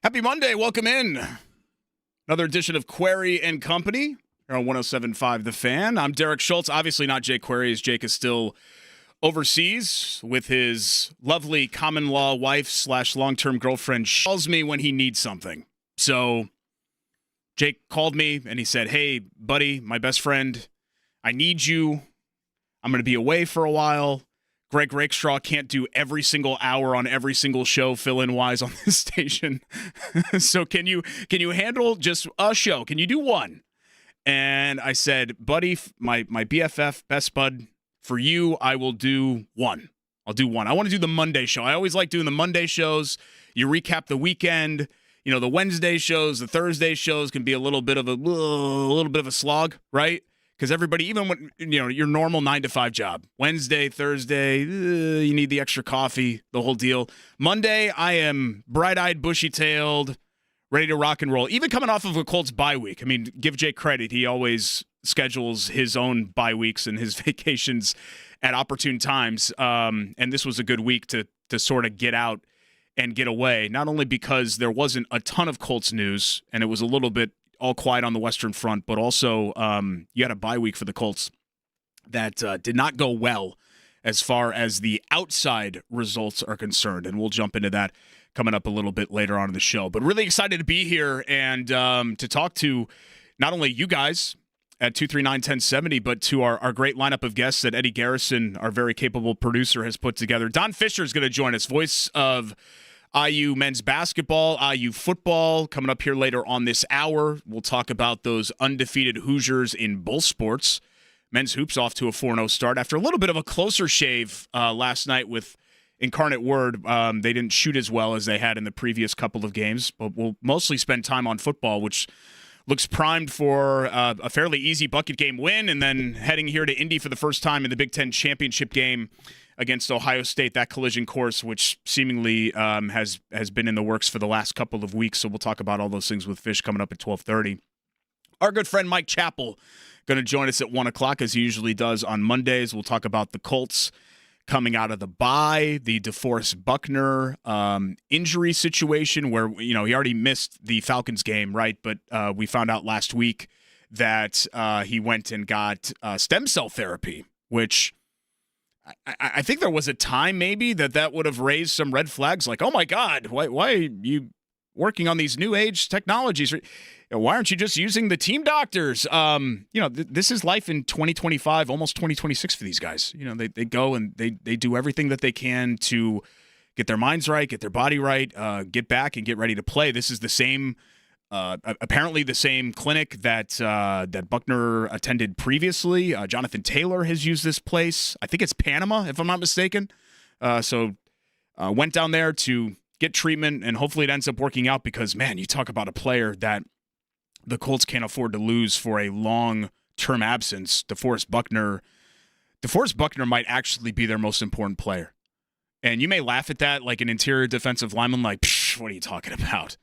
Happy Monday. Welcome in. Another edition of Query and Company here on 107.5 The Fan. I'm Derek Schultz. Obviously not Jake Query, as Jake is still overseas with his lovely common law wife / long-term girlfriend. She calls me when he needs something. So Jake called me and he said, "Hey, buddy, my best friend, I need you. I'm going to be away for a while. Greg Rakestraw can't do every single hour on every single show fill-in wise on this station. So can you handle just a show? Can you do one?" And I said, "Buddy, my BFF, best bud, for you, I will do one. I'll do one. I want to do the Monday show. I always like doing the Monday shows. You recap the weekend. You know, the Wednesday shows, the Thursday shows can be a little bit of a slog, right? Because everybody, even when, your normal 9-to-5 job, Wednesday, Thursday, you need the extra coffee, the whole deal. Monday, I am bright-eyed, bushy-tailed, ready to rock and roll. Even coming off of a Colts bye week. I mean, give Jake credit. He always schedules his own bye weeks and his vacations at opportune times. And this was a good week to sort of get out and get away. Not only because there wasn't a ton of Colts news, and it was a little bit all quiet on the Western Front, but also you had a bye week for the Colts that did not go well as far as the outside results are concerned, and we'll jump into that coming up a little bit later on in the show. But really excited to be here and to talk to not only you guys at 239-1070, but to our great lineup of guests that Eddie Garrison, our very capable producer, has put together. Don Fisher is going to join us, voice of IU men's basketball, IU football, coming up here later on this hour. We'll talk about those undefeated Hoosiers in both sports. Men's hoops off to a 4-0 start after a little bit of a closer shave last night with Incarnate Word. They didn't shoot as well as they had in the previous couple of games, but we'll mostly spend time on football, which looks primed for a fairly easy bucket game win, and then heading here to Indy for the first time in the Big Ten championship game against Ohio State, that collision course, which seemingly has been in the works for the last couple of weeks. So we'll talk about all those things with Fish coming up at 12:30. Our good friend Mike Chappell going to join us at 1 o'clock, as he usually does on Mondays. We'll talk about the Colts coming out of the bye, the DeForest Buckner injury situation where, he already missed the Falcons game, right? But we found out last week that he went and got stem cell therapy, which I think there was a time maybe that would have raised some red flags, like, oh my God, why are you working on these new age technologies? Why aren't you just using the team doctors? This is life in 2025, almost 2026 for these guys. They go and they do everything that they can to get their minds right, get their body right, get back and get ready to play. This is the same, apparently the same clinic that Buckner attended previously. Jonathan Taylor has used this place. I think it's Panama, if I'm not mistaken. So went down there to get treatment, and hopefully it ends up working out because, man, you talk about a player that the Colts can't afford to lose for a long-term absence. DeForest Buckner might actually be their most important player. And you may laugh at that like an interior defensive lineman, like, what are you talking about?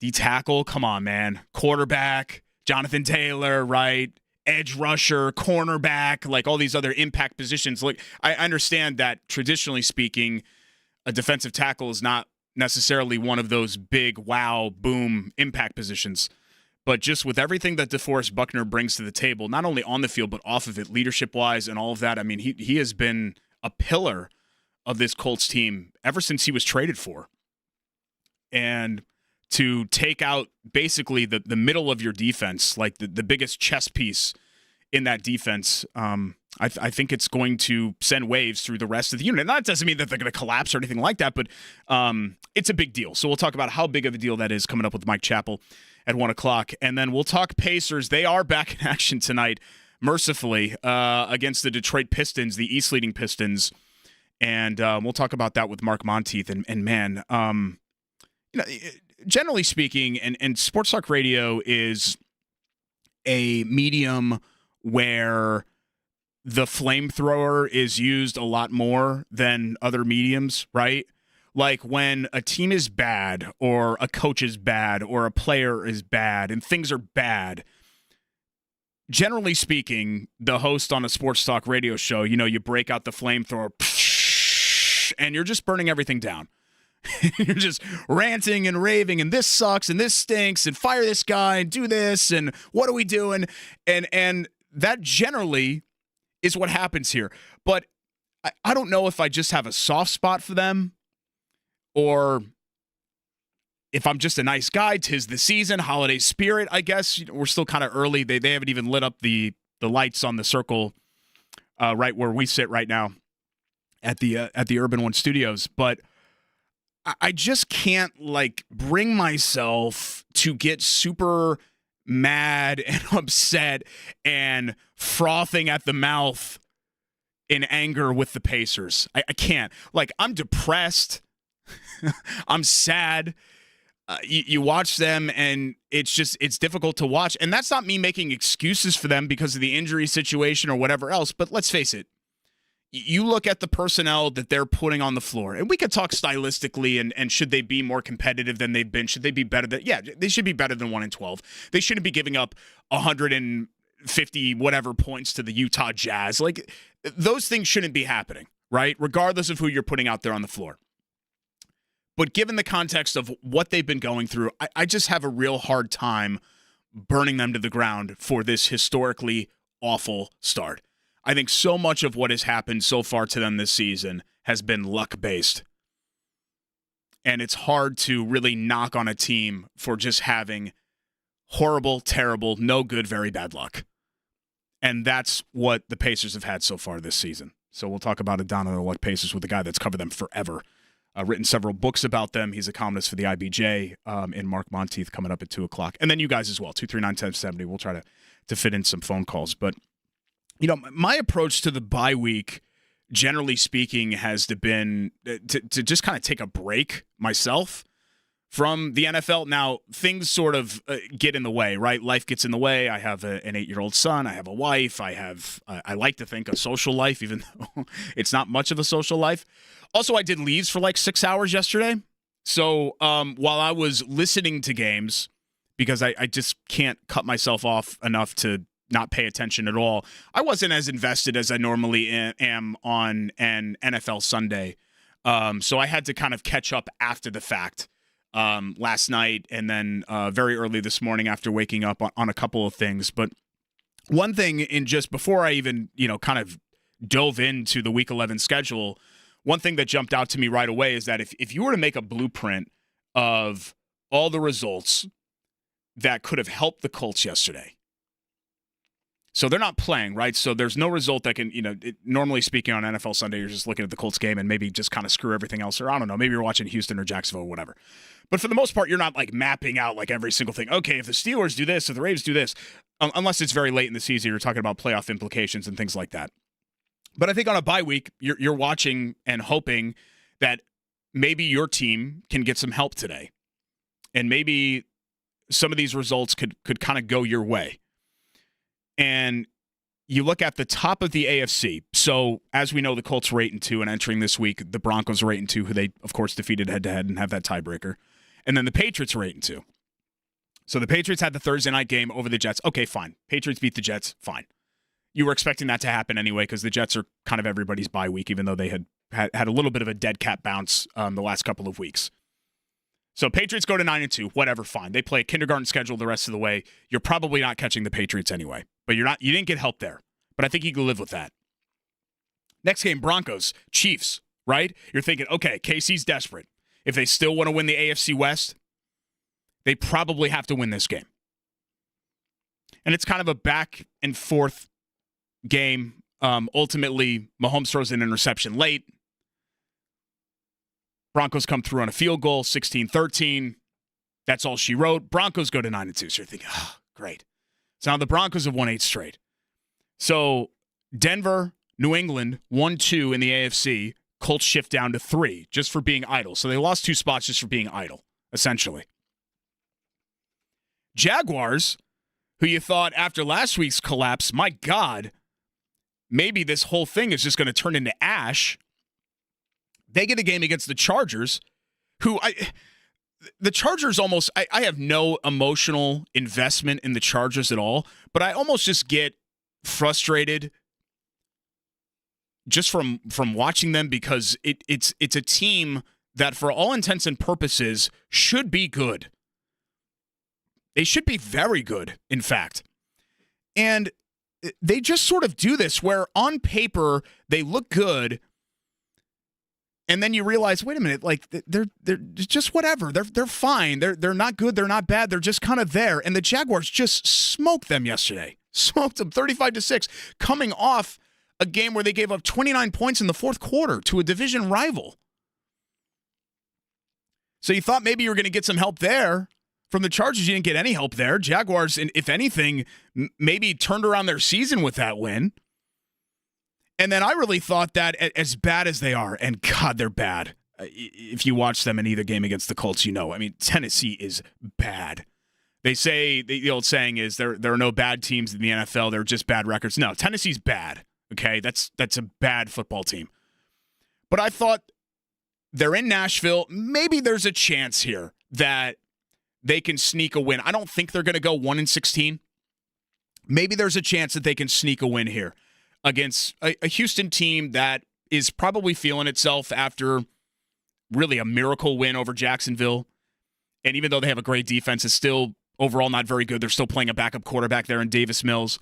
D-tackle, come on, man. Quarterback, Jonathan Taylor, right? Edge rusher, cornerback, like all these other impact positions. Like, I understand that traditionally speaking, a defensive tackle is not necessarily one of those big, wow, boom, impact positions. But just with everything that DeForest Buckner brings to the table, not only on the field, but off of it, leadership-wise and all of that, I mean, he has been a pillar of this Colts team ever since he was traded for. And to take out basically the middle of your defense, like the biggest chess piece in that defense, I think it's going to send waves through the rest of the unit. And that doesn't mean that they're going to collapse or anything like that, but it's a big deal. So we'll talk about how big of a deal that is coming up with Mike Chappell at 1 o'clock. And then we'll talk Pacers. They are back in action tonight, mercifully, against the Detroit Pistons, the East-leading Pistons. And we'll talk about that with Mark Monteith. And man, generally speaking, and Sports Talk Radio is a medium where the flamethrower is used a lot more than other mediums, right? Like when a team is bad or a coach is bad or a player is bad and things are bad, generally speaking, the host on a sports talk radio show, you break out the flamethrower and you're just burning everything down. You're just ranting and raving, and this sucks, and this stinks, and fire this guy, and do this, and what are we doing? And that generally is what happens here. But I don't know if I just have a soft spot for them, or if I'm just a nice guy. 'Tis the season, holiday spirit, I guess. We're still kind of early. They haven't even lit up the lights on the circle right where we sit right now at the Urban One Studios. But I just can't bring myself to get super mad and upset and frothing at the mouth in anger with the Pacers. I can't. I'm depressed. I'm sad. You watch them, and it's difficult to watch. And that's not me making excuses for them because of the injury situation or whatever else. But let's face it. You look at the personnel that they're putting on the floor, and we could talk stylistically and should they be more competitive than they've been? Should they be better than? Yeah, they should be better than 1-12. They shouldn't be giving up 150 whatever points to the Utah Jazz. Those things shouldn't be happening, right? Regardless of who you're putting out there on the floor. But given the context of what they've been going through, I just have a real hard time burning them to the ground for this historically awful start. I think so much of what has happened so far to them this season has been luck-based. And it's hard to really knock on a team for just having horrible, terrible, no good, very bad luck. And that's what the Pacers have had so far this season. So we'll talk about Adana Luck Pacers with a guy that's covered them forever. Written several books about them. He's a columnist for the IBJ, in Mark Monteith, coming up at 2 o'clock. And then you guys as well, 239-1070. We'll try to fit in some phone calls. But my approach to the bye week, generally speaking, has been to just kind of take a break myself from the NFL. Now, things sort of get in the way, right? Life gets in the way. I have an 8-year-old son. I have a wife. I like to think a social life, even though it's not much of a social life. Also, I did leaves for 6 hours yesterday. So while I was listening to games, because I just can't cut myself off enough to not pay attention at all, I wasn't as invested as I normally am on an NFL Sunday. So I had to kind of catch up after the fact last night and then very early this morning after waking up on a couple of things. But one thing in just before I even, kind of dove into the Week 11 schedule, one thing that jumped out to me right away is that if you were to make a blueprint of all the results that could have helped the Colts yesterday, so they're not playing, right? So there's no result that can, normally speaking on NFL Sunday, you're just looking at the Colts game and maybe just kind of screw everything else. Or I don't know, maybe you're watching Houston or Jacksonville or whatever. But for the most part, you're not mapping out every single thing. Okay, if the Steelers do this, if the Ravens do this, unless it's very late in the season, you're talking about playoff implications and things like that. But I think on a bye week, you're watching and hoping that maybe your team can get some help today. And maybe some of these results could kind of go your way. And you look at the top of the AFC. So, as we know, the Colts are 8-2, and entering this week, the Broncos are 8-2, who they, of course, defeated head-to-head and have that tiebreaker. And then the Patriots are 8-2. So the Patriots had the Thursday night game over the Jets. Okay, fine. Patriots beat the Jets. Fine. You were expecting that to happen anyway because the Jets are kind of everybody's bye week, even though they had a little bit of a dead cat bounce the last couple of weeks. So Patriots go to 9-2, whatever, fine. They play a kindergarten schedule the rest of the way. You're probably not catching the Patriots anyway. But you didn't get help there. But I think you can live with that. Next game, Broncos, Chiefs, right? You're thinking, okay, KC's desperate. If they still want to win the AFC West, they probably have to win this game. And it's kind of a back and forth game. Ultimately, Mahomes throws an interception late. Broncos come through on a field goal, 16-13. That's all she wrote. Broncos go to 9-2. So you're thinking, great. So now the Broncos have won 8 straight. So Denver, New England, 1-2 in the AFC. Colts shift down to 3 just for being idle. So they lost 2 spots just for being idle, essentially. Jaguars, who you thought after last week's collapse, my God, maybe this whole thing is just going to turn into ash. They get a game against the Chargers, the Chargers almost, I have no emotional investment in the Chargers at all, but I almost just get frustrated just from watching them because it's a team that for all intents and purposes should be good. They should be very good, in fact. And they just sort of do this where on paper they look good, and then you realize, wait a minute, like they're just whatever. They're fine. They're not good. They're not bad. They're just kind of there. And the Jaguars just smoked them yesterday. Smoked them 35-6, coming off a game where they gave up 29 points in the fourth quarter to a division rival. So you thought maybe you were going to get some help there. From the Chargers, you didn't get any help there. Jaguars, if anything, maybe turned around their season with that win. And then I really thought that as bad as they are, and God, they're bad. If you watch them in either game against the Colts, you know. I mean, Tennessee is bad. They say, the old saying is there are no bad teams in the NFL. They're just bad records. No, Tennessee's bad, okay? That's a bad football team. But I thought they're in Nashville. Maybe there's a chance here that they can sneak a win. I don't think they're going to go 1-16. Maybe there's a chance that they can sneak a win here against a Houston team that is probably feeling itself after really a miracle win over Jacksonville. And even though they have a great defense, it's still overall not very good. They're still playing a backup quarterback there in Davis Mills.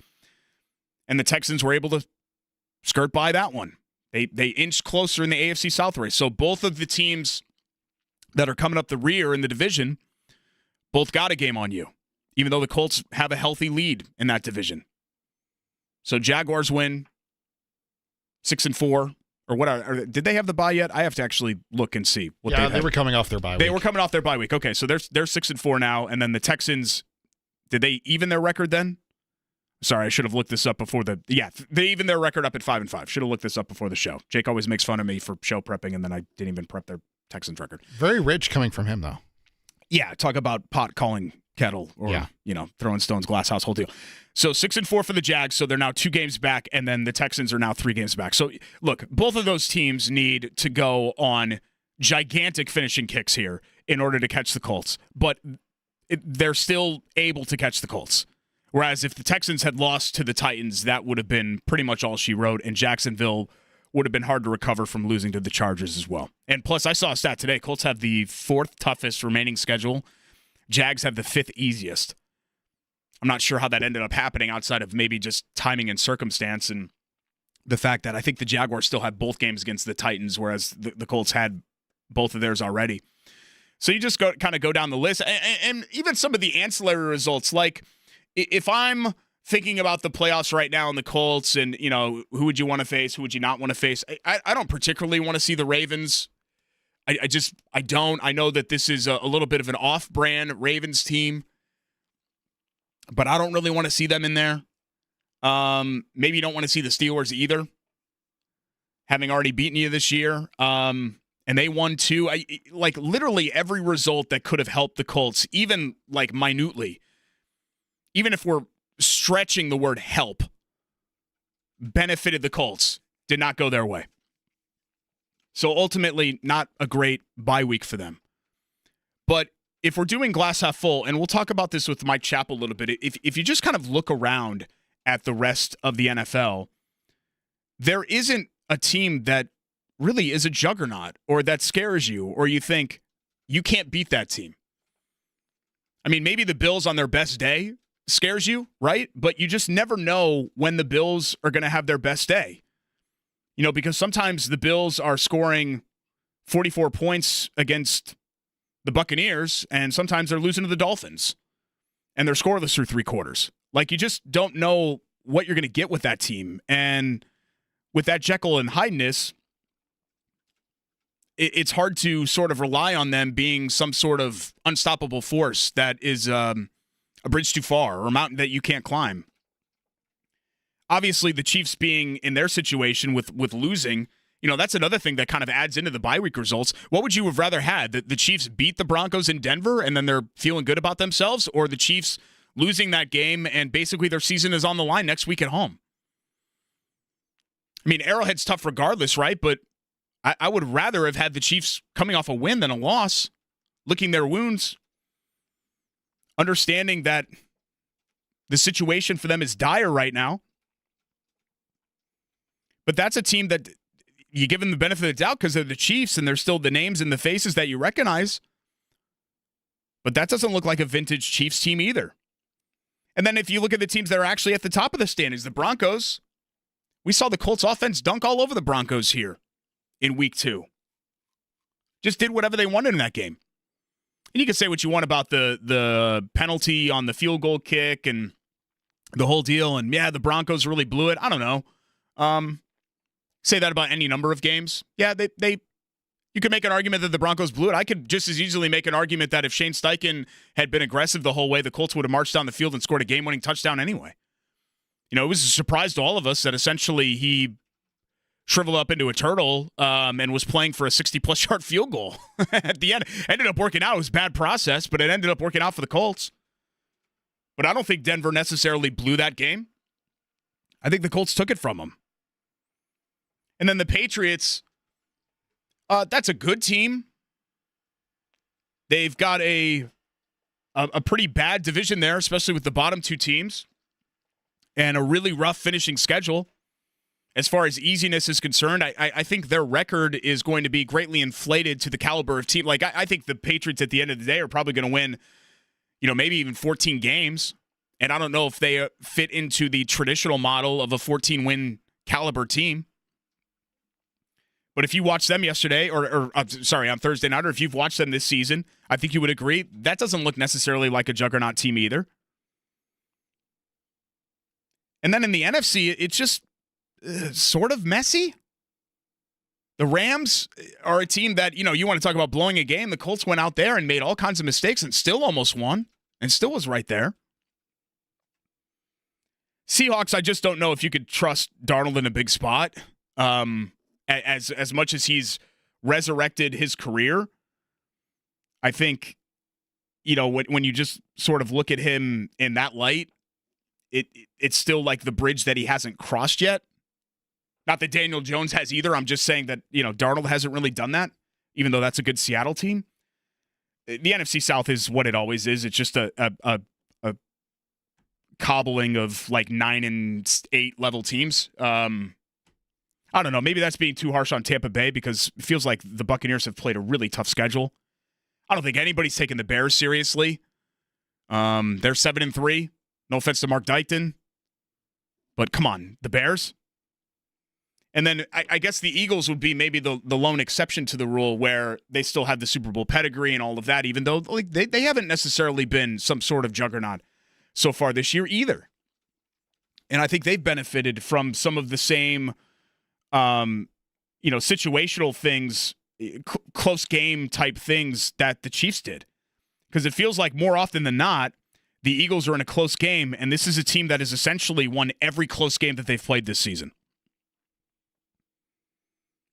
And the Texans were able to skirt by that one. They inched closer in the AFC South race. So both of the teams that are coming up the rear in the division both got a game on you, even though the Colts have a healthy lead in that division. So Jaguars win 6-4, or what? Did they have the bye yet? I have to actually look and see. They were coming off their bye week. They were coming off their bye week. Okay, so they're 6-4 now, and then the Texans, did they even their record then? Sorry, I should have looked this up before they even their record up at 5-5. Should have looked this up before the show. Jake always makes fun of me for show prepping, and then I didn't even prep their Texans record. Very rich coming from him, though. Yeah, talk about pot calling kettle or, throwing stones, glass house, whole deal. So 6-4 for the Jags, so they're now 2 games back, and then the Texans are now 3 games back. So, look, both of those teams need to go on gigantic finishing kicks here in order to catch the Colts, but they're still able to catch the Colts. Whereas if the Texans had lost to the Titans, that would have been pretty much all she wrote, and Jacksonville would have been hard to recover from losing to the Chargers as well. And plus, I saw a stat today. Colts have the 4th toughest remaining schedule. Jags have the 5th easiest. I'm not sure how that ended up happening outside of maybe just timing and circumstance and the fact that I think the Jaguars still have both games against the Titans, whereas the Colts had both of theirs already. So you just go down the list. And even some of the ancillary results, like if I'm thinking about the playoffs right now in the Colts and, who would you want to face, who would you not want to face, I don't particularly want to see the Ravens. I don't. I know that this is a little bit of an off-brand Ravens team, but I don't really want to see them in there. Maybe you don't want to see the Steelers either, having already beaten you this year. And they won 2. Literally every result that could have helped the Colts, even minutely, even if we're stretching the word help, benefited the Colts, did not go their way. So ultimately, not a great bye week for them. But if we're doing glass half full, and we'll talk about this with Mike Chappell a little bit, if you just kind of look around at the rest of the NFL, there isn't a team that really is a juggernaut or that scares you or you think you can't beat that team. I mean, maybe the Bills on their best day scares you, right? But you just never know when the Bills are going to have their best day. Because sometimes the Bills are scoring 44 points against the Buccaneers, and sometimes they're losing to the Dolphins, and they're scoreless through 3 quarters. You just don't know what you're going to get with that team. And with that Jekyll and Hyde-ness, it's hard to sort of rely on them being some sort of unstoppable force that is a bridge too far or a mountain that you can't climb. Obviously, the Chiefs being in their situation with losing, that's another thing that kind of adds into the bye week results. What would you have rather had? The Chiefs beat the Broncos in Denver and then they're feeling good about themselves, or the Chiefs losing that game and basically their season is on the line next week at home? I mean, Arrowhead's tough regardless, right? But I would rather have had the Chiefs coming off a win than a loss, licking their wounds, understanding that the situation for them is dire right now. But that's a team that, you give them the benefit of the doubt because they're the Chiefs and they're still the names and the faces that you recognize. But that doesn't look like a vintage Chiefs team either. And then if you look at the teams that are actually at the top of the standings, the Broncos, we saw the Colts offense dunk all over the Broncos here in week 2. Just did whatever they wanted in that game. And you can say what you want about the penalty on the field goal kick and the whole deal. And, yeah, the Broncos really blew it. I don't know. Say that about any number of games. Yeah, you could make an argument that the Broncos blew it. I could just as easily make an argument that if Shane Steichen had been aggressive the whole way, the Colts would have marched down the field and scored a game-winning touchdown anyway. You know, it was a surprise to all of us that essentially he shriveled up into a turtle and was playing for a 60-plus yard field goal at the end. Ended up working out. It was a bad process, but it ended up working out for the Colts. But I don't think Denver necessarily blew that game. I think the Colts took it from them. And then the Patriots, that's a good team. They've got a pretty bad division there, especially with the bottom 2 teams, and a really rough finishing schedule. As far as easiness is concerned, I think their record is going to be greatly inflated to the caliber of team. Like, I think the Patriots at the end of the day are probably going to win, maybe even 14 games. And I don't know if they fit into the traditional model of a 14-win caliber team. But if you watched them yesterday, on Thursday night, or if you've watched them this season, I think you would agree that doesn't look necessarily like a juggernaut team either. And then in the NFC, it's just sort of messy. The Rams are a team that, you want to talk about blowing a game. The Colts went out there and made all kinds of mistakes and still almost won and still was right there. Seahawks, I just don't know if you could trust Darnold in a big spot. As much as he's resurrected his career, I think, when you just sort of look at him in that light, it's still like the bridge that he hasn't crossed yet. Not that Daniel Jones has either. I'm just saying that, Darnold hasn't really done that, even though that's a good Seattle team. The NFC South is what it always is. It's just a cobbling of like 9 and 8 level teams. I don't know. Maybe that's being too harsh on Tampa Bay because it feels like the Buccaneers have played a really tough schedule. I don't think anybody's taking the Bears seriously. They're 7-3. No offense to Mark Dykton. But come on, the Bears? And then I guess the Eagles would be maybe the lone exception to the rule where they still have the Super Bowl pedigree and all of that, even though they haven't necessarily been some sort of juggernaut so far this year either. And I think they've benefited from some of the same situational things, close game type things that the Chiefs did. Because it feels like more often than not, the Eagles are in a close game, and this is a team that has essentially won every close game that they've played this season.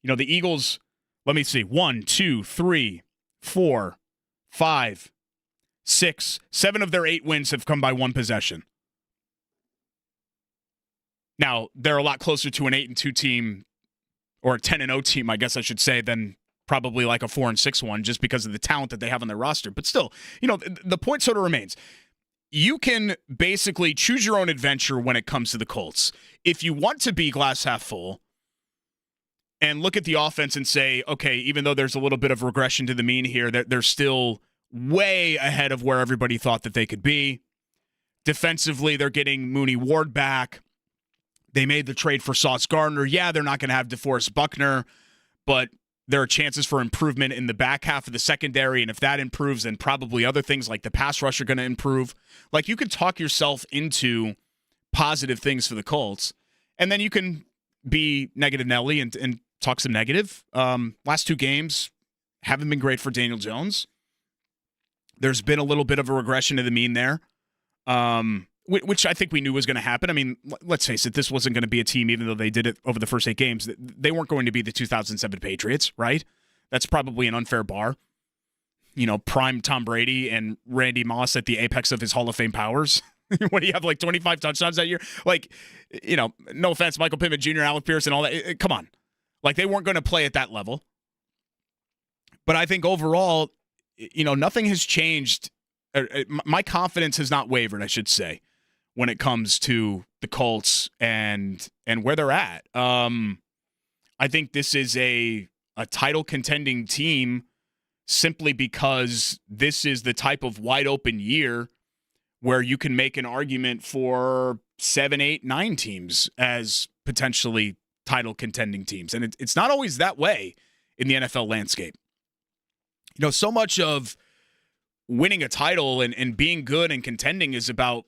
The Eagles, let me see, 1, 2, 3, 4, 5, 6, 7 of their 8 wins have come by 1 possession. Now, they're a lot closer to an 8-2 team, or a 10-0 team, I guess I should say, than probably like a 4-6 one, just because of the talent that they have on their roster. But still, the point sort of remains. You can basically choose your own adventure when it comes to the Colts. If you want to be glass half full and look at the offense and say, okay, even though there's a little bit of regression to the mean here, they're still way ahead of where everybody thought that they could be. Defensively, they're getting Mooney Ward back. They made the trade for Sauce Gardner. Yeah, they're not going to have DeForest Buckner, but there are chances for improvement in the back half of the secondary, and if that improves, then probably other things like the pass rush are going to improve. Like, you can talk yourself into positive things for the Colts, and then you can be negative Nelly and talk some negative. Last 2 games haven't been great for Daniel Jones. There's been a little bit of a regression to the mean there. Which I think we knew was going to happen. I mean, let's face it, this wasn't going to be a team, even though they did it over the first 8 games. They weren't going to be the 2007 Patriots, right? That's probably an unfair bar. Prime Tom Brady and Randy Moss at the apex of his Hall of Fame powers. What do you have, like 25 touchdowns that year? Like, no offense, Michael Pittman Jr., Alec Pierce, and all that. Come on. Like, they weren't going to play at that level. But I think overall, nothing has changed. My confidence has not wavered, I should say, when it comes to the Colts and where they're at. I I think this is a title contending team simply because this is the type of wide open year where you can make an argument for 7, 8, 9 teams as potentially title contending teams. And it's not always that way in the NFL landscape. You know, so much of winning a title and being good and contending is about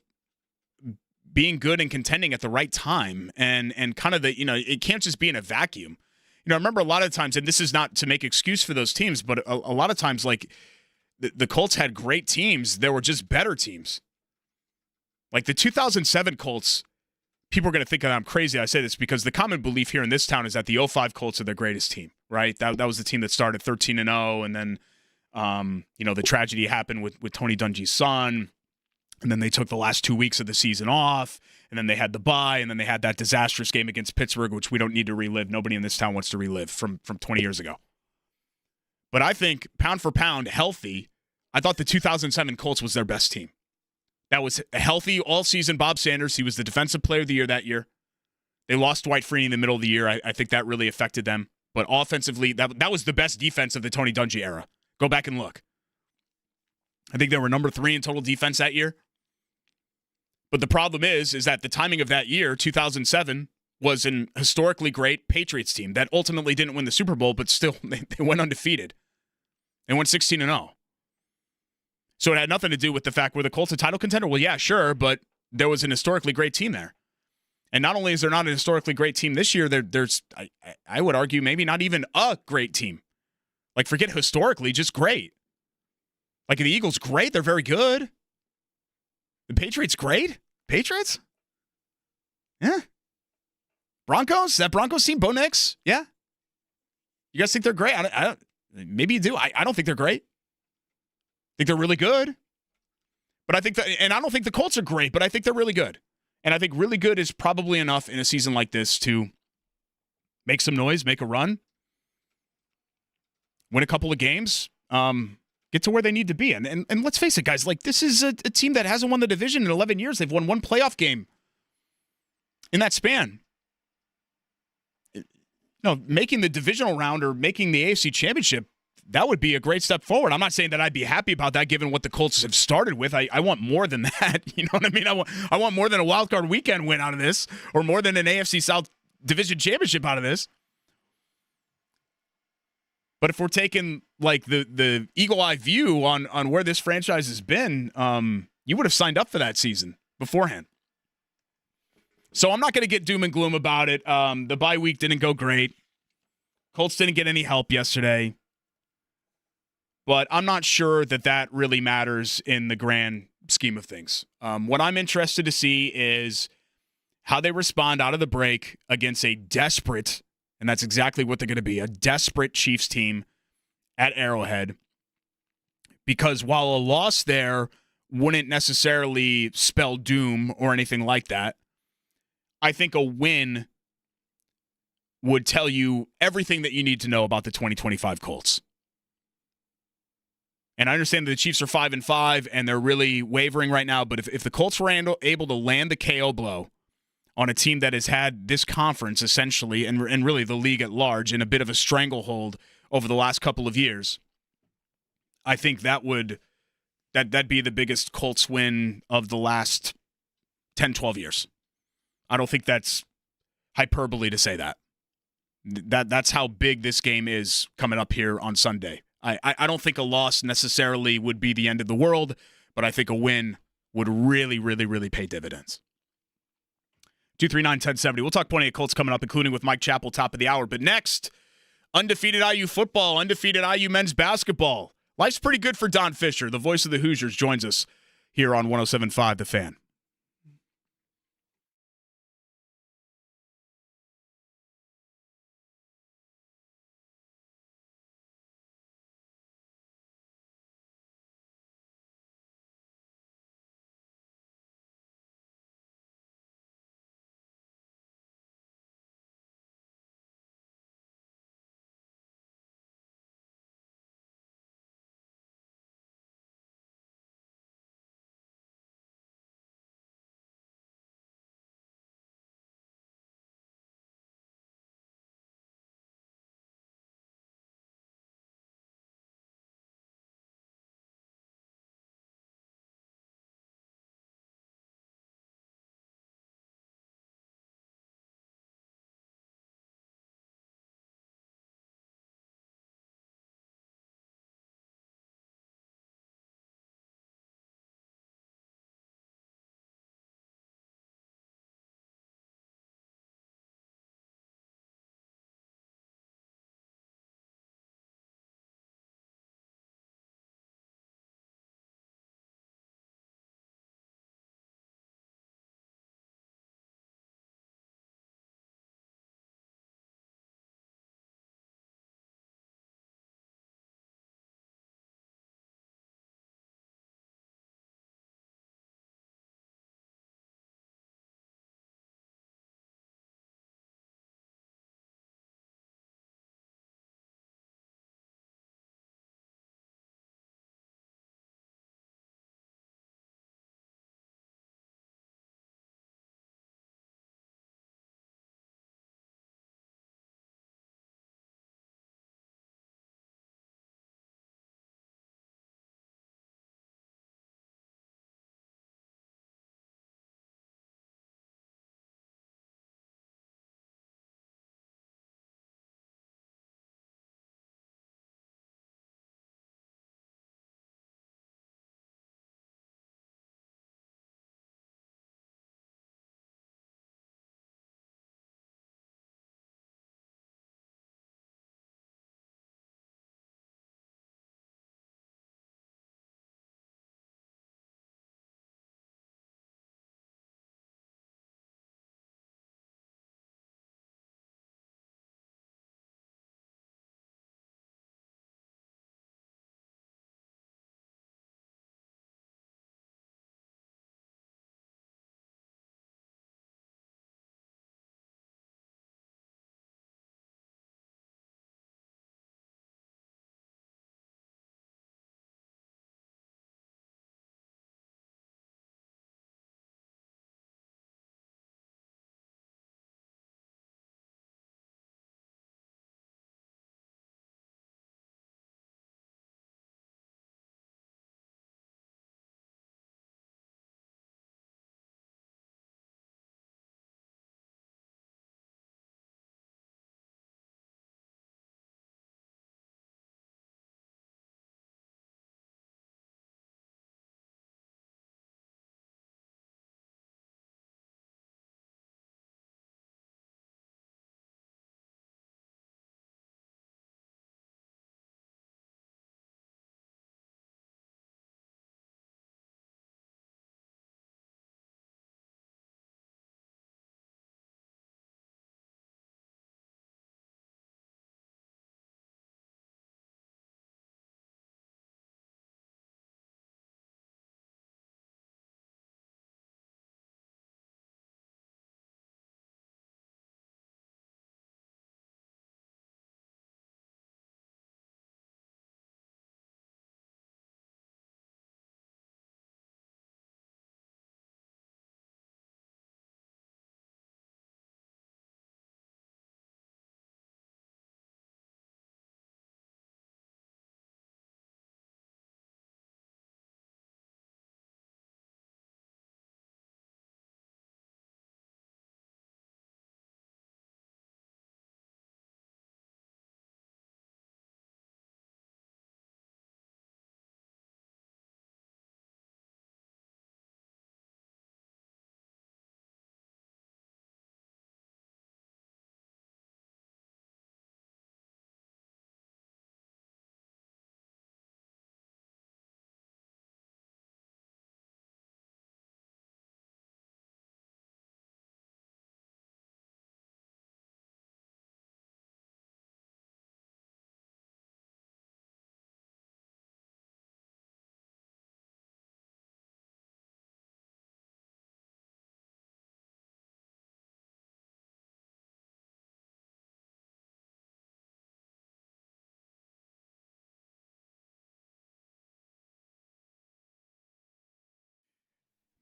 being good and contending at the right time and kind of the, you know, it can't just be in a vacuum. You know, I remember a lot of times, and this is not to make excuse for those teams, but a lot of times, like, the Colts had great teams. There were just better teams. Like the 2007 Colts, people are going to think that I'm crazy. I say this because the common belief here in this town is that the 05 Colts are their greatest team, right? That was the team that started 13-0, and then, you know, the tragedy happened with Tony Dungy's son, and then they took the last 2 weeks of the season off, and then they had the bye, and then they had that disastrous game against Pittsburgh, which we don't need to relive. Nobody in this town wants to relive from 20 years ago. But I think, pound for pound, healthy, I thought the 2007 Colts was their best team. That was a healthy all-season Bob Sanders. He was the defensive player of the year that year. They lost Dwight Freeney in the middle of the year. I think that really affected them. But offensively, that was the best defense of the Tony Dungy era. Go back and look. I think they were number 3 in total defense that year. But the problem is that the timing of that year, 2007, was an historically great Patriots team that ultimately didn't win the Super Bowl, but still they went undefeated. They went 16-0. So it had nothing to do with the fact were the Colts a title contender? Well, yeah, sure, but there was an historically great team there. And not only is there not a historically great team this year, there's I would argue maybe not even a great team. Like, forget historically, just great. Like, the Eagles, great. They're very good. The Patriots, great. Patriots? Yeah. Broncos? That Broncos team? Bo Nix? Yeah. You guys think they're great? I don't, maybe you do. I don't think they're great. I think they're really good. But I think that, and I don't think the Colts are great, but I think they're really good. And I think really good is probably enough in a season like this to make some noise, make a run, win a couple of games, get to where they need to be. And let's face it, guys, like, this is a team that hasn't won the division in 11 years. They've won one playoff game in that span. You know, making the divisional round or making the AFC Championship, that would be a great step forward. I'm not saying that I'd be happy about that given what the Colts have started with. I want more than that. You know what I mean? I want more than a wild card weekend win out of this, or more than an AFC South Division Championship out of this. But if we're taking, like, the eagle-eye view on where this franchise has been, you would have signed up for that season beforehand. So I'm not going to get doom and gloom about it. The bye week didn't go great. Colts didn't get any help yesterday. But I'm not sure that really matters in the grand scheme of things. What I'm interested to see is how they respond out of the break against a desperate, and that's exactly what they're going to be, a desperate Chiefs team at Arrowhead. Because while a loss there wouldn't necessarily spell doom or anything like that, I think a win would tell you everything that you need to know about the 2025 Colts. And I understand that the Chiefs are 5-5 and they're really wavering right now, but if the Colts were able to land the KO blow on a team that has had this conference essentially, and really the league at large, in a bit of a stranglehold over the last couple of years, I think that'd be the biggest Colts win of the last 10, 12 years. I don't think that's hyperbole to say that. That's how big this game is coming up here on Sunday. I don't think a loss necessarily would be the end of the world, but I think a win would really, really, really pay dividends. 239-1070. We'll talk plenty of Colts coming up, including with Mike Chappell, top of the hour. But next, undefeated IU football, undefeated IU men's basketball. Life's pretty good for Don Fisher. The voice of the Hoosiers joins us here on 107.5 The Fan.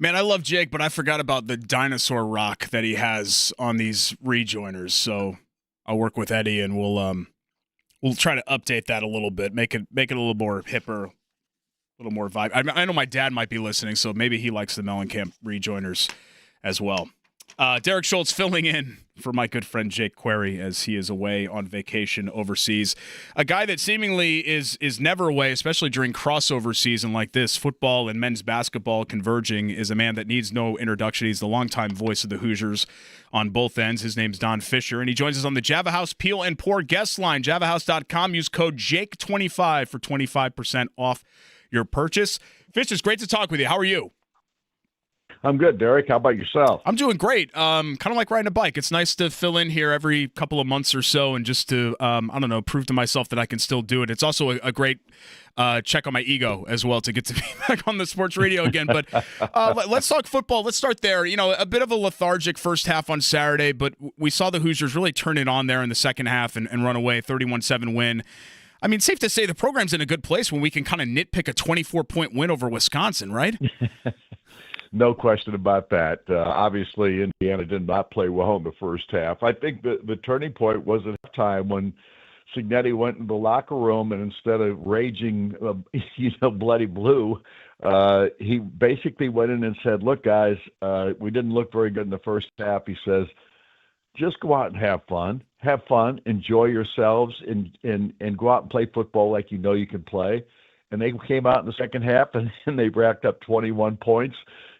Man, I love Jake, but I forgot about the dinosaur rock that he has on these rejoiners. So I'll work with Eddie, and we'll try to update that a little bit, make it a little more hipper, a little more vibe. I know my dad might be listening, so maybe he likes the Mellencamp rejoiners as well. Derek Schultz filling in for my good friend Jake Query as he is away on vacation overseas. A guy that seemingly is never away, especially during crossover season like this. Football and men's basketball converging is a man that needs no introduction. He's the longtime voice of the Hoosiers on both ends. His name's Don Fisher, and he joins us on the Java House Peel and Pour guest line. JavaHouse.com. Use code JAKE25 for 25% off your purchase. Fish, it's great to talk with you. How are you? I'm good, Derek. How about yourself? I'm doing great. Kind of like riding a bike. It's nice to fill in here every couple of months or so and just to, prove to myself that I can still do it. It's also a great check on my ego as well to get to be back on the sports radio again. But let's talk football. Let's start there. You know, a bit of a lethargic first half on Saturday, but we saw the Hoosiers really turn it on there in the second half and run away, 31-7 win. I mean, safe to say the program's in a good place when we can kind of nitpick a 24-point win over Wisconsin, right? No question about that. Obviously, Indiana did not play well in the first half. I think the turning point was at halftime when Cignetti went in the locker room and instead of raging, bloody blue, he basically went in and said, "Look, guys, we didn't look very good in the first half." He says, "Just go out and have fun, enjoy yourselves, and go out and play football like you know you can play." And they came out in the second half and they racked up 21 points.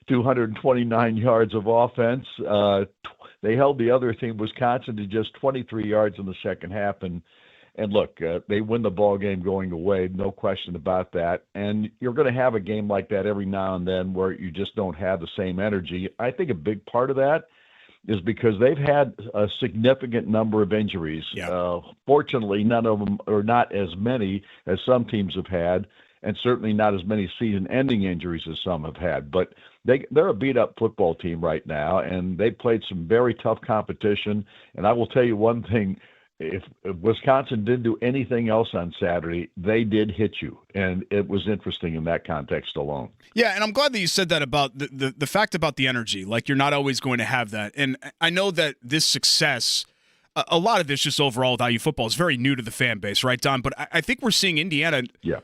229 yards of offense. They held the other team, Wisconsin, to just 23 yards in the second half. And look, they win the ball game going away, no question about that. And you're going to have a game like that every now and then where you just don't have the same energy. I think a big part of that is because they've had a significant number of injuries. Yeah. Fortunately, none of them, or not as many as some teams have had, and certainly not as many season-ending injuries as some have had. But they're a beat-up football team right now, and they played some very tough competition. And I will tell you one thing, if Wisconsin didn't do anything else on Saturday, they did hit you. And it was interesting in that context alone. Yeah, and I'm glad that you said that about the fact about the energy. Like, you're not always going to have that. And I know that this success – a lot of this just overall with IU football is very new to the fan base, right, Don? But I think we're seeing Indiana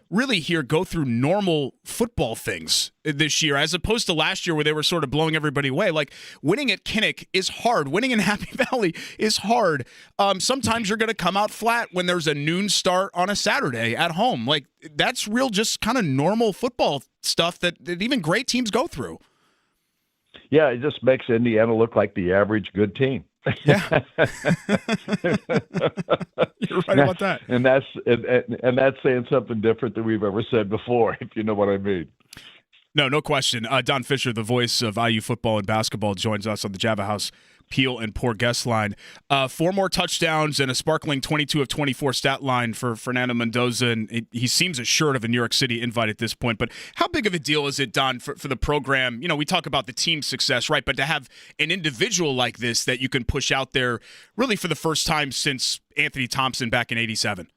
really here go through normal football things this year, as opposed to last year where they were sort of blowing everybody away. Like, winning at Kinnick is hard. Winning in Happy Valley is hard. Sometimes you're going to come out flat when there's a noon start on a Saturday at home. Like, that's real just kind of normal football stuff that even great teams go through. Yeah, it just makes Indiana look like the average good team. Yeah, you're right about that. And that's saying something different than we've ever said before, if you know what I mean. No question. Don Fisher, the voice of IU football and basketball, joins us on the Java House Peel and Pour guest line. 4 more touchdowns and a sparkling 22 of 24 stat line for Fernando Mendoza, and he seems assured of a New York City invite at this point. But how big of a deal is it, Don, for the program? You know, we talk about the team success, right? But to have an individual like this that you can push out there really for the first time since Anthony Thompson back in '87.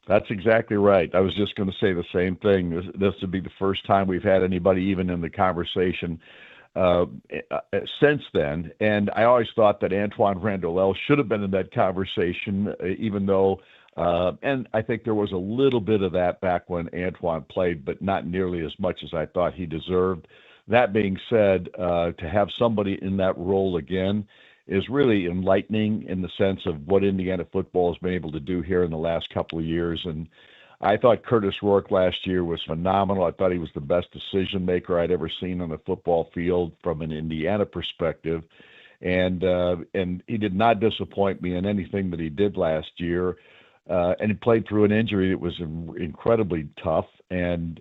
That's exactly right. I was just going to say the same thing. This would be the first time we've had anybody even in the conversation since then. And I always thought that Antoine Randall should have been in that conversation, even though, and I think there was a little bit of that back when Antoine played, but not nearly as much as I thought he deserved. That being said, to have somebody in that role again is really enlightening in the sense of what Indiana football has been able to do here in the last couple of years. And I thought Curtis Rourke last year was phenomenal. I thought he was the best decision maker I'd ever seen on the football field from an Indiana perspective. And he did not disappoint me in anything that he did last year. And he played through an injury that was incredibly tough. And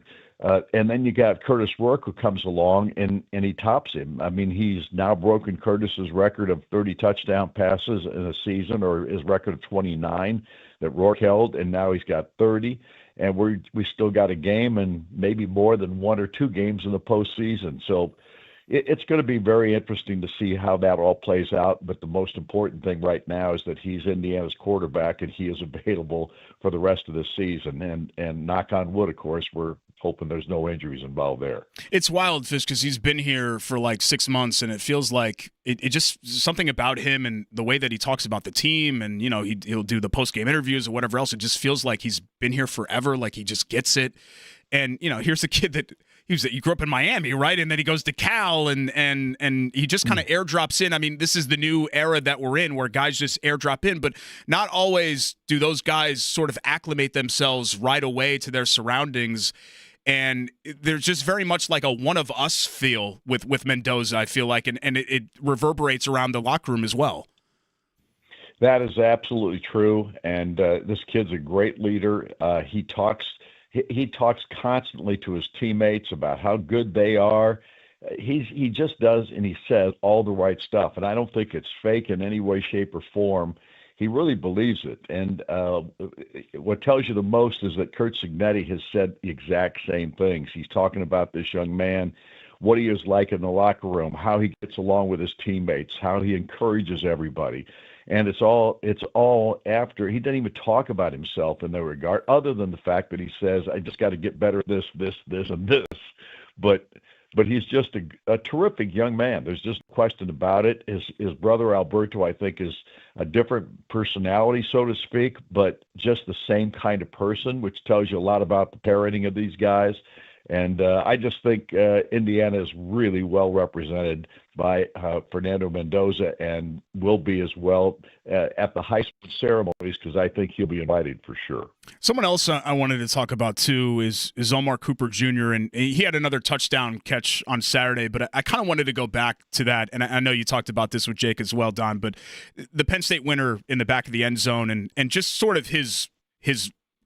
then you got Curtis Rourke, who comes along and he tops him. I mean, he's now broken Curtis's record of 30 touchdown passes in a season, or his record of 29 that Rourke held, and now he's got 30. And we still got a game and maybe more than 1 or 2 games in the postseason. So it's going to be very interesting to see how that all plays out. But the most important thing right now is that he's Indiana's quarterback and he is available for the rest of the season. And knock on wood, of course, we're hoping there's no injuries involved there. It's wild, Fish, because he's been here for like 6 months, and it feels like it just something about him and the way that he talks about the team, and he'll do the post game interviews or whatever else. It just feels like he's been here forever, like he just gets it. And here's a kid that you grew up in Miami, right? And then he goes to Cal, and he just kind of airdrops in. I mean, this is the new era that we're in, where guys just airdrop in, but not always do those guys sort of acclimate themselves right away to their surroundings. And there's just very much like a one of us feel with Mendoza, I feel like, and it reverberates around the locker room as well. That is absolutely true, and this kid's a great leader. He talks constantly to his teammates about how good they are. He just does, and he says all the right stuff, and I don't think it's fake in any way, shape, or form. He really believes it, and what tells you the most is that Curt Cignetti has said the exact same things. He's talking about this young man, what he is like in the locker room, how he gets along with his teammates, how he encourages everybody. And it's all after. He doesn't even talk about himself in that regard, other than the fact that he says, I just got to get better at this, and this. But he's just a terrific young man. There's just no question about it. His brother Alberto, I think, is a different personality, so to speak, but just the same kind of person, which tells you a lot about the parenting of these guys. And I just think Indiana is really well represented by Fernando Mendoza, and will be as well at the high school ceremonies, because I think he'll be invited for sure. Someone else I wanted to talk about too is Omar Cooper Jr., and he had another touchdown catch on Saturday, but I kind of wanted to go back to that, and I know you talked about this with Jake as well, Don, but the Penn State winner in the back of the end zone, and just sort of his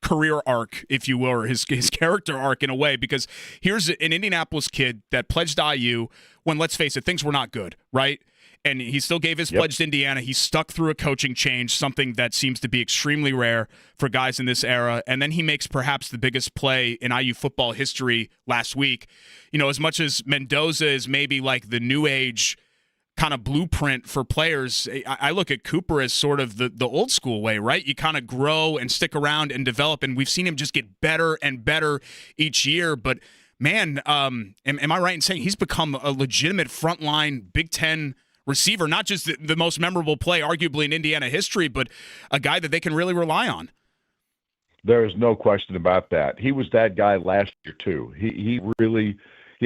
career arc, if you will, or his character arc in a way, because here's an Indianapolis kid that pledged IU when, let's face it, things were not good, right? And he still gave his pledge to Indiana. He stuck through a coaching change, something that seems to be extremely rare for guys in this era. And then he makes perhaps the biggest play in IU football history last week. As much as Mendoza is maybe like the new age kind of blueprint for players, I look at Cooper as sort of the old school way, right? You kind of grow and stick around and develop, and we've seen him just get better and better each year. But man, am I right in saying he's become a legitimate frontline Big Ten receiver, not just the most memorable play arguably in Indiana history, but a guy that they can really rely on? There is no question about that. He was that guy last year too. He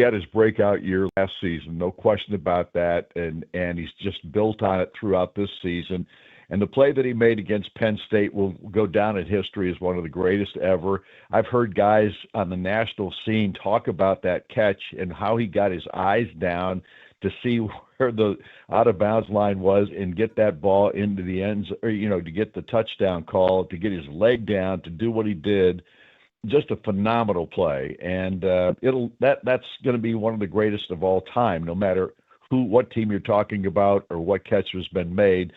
had his breakout year last season, no question about that, and he's just built on it throughout this season. And the play that he made against Penn State will go down in history as one of the greatest ever. I've heard guys on the national scene talk about that catch and how he got his eyes down to see where the out-of-bounds line was and get that ball into the ends, or to get the touchdown call, to get his leg down, to do what he did. Just a phenomenal play, and that's going to be one of the greatest of all time, no matter what team you're talking about or what catch has been made.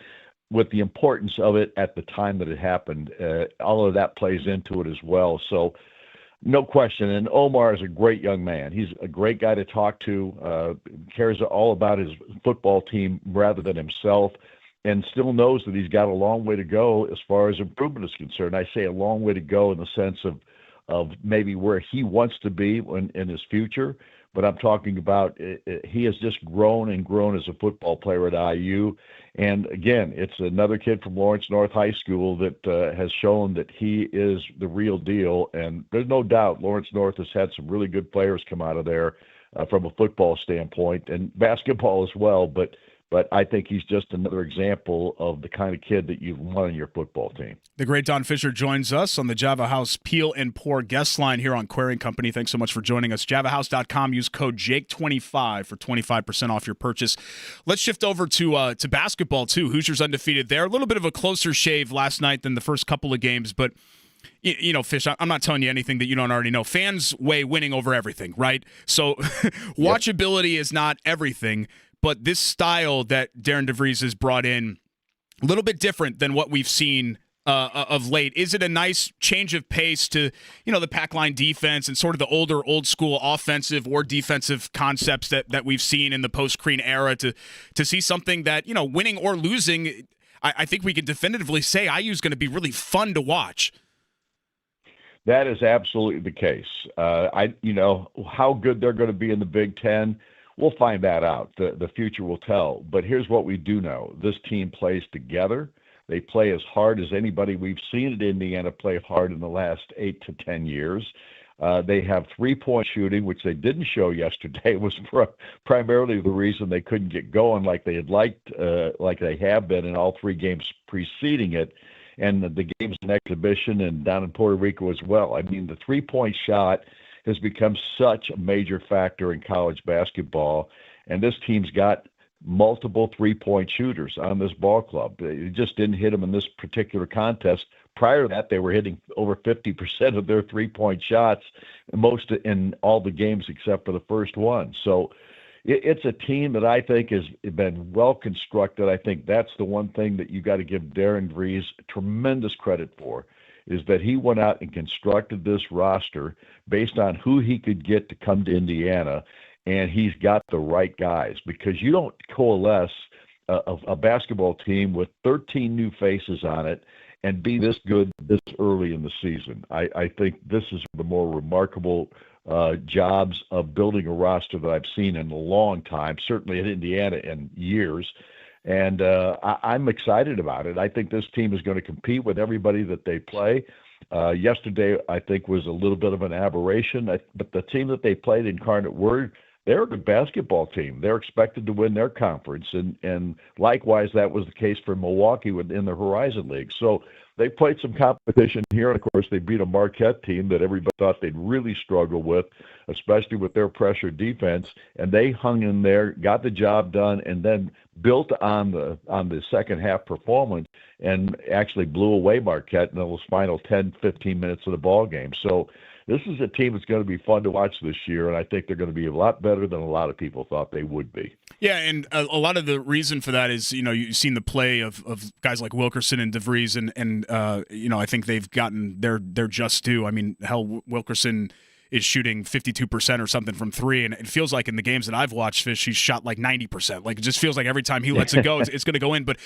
With the importance of it at the time that it happened, all of that plays into it as well. So, no question. And Omar is a great young man. He's a great guy to talk to. Cares all about his football team rather than himself, and still knows that he's got a long way to go as far as improvement is concerned. I say a long way to go in the sense of maybe where he wants to be in his future, but I'm talking about he has just grown and grown as a football player at IU. And again, it's another kid from Lawrence North High School that has shown that he is the real deal. And there's no doubt Lawrence North has had some really good players come out of there from a football standpoint, and basketball as well. But I think he's just another example of the kind of kid that you want on your football team. The great Don Fisher joins us on the Java House Peel and Pour guest line here on Query & Company. Thanks so much for joining us. JavaHouse.com. Use code Jake25 for 25% off your purchase. Let's shift over to basketball, too. Hoosiers undefeated there. A little bit of a closer shave last night than the first couple of games, but Fish, I'm not telling you anything that you don't already know. Fans weigh winning over everything, right? So watchability is not everything. But this style that Darren DeVries has brought in, a little bit different than what we've seen of late. Is it a nice change of pace to, the pack line defense and sort of the old school offensive or defensive concepts that we've seen in the post-Crean era to see something that, winning or losing, I think we can definitively say IU is going to be really fun to watch. That is absolutely the case. How good they're going to be in the Big Ten, we'll find that out. The future will tell. But here's what we do know: this team plays together. They play as hard as anybody we've seen at Indiana play hard in the last 8 to 10 years. They have three-point shooting, which they didn't show yesterday. It was primarily the reason they couldn't get going like they had liked, like they have been in all three games preceding it, and the games in exhibition and down in Puerto Rico as well. I mean, the three-point shot has become such a major factor in college basketball, and this team's got multiple three-point shooters on this ball club. It just didn't hit them in this particular contest. Prior to that, they were hitting over 50% of their three-point shots, most in all the games except for the first one. So it's a team that I think has been well constructed. I think that's the one thing that you got to give Darren Vries tremendous credit for, is that he went out and constructed this roster based on who he could get to come to Indiana, and he's got the right guys, because you don't coalesce a basketball team with 13 new faces on it and be this good this early in the season. I think this is the more remarkable jobs of building a roster that I've seen in a long time, certainly at Indiana in years. And I'm excited about it. I think this team is going to compete with everybody that they play. Yesterday, I think, was a little bit of an aberration, but the team that they played, Incarnate Word, they're a good basketball team. They're expected to win their conference, and likewise, that was the case for Milwaukee in the Horizon League. So they played some competition here, and of course, they beat a Marquette team that everybody thought they'd really struggle with, especially with their pressure defense. And they hung in there, got the job done, and then built on the second half performance and actually blew away Marquette in those final 10, 15 minutes of the ball game. So this is a team that's going to be fun to watch this year, and I think they're going to be a lot better than a lot of people thought they would be. Yeah, and a lot of the reason for that is, you've seen the play of guys like Wilkerson and DeVries, and I think they've gotten their just due. I mean, hell, Wilkerson is shooting 52% or something from three, and it feels like in the games that I've watched, Fish, he's shot like 90%. Like, it just feels like every time he lets it go, it's going to go in. But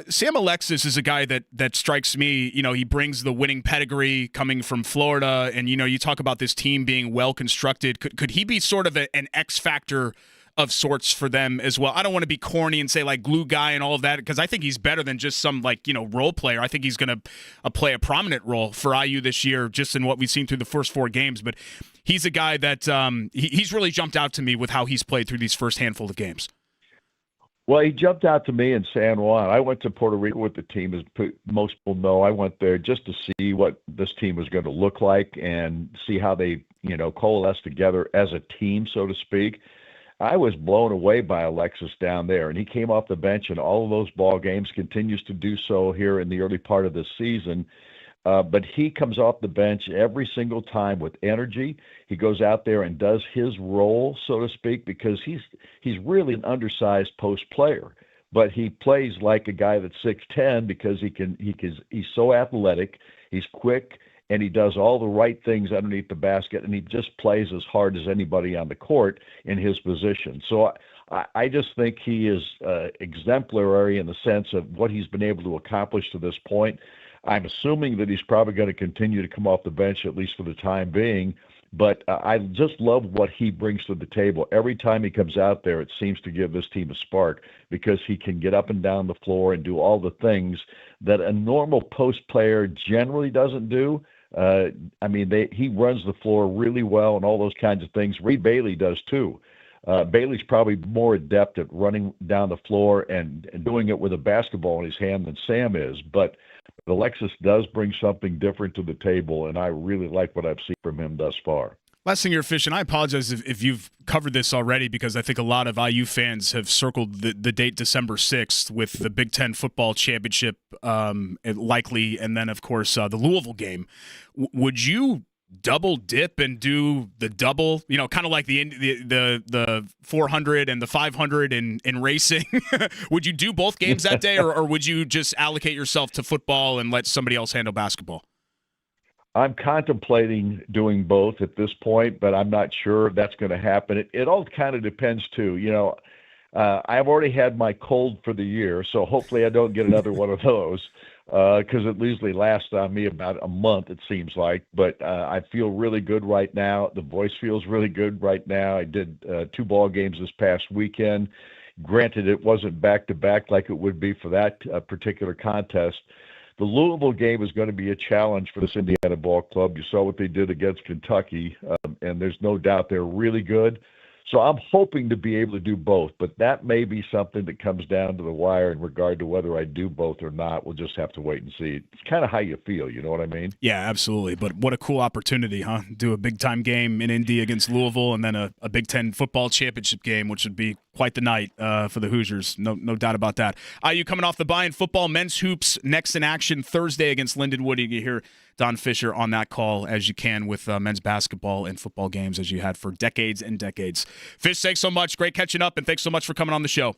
Sam Alexis is a guy that strikes me. He brings the winning pedigree coming from Florida, and you talk about this team being well constructed. Could he be sort of an X factor of sorts for them as well? I don't want to be corny and say like glue guy and all of that, because I think he's better than just some role player. I think he's going to play a prominent role for IU this year, just in what we've seen through the first four games. But he's a guy that he's really jumped out to me with how he's played through these first handful of games. Well, he jumped out to me in San Juan. I went to Puerto Rico with the team, as most people know. I went there just to see what this team was going to look like and see how they, coalesce together as a team, so to speak. I was blown away by Alexis down there, and he came off the bench in all of those ball games, continues to do so here in the early part of this season. But he comes off the bench every single time with energy. He goes out there and does his role, so to speak, because he's really an undersized post player. But he plays like a guy that's 6'10" because he's so athletic, he's quick, and he does all the right things underneath the basket, and he just plays as hard as anybody on the court in his position. So I just think he is exemplary in the sense of what he's been able to accomplish to this point. I'm assuming that he's probably going to continue to come off the bench, at least for the time being. But I just love what he brings to the table. Every time he comes out there, it seems to give this team a spark, because he can get up and down the floor and do all the things that a normal post player generally doesn't do. He runs the floor really well and all those kinds of things. Reed Bailey does too. Bailey's probably more adept at running down the floor and doing it with a basketball in his hand than Sam is. But Alexis does bring something different to the table, and I really like what I've seen from him thus far. Last thing here, Fish, and I apologize if you've covered this already, because I think a lot of IU fans have circled the date December 6th with the Big Ten football championship likely, and then, of course, the Louisville game. Would you double dip and do the double, kind of like the 400 and the 500 in racing? Would you do both games that day, or would you just allocate yourself to football and let somebody else handle basketball? I'm contemplating doing both at this point, but I'm not sure that's going to happen. It all kind of depends too. I've already had my cold for the year, so hopefully I don't get another one of those. because it usually lasts on me about a month, it seems like. But I feel really good right now. The voice feels really good right now. I did 2 ball games this past weekend. Granted, it wasn't back-to-back like it would be for that particular contest. The Louisville game is going to be a challenge for this Indiana ball club. You saw what they did against Kentucky, and there's no doubt they're really good. So I'm hoping to be able to do both, but that may be something that comes down to the wire in regard to whether I do both or not. We'll just have to wait and see. It's kind of how you feel, you know what I mean? Yeah, absolutely. But what a cool opportunity, huh? Do a big-time game in Indy against Louisville and then a Big Ten football championship game, which would be quite the night for the Hoosiers. No doubt about that. IU coming off the bye in football. Men's hoops next in action Thursday against Lindenwood. You can hear Don Fisher on that call as you can with men's basketball and football games as you had for decades and decades. Fish, thanks so much. Great catching up, and thanks so much for coming on the show.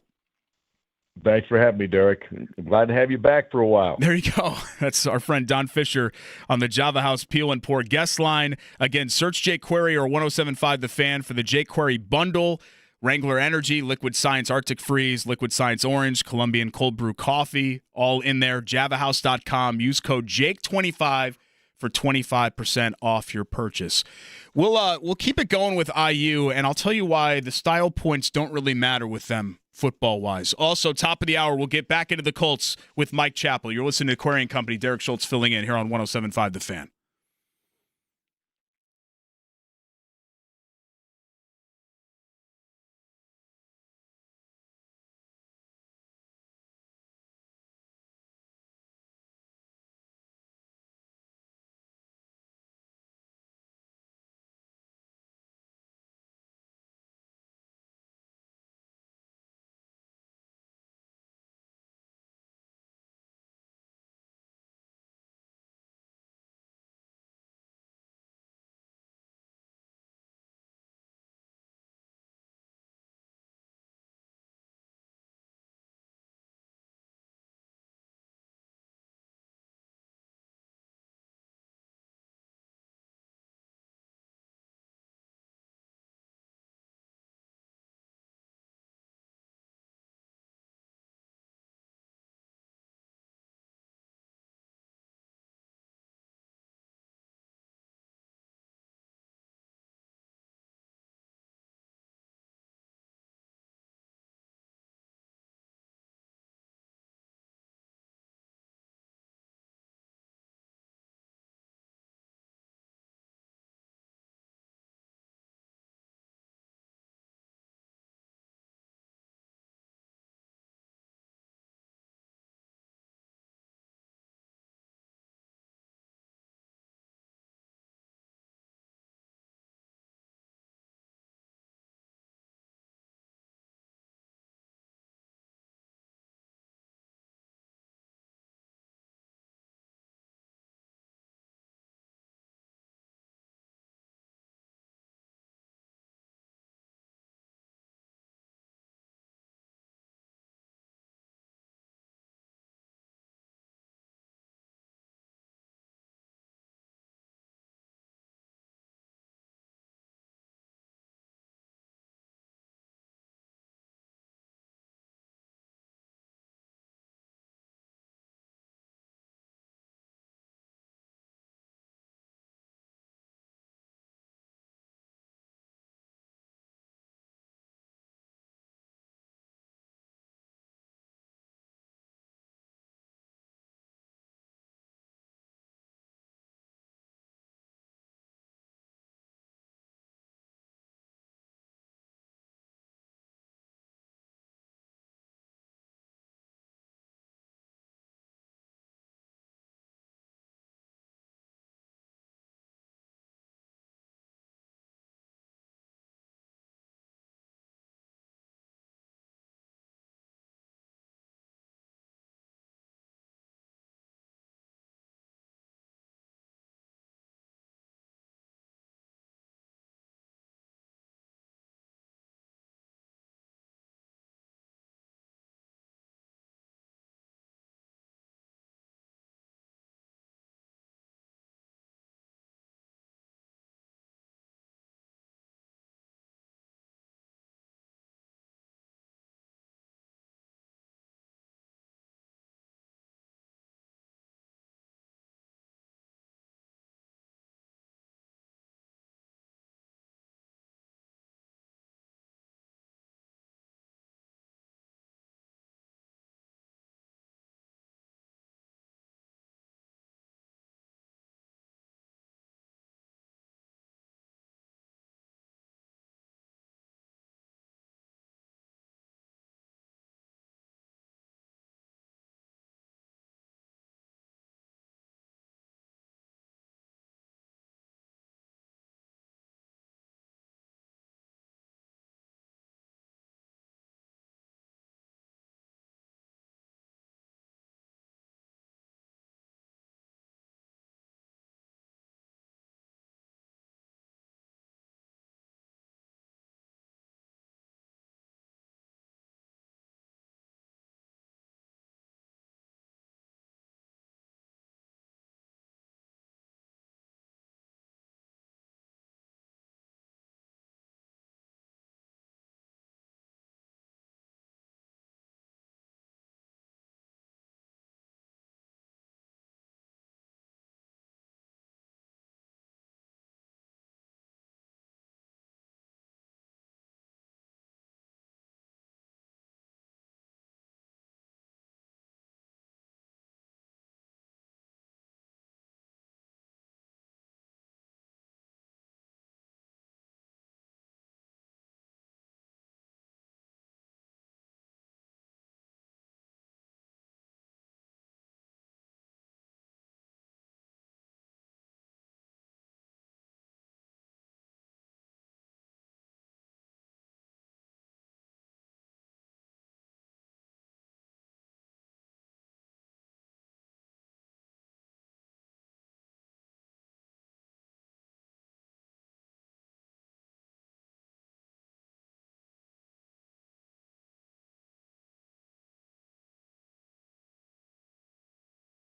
Thanks for having me, Derek. I'm glad to have you back for a while. There you go. That's our friend Don Fisher on the Java House Peel and Pour guest line. Again, search Jake Query or 107.5 The Fan for the Jake Query bundle. Wrangler Energy, Liquid Science Arctic Freeze, Liquid Science Orange, Colombian Cold Brew Coffee, all in there. JavaHouse.com. Use code JAKE25 for 25% off your purchase. We'll keep it going with IU, and I'll tell you why the style points don't really matter with them football-wise. Also, top of the hour, we'll get back into the Colts with Mike Chappell. You're listening to Aquarian Company. Derek Schultz filling in here on 107.5 The Fan.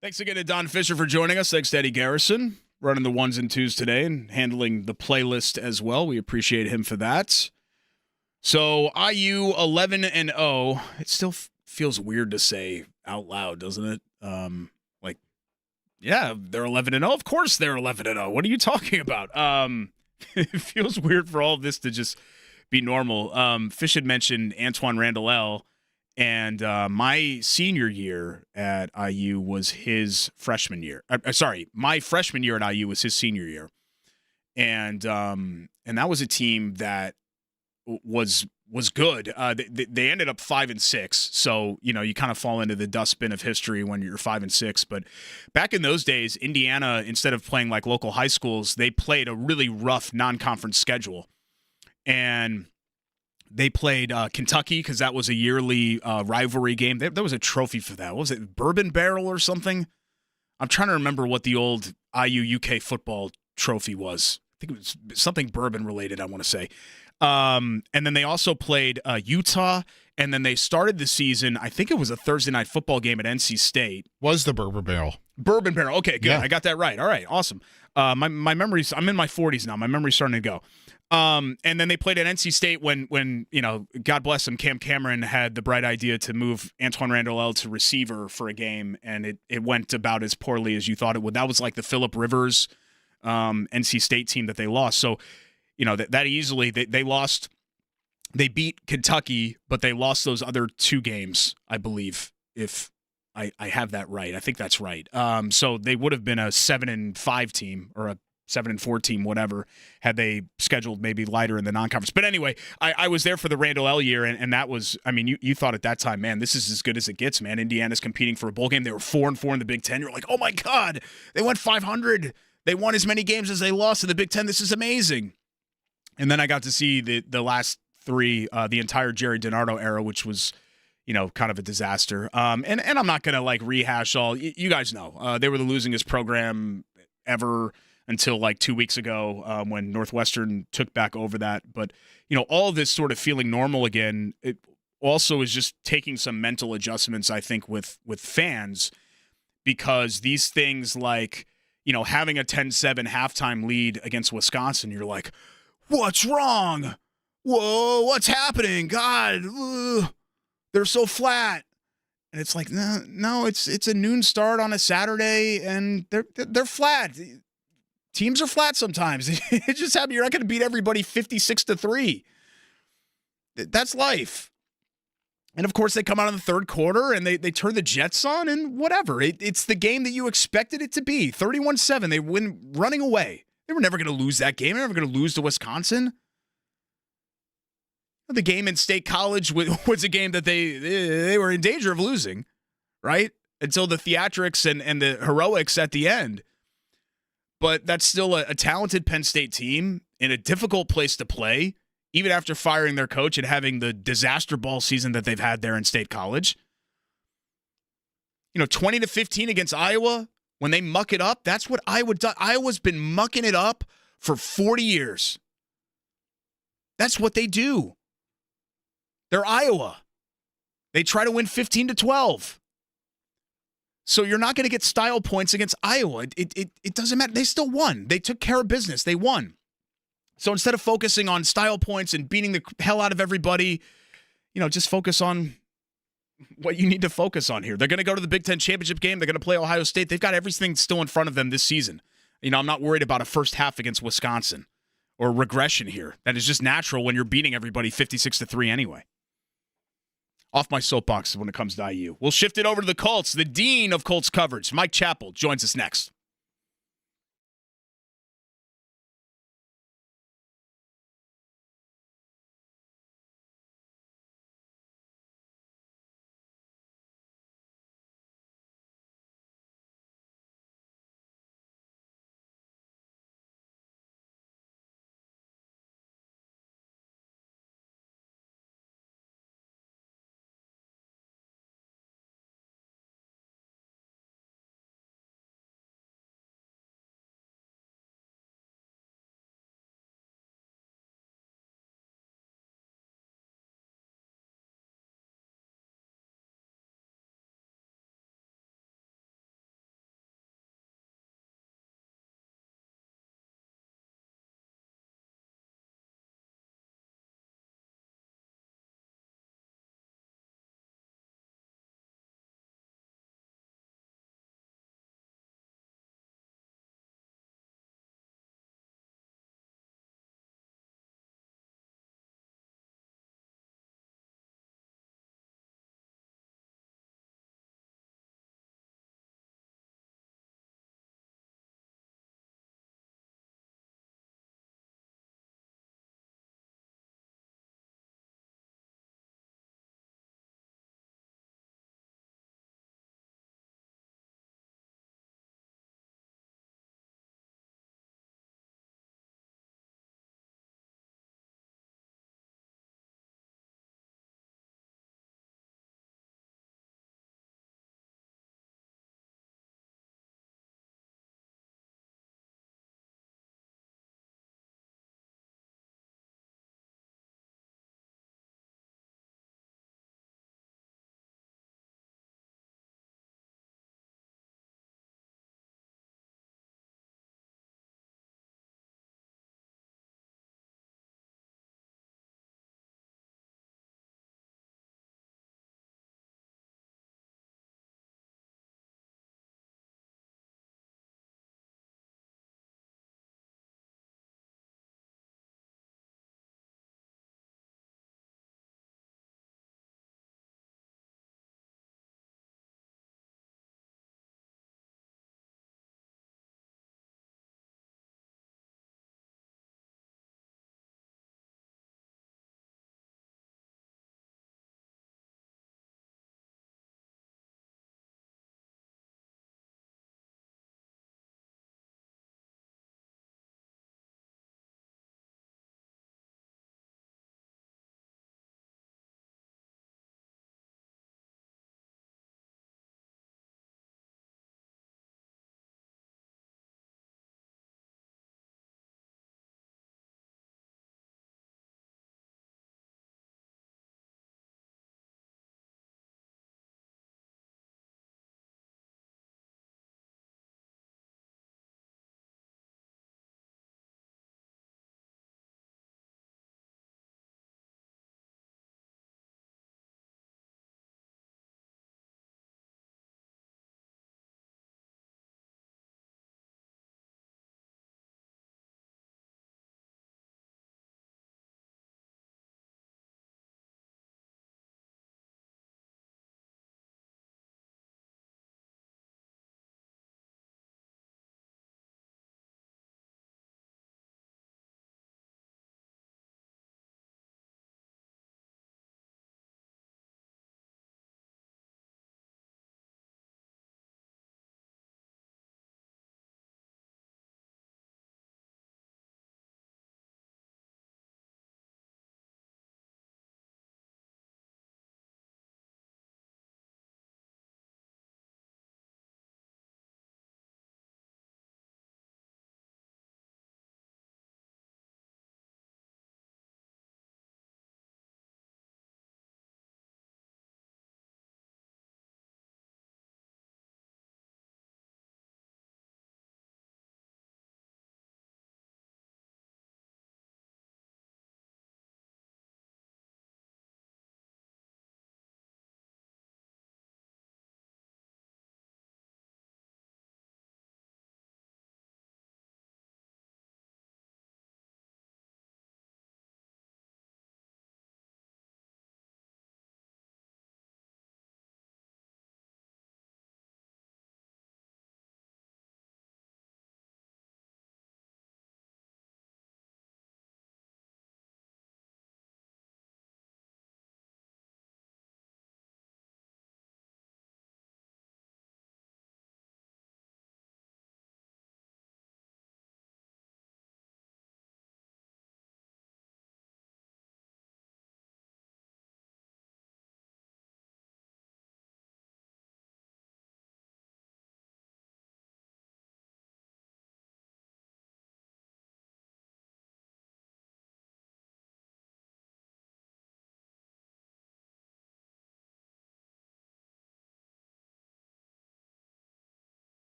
Thanks again to Don Fisher for joining us. Thanks to Eddie Garrison, running the ones and twos today and handling the playlist as well. We appreciate him for that. So IU 11-0. It still feels weird to say out loud, doesn't it? Yeah, they're 11-0. Of course they're 11-0. What are you talking about? It feels weird for all of this to just be normal. Fish had mentioned Antoine Randall, and my senior year at IU was his freshman year. My freshman year at IU was his senior year, and that was a team that was good. They ended up 5-6, so you kind of fall into the dustbin of history when you're 5-6. But back in those days, Indiana, instead of playing like local high schools, they played a really rough non-conference schedule, and they played Kentucky because that was a yearly rivalry game. There was a trophy for that. What was it, Bourbon Barrel or something? I'm trying to remember what the old IU UK football trophy was. I think it was something bourbon related, I want to say. And then they also played Utah, and then they started the season, I think it was a Thursday night football game at NC State. Was the Bourbon Barrel. Bourbon Barrel. Okay, good. Yeah. I got that right. All right, awesome. My memories, I'm in my 40s now. My memory's starting to go. And then they played at NC State when God bless him, Cam Cameron had the bright idea to move Antoine Randall to receiver for a game, and it went about as poorly as you thought it would. That was like the Phillip Rivers NC State team that they lost. So, that easily they lost. They beat Kentucky, but they lost those other two games, I believe, if I have that right. I think that's right. So they would have been a 7-5 team or a 7-4 team, whatever, had they scheduled maybe lighter in the non-conference. But anyway, I was there for the Randall year, and that was, you thought at that time, man, this is as good as it gets, man. Indiana's competing for a bowl game. They were 4-4 in the Big Ten. You're like, oh my God, they went 500. They won as many games as they lost in the Big Ten. This is amazing. And then I got to see the last three, the entire Jerry DiNardo era, which was, kind of a disaster. And I'm not going to rehash all, you guys know, they were the losingest program ever until 2 weeks ago when Northwestern took back over that. But, all of this sort of feeling normal again, it also is just taking some mental adjustments, I think, with fans, because these things having a 10-7 halftime lead against Wisconsin, you're like, what's wrong? Whoa, what's happening? God, they're so flat. And it's like, no, it's a noon start on a Saturday, and they're flat. Teams are flat sometimes. It just happened. You're not going to beat everybody 56-3. That's life. And of course, they come out in the third quarter and they turn the Jets on, and whatever. It's the game that you expected it to be. 31-7. They win running away. They were never going to lose that game. They were never going to lose to Wisconsin. The game in State College was a game that they were in danger of losing, right? Until the theatrics and the heroics at the end. But that's still a talented Penn State team in a difficult place to play, even after firing their coach and having the disaster ball season that they've had there in State College. 20-15 against Iowa. When they muck it up, that's what Iowa does. Iowa's been mucking it up for 40 years. That's what they do. They're Iowa. They try to win 15-12. So you're not going to get style points against Iowa. It doesn't matter. They still won. They took care of business. They won. So instead of focusing on style points and beating the hell out of everybody, just focus on what you need to focus on here. They're going to go to the Big Ten championship game. They're going to play Ohio State. They've got everything still in front of them this season. I'm not worried about a first half against Wisconsin or regression here. That is just natural when you're beating everybody 56-3 anyway. Off my soapbox when it comes to IU. We'll shift it over to the Colts. The dean of Colts coverage, Mike Chappell, joins us next.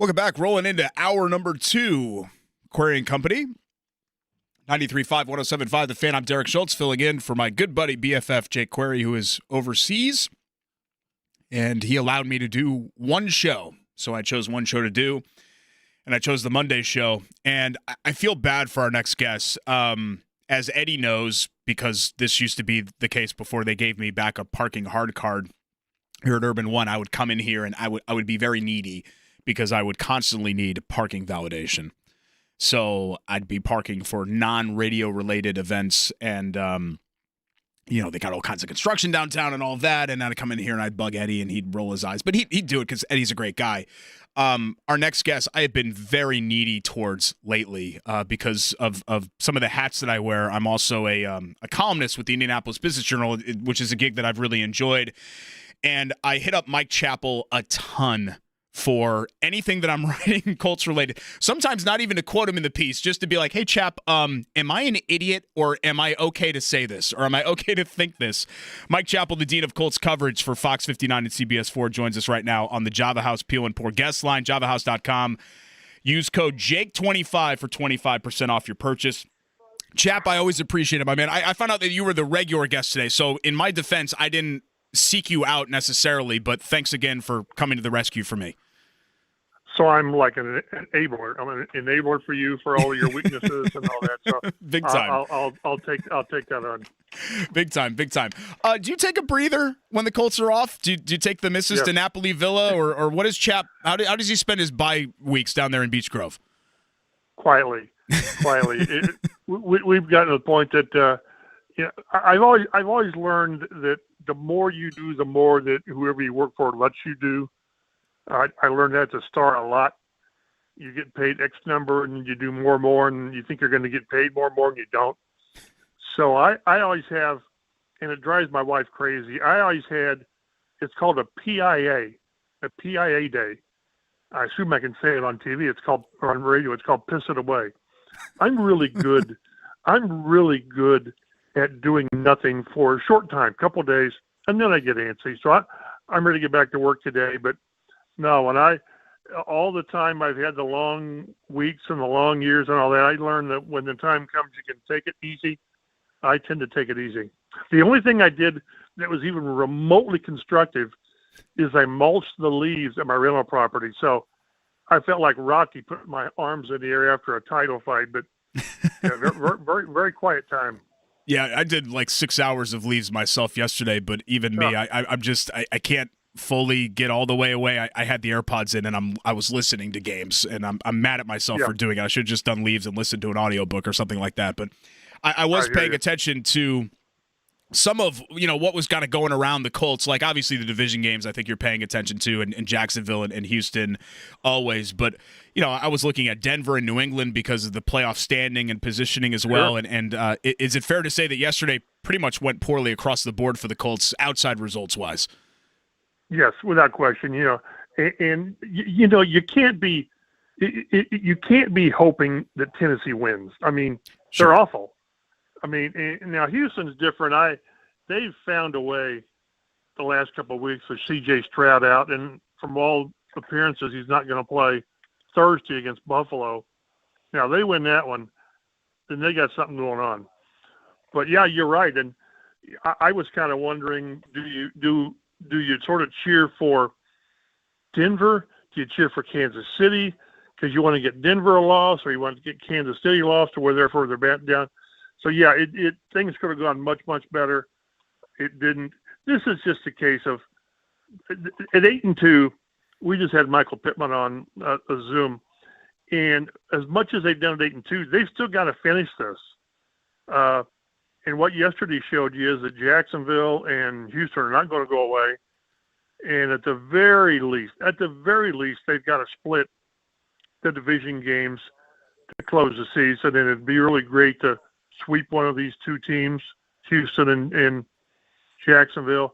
Welcome back. Rolling into hour number 2. Query and Company. 93.5, 107.5 The Fan. I'm Derek Schultz, filling in for my good buddy BFF Jake Query, who is overseas. And he allowed me to do one show. So I chose one show to do. And I chose the Monday show. And I feel bad for our next guest. As Eddie knows, because this used to be the case before they gave me back a parking hard card here at Urban One, I would come in here and I would be very needy because I would constantly need parking validation. So I'd be parking for non-radio related events, and they got all kinds of construction downtown and all of that. And I'd come in here and I'd bug Eddie, and he'd roll his eyes, but he'd do it because Eddie's a great guy. Our next guest, I have been very needy towards lately because of some of the hats that I wear. I'm also a columnist with the Indianapolis Business Journal, which is a gig that I've really enjoyed. And I hit up Mike Chappell a ton for anything that I'm writing Colts related. Sometimes not even to quote him in the piece, just to be like, hey, Chap, am I an idiot, or am I okay to say this, or am I okay to think this? Mike Chappell, the Dean of Colts coverage for Fox 59 and CBS 4, joins us right now on the Java House Peel and Pour guest line, javahouse.com. Use code JAKE25 for 25% off your purchase. Chap, I always appreciate it, my man. I found out that you were the regular guest today, so in my defense, I didn't seek you out necessarily, but thanks again for coming to the rescue for me. So I'm like an enabler. I'm an enabler for you for all of your weaknesses and all that. So big time. I'll take that on. Big time. Do you take a breather when the Colts are off? Do you take the missus to Napoli Villa, or what is Chap? How does he spend his bye weeks down there in Beech Grove? Quietly. We've gotten to the point that I've always learned that the more you do, the more that whoever you work for lets you do. I learned that at the start a lot. You get paid X number, and you do more, and you think you're going to get paid more, and you don't. So I always have, and it drives my wife crazy, I always had, it's called a PIA day. I assume I can say it on TV. It's called, or on radio, it's called Piss It Away. I'm really good at doing nothing for a short time, couple days, and then I get antsy. So I'm ready to get back to work today, but no, all the time I've had the long weeks and the long years and all that, I learned that when the time comes you can take it easy. I tend to take it easy. The only thing I did that was even remotely constructive is I mulched the leaves at my rental property. So I felt like Rocky putting my arms in the air after a title fight, but very, very, very quiet time. Yeah, I did like 6 hours of leaves myself yesterday, but even me, I can't fully get all the way away. I had the AirPods in, and I was listening to games, and I'm mad at myself for doing it. I should have just done leaves and listened to an audiobook or something like that. But I was paying attention to some of what was kind of going around the Colts. Like obviously the division games, I think you're paying attention to, and Jacksonville and Houston always. But I was looking at Denver and New England because of the playoff standing and positioning as well. And is it fair to say that yesterday pretty much went poorly across the board for the Colts, outside results wise? Yes, without question. And you can't be hoping that Tennessee wins. I mean, they're awful. I mean, now Houston's different. They've found a way the last couple of weeks with C.J. Stroud out, and from all appearances, he's not going to play Thursday against Buffalo. Now they win that one, then they got something going on. But yeah, you're right. And I was kind of wondering, do you sort of cheer for Denver? Do you cheer for Kansas City because you want to get Denver a loss, or you want to get Kansas City lost, or where they're further back down? So yeah, things could have gone much, much better. It didn't. This is just a case of at 8-2, we just had Michael Pittman on a Zoom, and as much as they've done at 8-2, they've still got to finish this. And what yesterday showed you is that Jacksonville and Houston are not going to go away. And at the very least, they've got to split the division games to close the season. And it'd be really great to sweep one of these two teams, Houston and Jacksonville.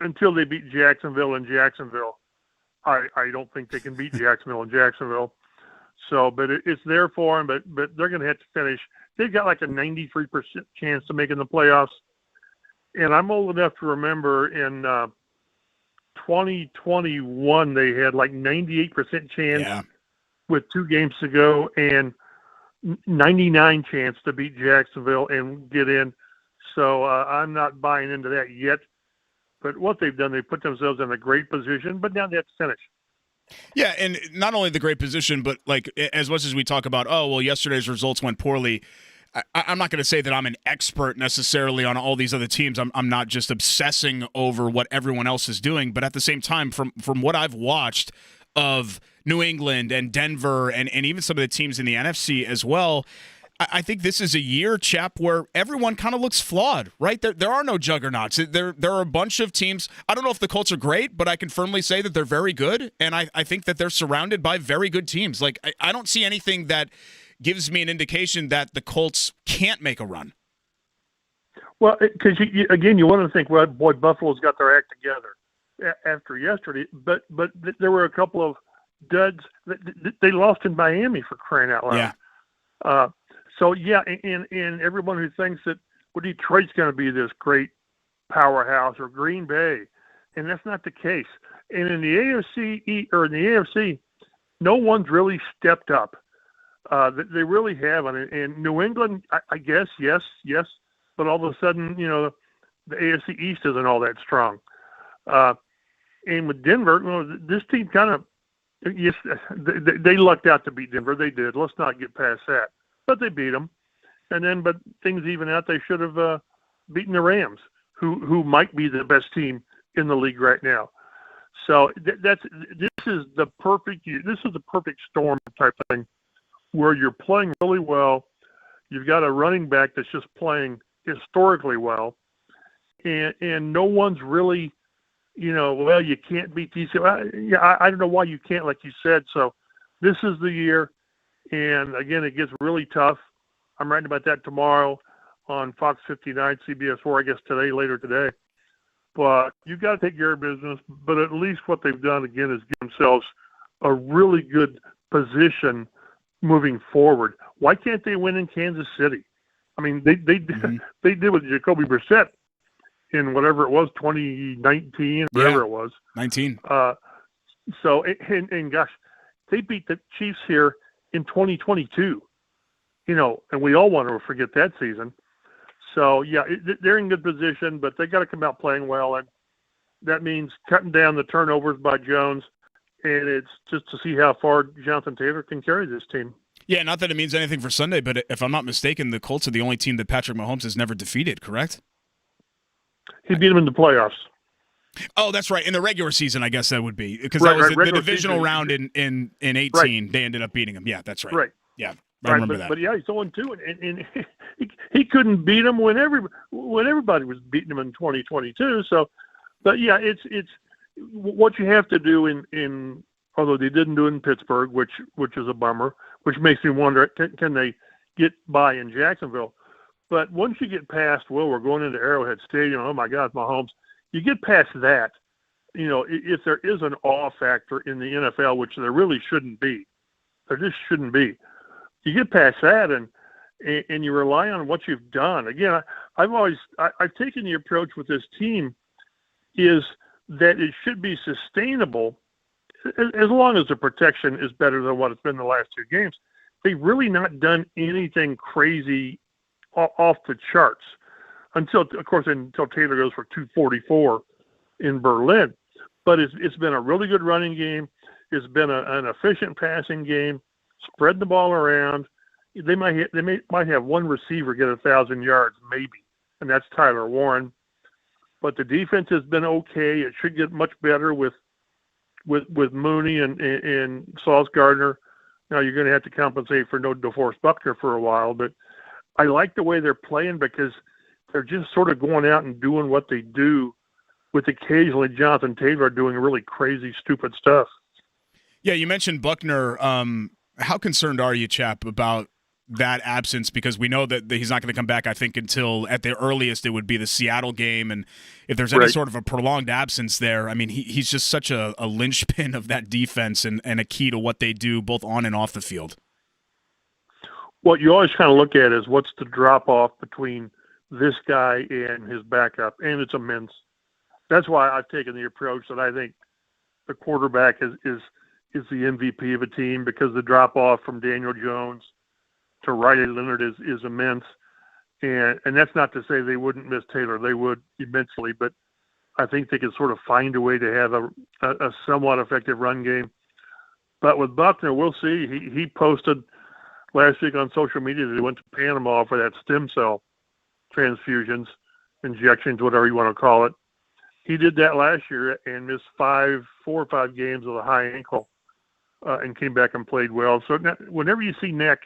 Until they beat Jacksonville and Jacksonville, I don't think they can beat Jacksonville and Jacksonville. So, but it's there for them, but they're going to have to finish. They've got like a 93% chance to make in the playoffs. And I'm old enough to remember in 2021 they had like 98% chance with 2 games to go and 99 chance to beat Jacksonville and get in. So I'm not buying into that yet. But what they've done, they put themselves in a great position, but now they have to finish. Yeah, and not only the great position, but like as much as we talk about, oh, well, yesterday's results went poorly, I'm not going to say that I'm an expert necessarily on all these other teams. I'm not just obsessing over what everyone else is doing, but at the same time, from what I've watched of New England and Denver and even some of the teams in the NFC as well, I think this is a year, Chap, where everyone kind of looks flawed, right? There are no juggernauts. There are a bunch of teams. I don't know if the Colts are great, but I can firmly say that they're very good, and I think that they're surrounded by very good teams. Like, I don't see anything that gives me an indication that the Colts can't make a run. Well, because, again, you want to think, well, boy, Buffalo's got their act together after yesterday, but there were a couple of duds. They lost in Miami, for crying out loud. Yeah. So, yeah, and everyone who thinks that, well, Detroit's going to be this great powerhouse or Green Bay, and that's not the case. And in the AFC, no one's really stepped up. They really haven't. And New England, I guess, yes, but all of a sudden, the AFC East isn't all that strong. And with Denver, this team kind of, yes, they lucked out to beat Denver. They did. Let's not get past that. But they beat them, but things even out. They should have beaten the Rams, who might be the best team in the league right now. So this is the perfect year. This is the perfect storm type thing, where you're playing really well. You've got a running back that's just playing historically well, and no one's really, well, you can't beat these. I don't know why you can't, like you said. So this is the year. And, again, it gets really tough. I'm writing about that tomorrow on Fox 59, CBS 4, I guess later today. But you've got to take care of business. But at least what they've done, again, is give themselves a really good position moving forward. Why can't they win in Kansas City? I mean, they did with Jacoby Brissett in whatever it was, 2019, whatever it was. 19. So, and gosh, they beat the Chiefs here in 2022, and we all want to forget that season. So, yeah, they're in good position, but they got to come out playing well, and that means cutting down the turnovers by Jones, and it's just to see how far Jonathan Taylor can carry this team. Yeah, not that it means anything for Sunday, but if I'm not mistaken, the Colts are the only team that Patrick Mahomes has never defeated, correct? He beat them in the playoffs. Oh, that's right. In the regular season, I guess that would be. Because that was the divisional season. Round in 18. Right. They ended up beating him. Yeah, that's right. Right. Yeah, I remember that. But, yeah, he's 0-2, and he couldn't beat him when everybody was beating him in 2022. So, but, yeah, it's what you have to do in although they didn't do it in Pittsburgh, which is a bummer, which makes me wonder, can they get by in Jacksonville? But once you get past, well, we're going into Arrowhead Stadium, oh, my God, Mahomes. You get past that, if there is an awe factor in the NFL, which there really shouldn't be, there just shouldn't be. You get past that and you rely on what you've done. Again, I've taken the approach with this team is that it should be sustainable as long as the protection is better than what it's been the last 2 games. They've really not done anything crazy off the charts. Until Taylor goes for 244 in Berlin. But it's been a really good running game. It's been an efficient passing game, spread the ball around. They might have one receiver get 1,000 yards, maybe, and that's Tyler Warren. But the defense has been okay. It should get much better with Mooney and Sauce Gardner. Now you're going to have to compensate for no DeForest Buckner for a while, but I like the way they're playing because they're just sort of going out and doing what they do, with occasionally Jonathan Taylor doing really crazy, stupid stuff. Yeah, you mentioned Buckner. How concerned are you, Chap, about that absence? Because we know that he's not going to come back, I think, until at the earliest it would be the Seattle game. And if there's any sort of a prolonged absence there, I mean, he's just such a linchpin of that defense and a key to what they do both on and off the field. What you always kind of look at is what's the drop-off between this guy and his backup, and it's immense. that's why I've taken the approach that I think the quarterback is the MVP of a team, because the drop off from Daniel Jones to Riley Leonard is immense. And that's not to say they wouldn't miss Taylor. They would immensely, but I think they could sort of find a way to have a somewhat effective run game. But with Buckner, we'll see. He posted last week on social media that he went to Panama for that stem cell transfusions, injections, whatever you want to call it. He did that last year and missed 4 or 5 games with a high ankle, and came back and played well. So whenever you see neck,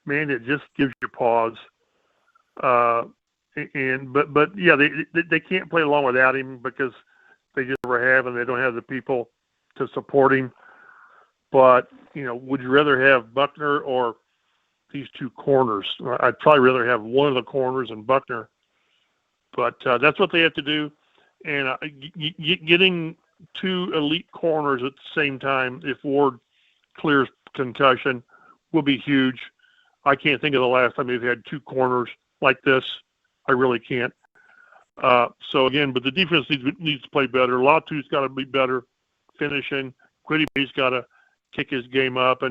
man, it just gives you pause. But yeah, they can't play along without him, because they just never have, and they don't have the people to support him. But, would you rather have Buckner or these 2 corners? I'd probably rather have one of the corners and Buckner. But that's what they have to do. And getting 2 elite corners at the same time, if Ward clears concussion, will be huge. I can't think of the last time they've had 2 corners like this. I really can't. So again, but the defense needs to play better. Latu's got to be better finishing. Quiddy Bay's got to kick his game up.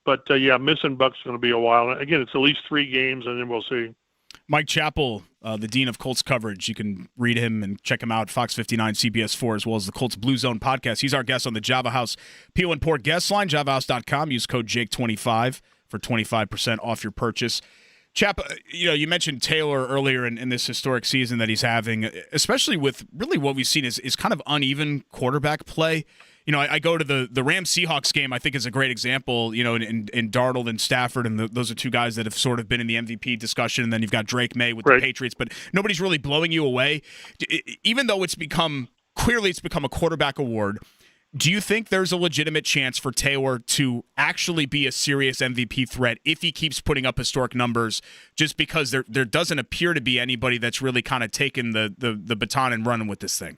But missing Buck's going to be a while. And again, it's at least 3 games, and then we'll see. Mike Chappell, the Dean of Colts coverage. You can read him and check him out, Fox 59, CBS 4, as well as the Colts Blue Zone podcast. He's our guest on the Java House Peel and Port guest line, javahouse.com. Use code Jake25 for 25% off your purchase. Chap, you mentioned Taylor earlier in this historic season that he's having, especially with really what we've seen is kind of uneven quarterback play. I go to the Rams-Seahawks game, I think is a great example, in Darnold and Stafford, and those are 2 guys that have sort of been in the MVP discussion, and then you've got Drake May with the Patriots, but nobody's really blowing you away. Even though it's become a quarterback award, do you think there's a legitimate chance for Taylor to actually be a serious MVP threat if he keeps putting up historic numbers, just because there doesn't appear to be anybody that's really kind of taken the baton and running with this thing?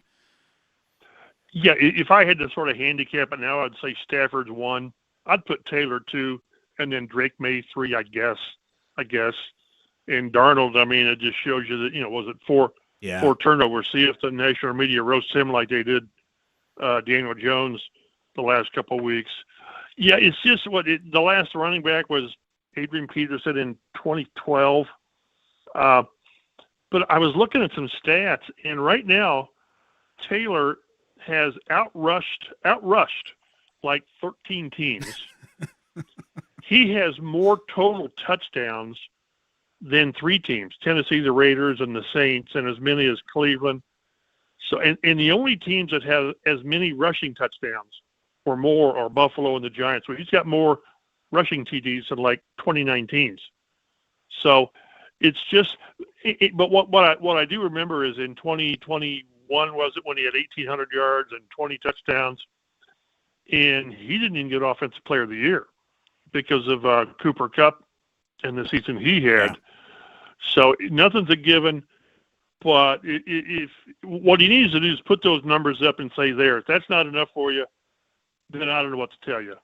Yeah, if I had to sort of handicap it now, I'd say Stafford's 1. I'd put Taylor 2, and then Drake May 3, I guess. And Darnold, it just shows you that, was it 4 turnovers? See if the national media roasts him like they did Daniel Jones the last couple of weeks. Yeah, it's just the last running back was Adrian Peterson in 2012. But I was looking at some stats, and right now Taylor has outrushed like 13 teams. He has more total touchdowns than 3 teams, Tennessee, the Raiders, and the Saints, and as many as Cleveland. So, and the only teams that have as many rushing touchdowns or more are Buffalo and the Giants. So he's got more rushing TDs than like 29 teams. So it's just, but what I do remember is in 2021, was it when he had 1,800 yards and 20 touchdowns, and he didn't even get Offensive Player of the Year because of Cooper Kupp and the season he had. Yeah. So nothing's a given. But if what he needs to do is put those numbers up and say, there, if that's not enough for you, then I don't know what to tell you.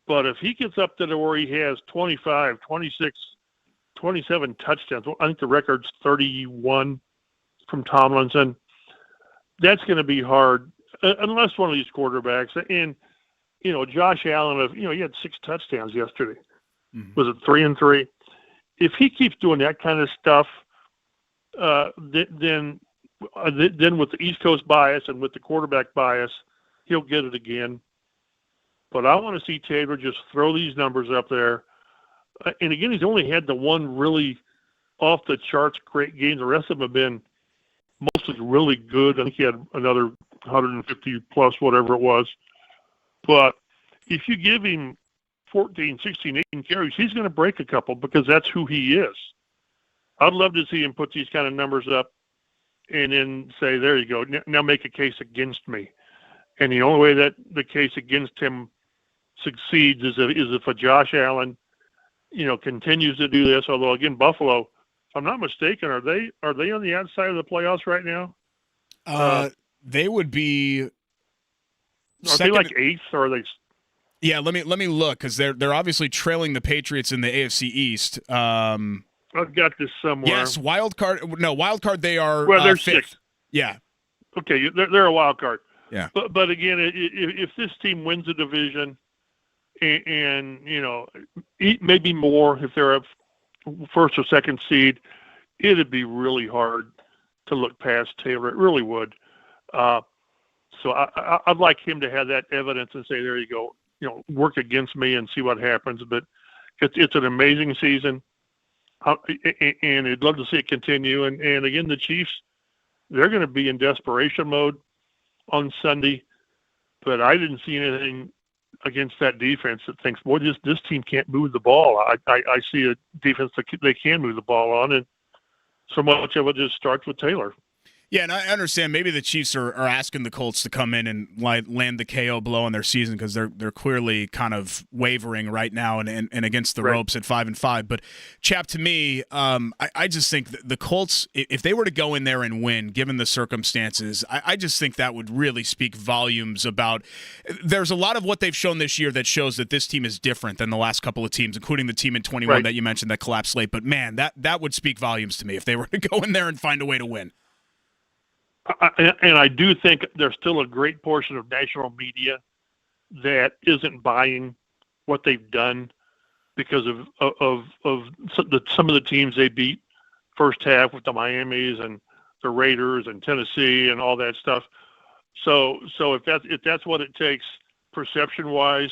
But if he gets up to where he has 25, 26, 27 touchdowns, I think the record's 31 from Tomlinson, that's going to be hard unless one of these quarterbacks. And, Josh Allen, he had 6 touchdowns yesterday. Mm-hmm. Was it 3 and 3? If he keeps doing that kind of stuff, then with the East Coast bias and with the quarterback bias, he'll get it again. But I want to see Taylor just throw these numbers up there. And again, he's only had the one really off-the-charts great game. The rest of them have been mostly really good. I think he had another 150-plus, whatever it was. But if you give him 14, 16, 18 carries, he's going to break a couple because that's who he is. I'd love to see him put these kind of numbers up and then say, there you go, now make a case against me. And the only way that the case against him succeeds is if a Josh Allen, continues to do this. Although, again, Buffalo, if I'm not mistaken, are they on the outside of the playoffs right now? They would be. Are they like 8th, or are they? Yeah, let me look, because they're obviously trailing the Patriots in the AFC East. I've got this somewhere. Yes, wild card. No, wild card. They are they're 5th. 6th. Yeah. okay, they're a wild card. Yeah. But again, if this team wins the division, and maybe more if they're a first or second seed, it'd be really hard to look past Taylor. It really would. So I'd like him to have that evidence and say, there you go, work against me and see what happens. But it's an amazing season, and I'd love to see it continue. And again, the Chiefs, they're going to be in desperation mode on Sunday, but I didn't see anything against that defense that thinks, boy, this team can't move the ball. I see a defense that they can move the ball on, and so much of it just starts with Taylor. Yeah, and I understand maybe the Chiefs are asking the Colts to come in and land the KO blow on their season because they're clearly kind of wavering right now and against the ropes at 5-5. But Chap, to me, I just think the Colts, if they were to go in there and win, given the circumstances, I just think that would really speak volumes about. There's a lot of what they've shown this year that shows that this team is different than the last couple of teams, including the team in 21 that you mentioned that collapsed late. But man, that would speak volumes to me if they were to go in there and find a way to win. And I do think there's still a great portion of national media that isn't buying what they've done because of some of the teams they beat first half with the Miamis and the Raiders and Tennessee and all that stuff. So if that's what it takes perception wise,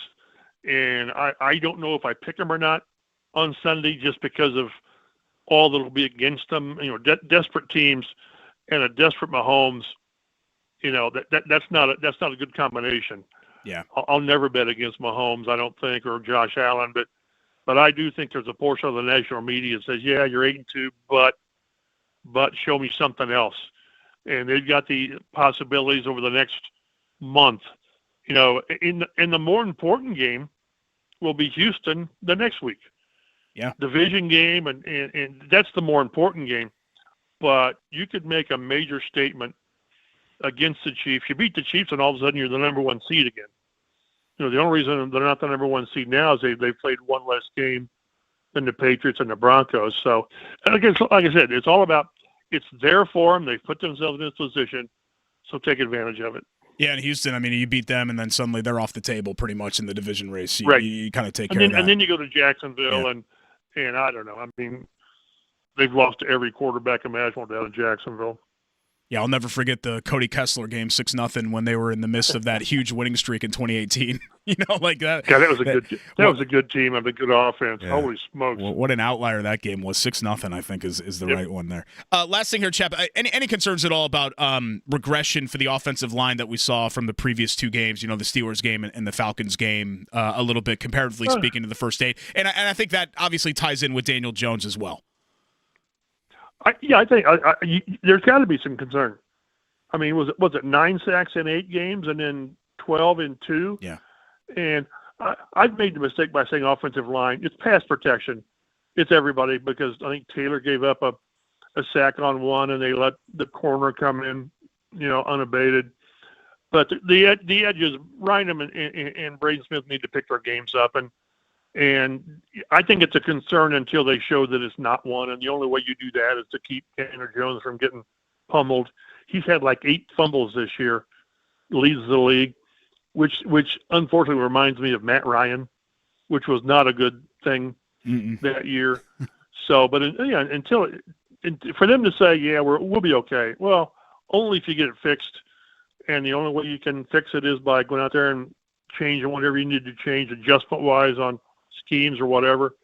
and I don't know if I pick them or not on Sunday just because of all that'll be against them. Desperate teams. And a desperate Mahomes, that's not a good combination. Yeah, I'll never bet against Mahomes, I don't think, or Josh Allen, but I do think there's a portion of the national media that says, yeah, you're 8-2, but show me something else. And they've got the possibilities over the next month. In the more important game will be Houston the next week. Yeah, division game, and that's the more important game. But you could make a major statement against the Chiefs. You beat the Chiefs, and all of a sudden you're the number one seed again. The only reason they're not the number one seed now is they've played one less game than the Patriots and the Broncos. So, and again, like I said, it's all about it's there for them. They've put themselves in this position, so take advantage of it. Yeah, in Houston, I mean, you beat them, and then suddenly they're off the table pretty much in the division race. You kind of take care of that. And then you go to Jacksonville, and I don't know. I mean, they've lost to every quarterback imaginable down in Jacksonville. Yeah, I'll never forget the Cody Kessler game, 6-0, when they were in the midst of that huge winning streak in 2018. Like that. Yeah, that was a good team and a good offense. Yeah. Holy smokes! Well, what an outlier that game was. 6-0, I think, is the right one there. Last thing here, Chap. Any concerns at all about regression for the offensive line that we saw from the previous two games? The Steelers game and the Falcons game, a little bit comparatively speaking to the first 8. And I think that obviously ties in with Daniel Jones as well. I think there's got to be some concern. I mean, was it 9 sacks in 8 games and then 12 in 2? Yeah. And I've made the mistake by saying offensive line. It's pass protection. It's everybody, because I think Taylor gave up a sack on one and they let the corner come in, unabated. But the edges, Ryan and Braden Smith need to pick their games up. And I think it's a concern until they show that it's not one. And the only way you do that is to keep Daniel Jones from getting pummeled. He's had like 8 fumbles this year, leads the league, which unfortunately reminds me of Matt Ryan, which was not a good thing that year. So, but for them to say, yeah, we'll be okay. Well, only if you get it fixed. And the only way you can fix it is by going out there and changing whatever you need to change adjustment-wise on schemes or whatever,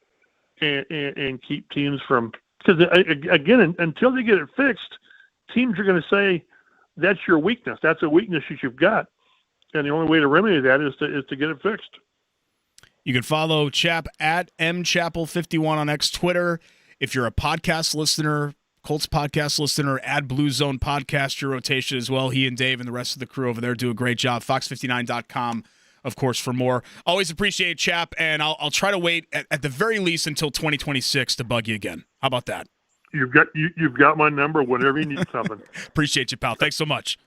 and keep teams from, because again, until they get it fixed, teams are going to say that's your weakness. That's a weakness that you've got, and the only way to remedy that is to get it fixed. You can follow Chap at mchappell51 on X Twitter. If you're a podcast listener, Colts podcast listener, add Blue Zone Podcast your rotation as well. He and Dave and the rest of the crew over there do a great job. Fox59.com. Of course, for more. Always appreciate it, Chap, and I'll try to wait at the very least until 2026 to bug you again. How about that? You've got my number whenever you need something. Appreciate you, pal. Thanks so much.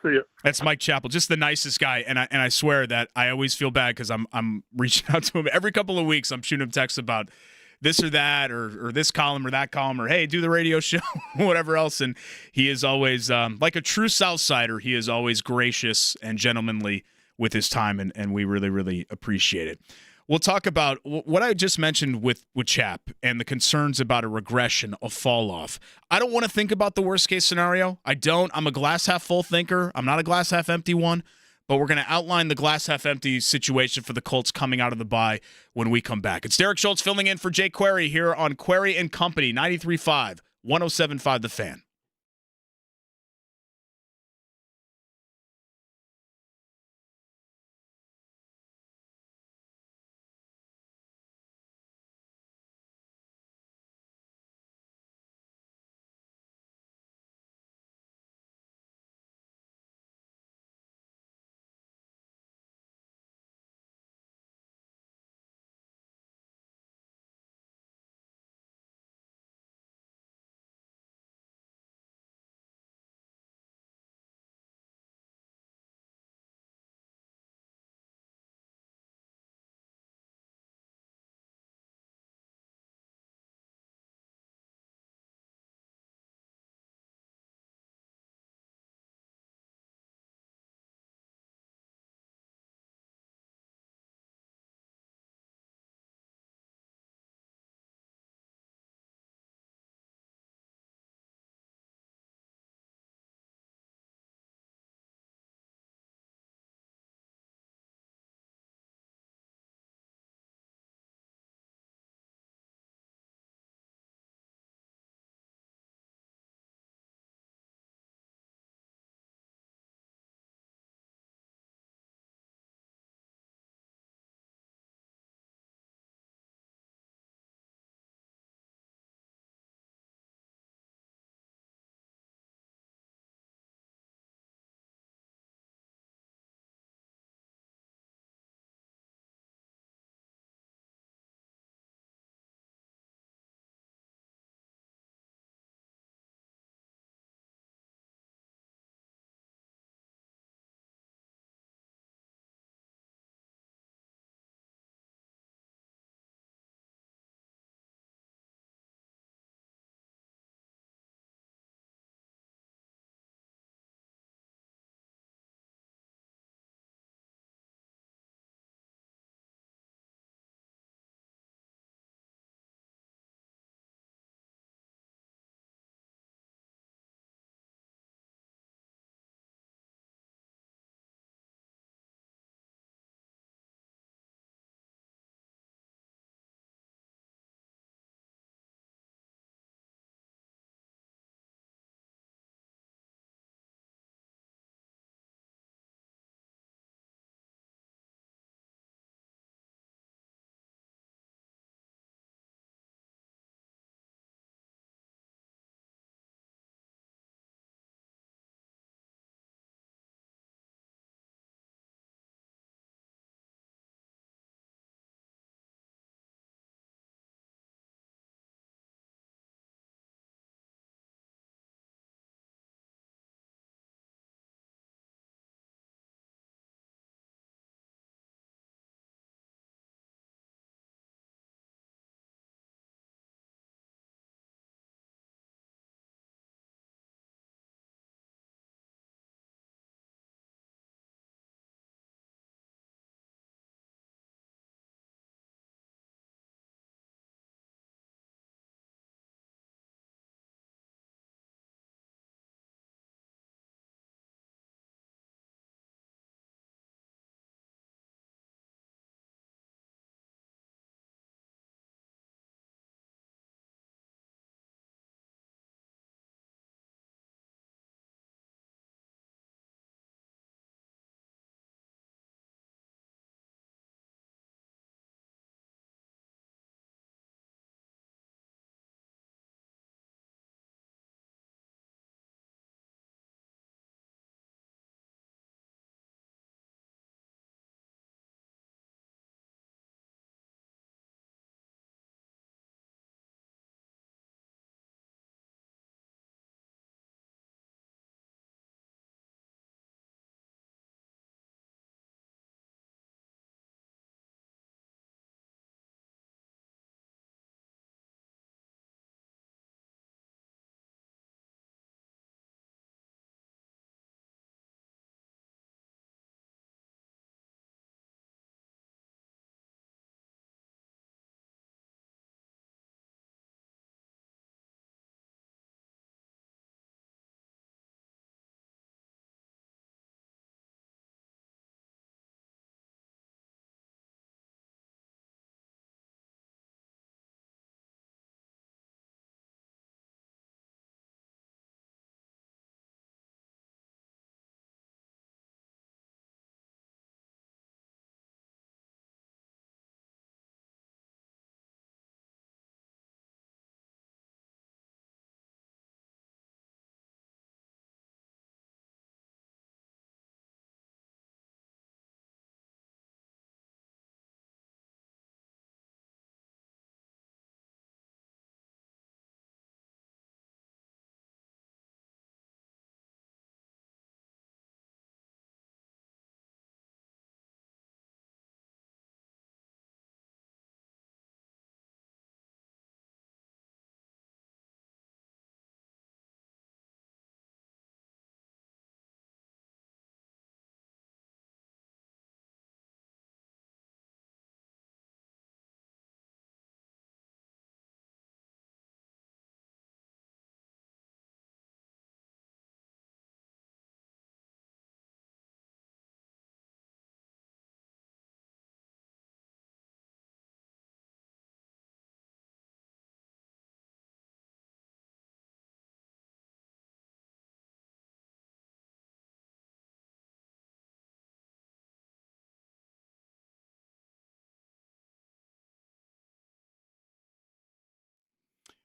See ya. That's Mike Chappell, just the nicest guy, and I swear that I always feel bad because I'm reaching out to him every couple of weeks. I'm shooting him texts about this or that or this column or that column or, hey, do the radio show, whatever else. And he is always, like a true Southsider, he is always gracious and gentlemanly with his time, and we really, really appreciate it. We'll talk about what I just mentioned with Chap and the concerns about a regression, a fall off. I don't want to think about the worst case scenario. I don't. I'm a glass half full thinker. I'm not a glass half empty one, but we're going to outline the glass half empty situation for the Colts coming out of the bye when we come back. It's Derek Schultz filling in for Jay Query here on Query and Company, 93.5, 107.5 The Fan.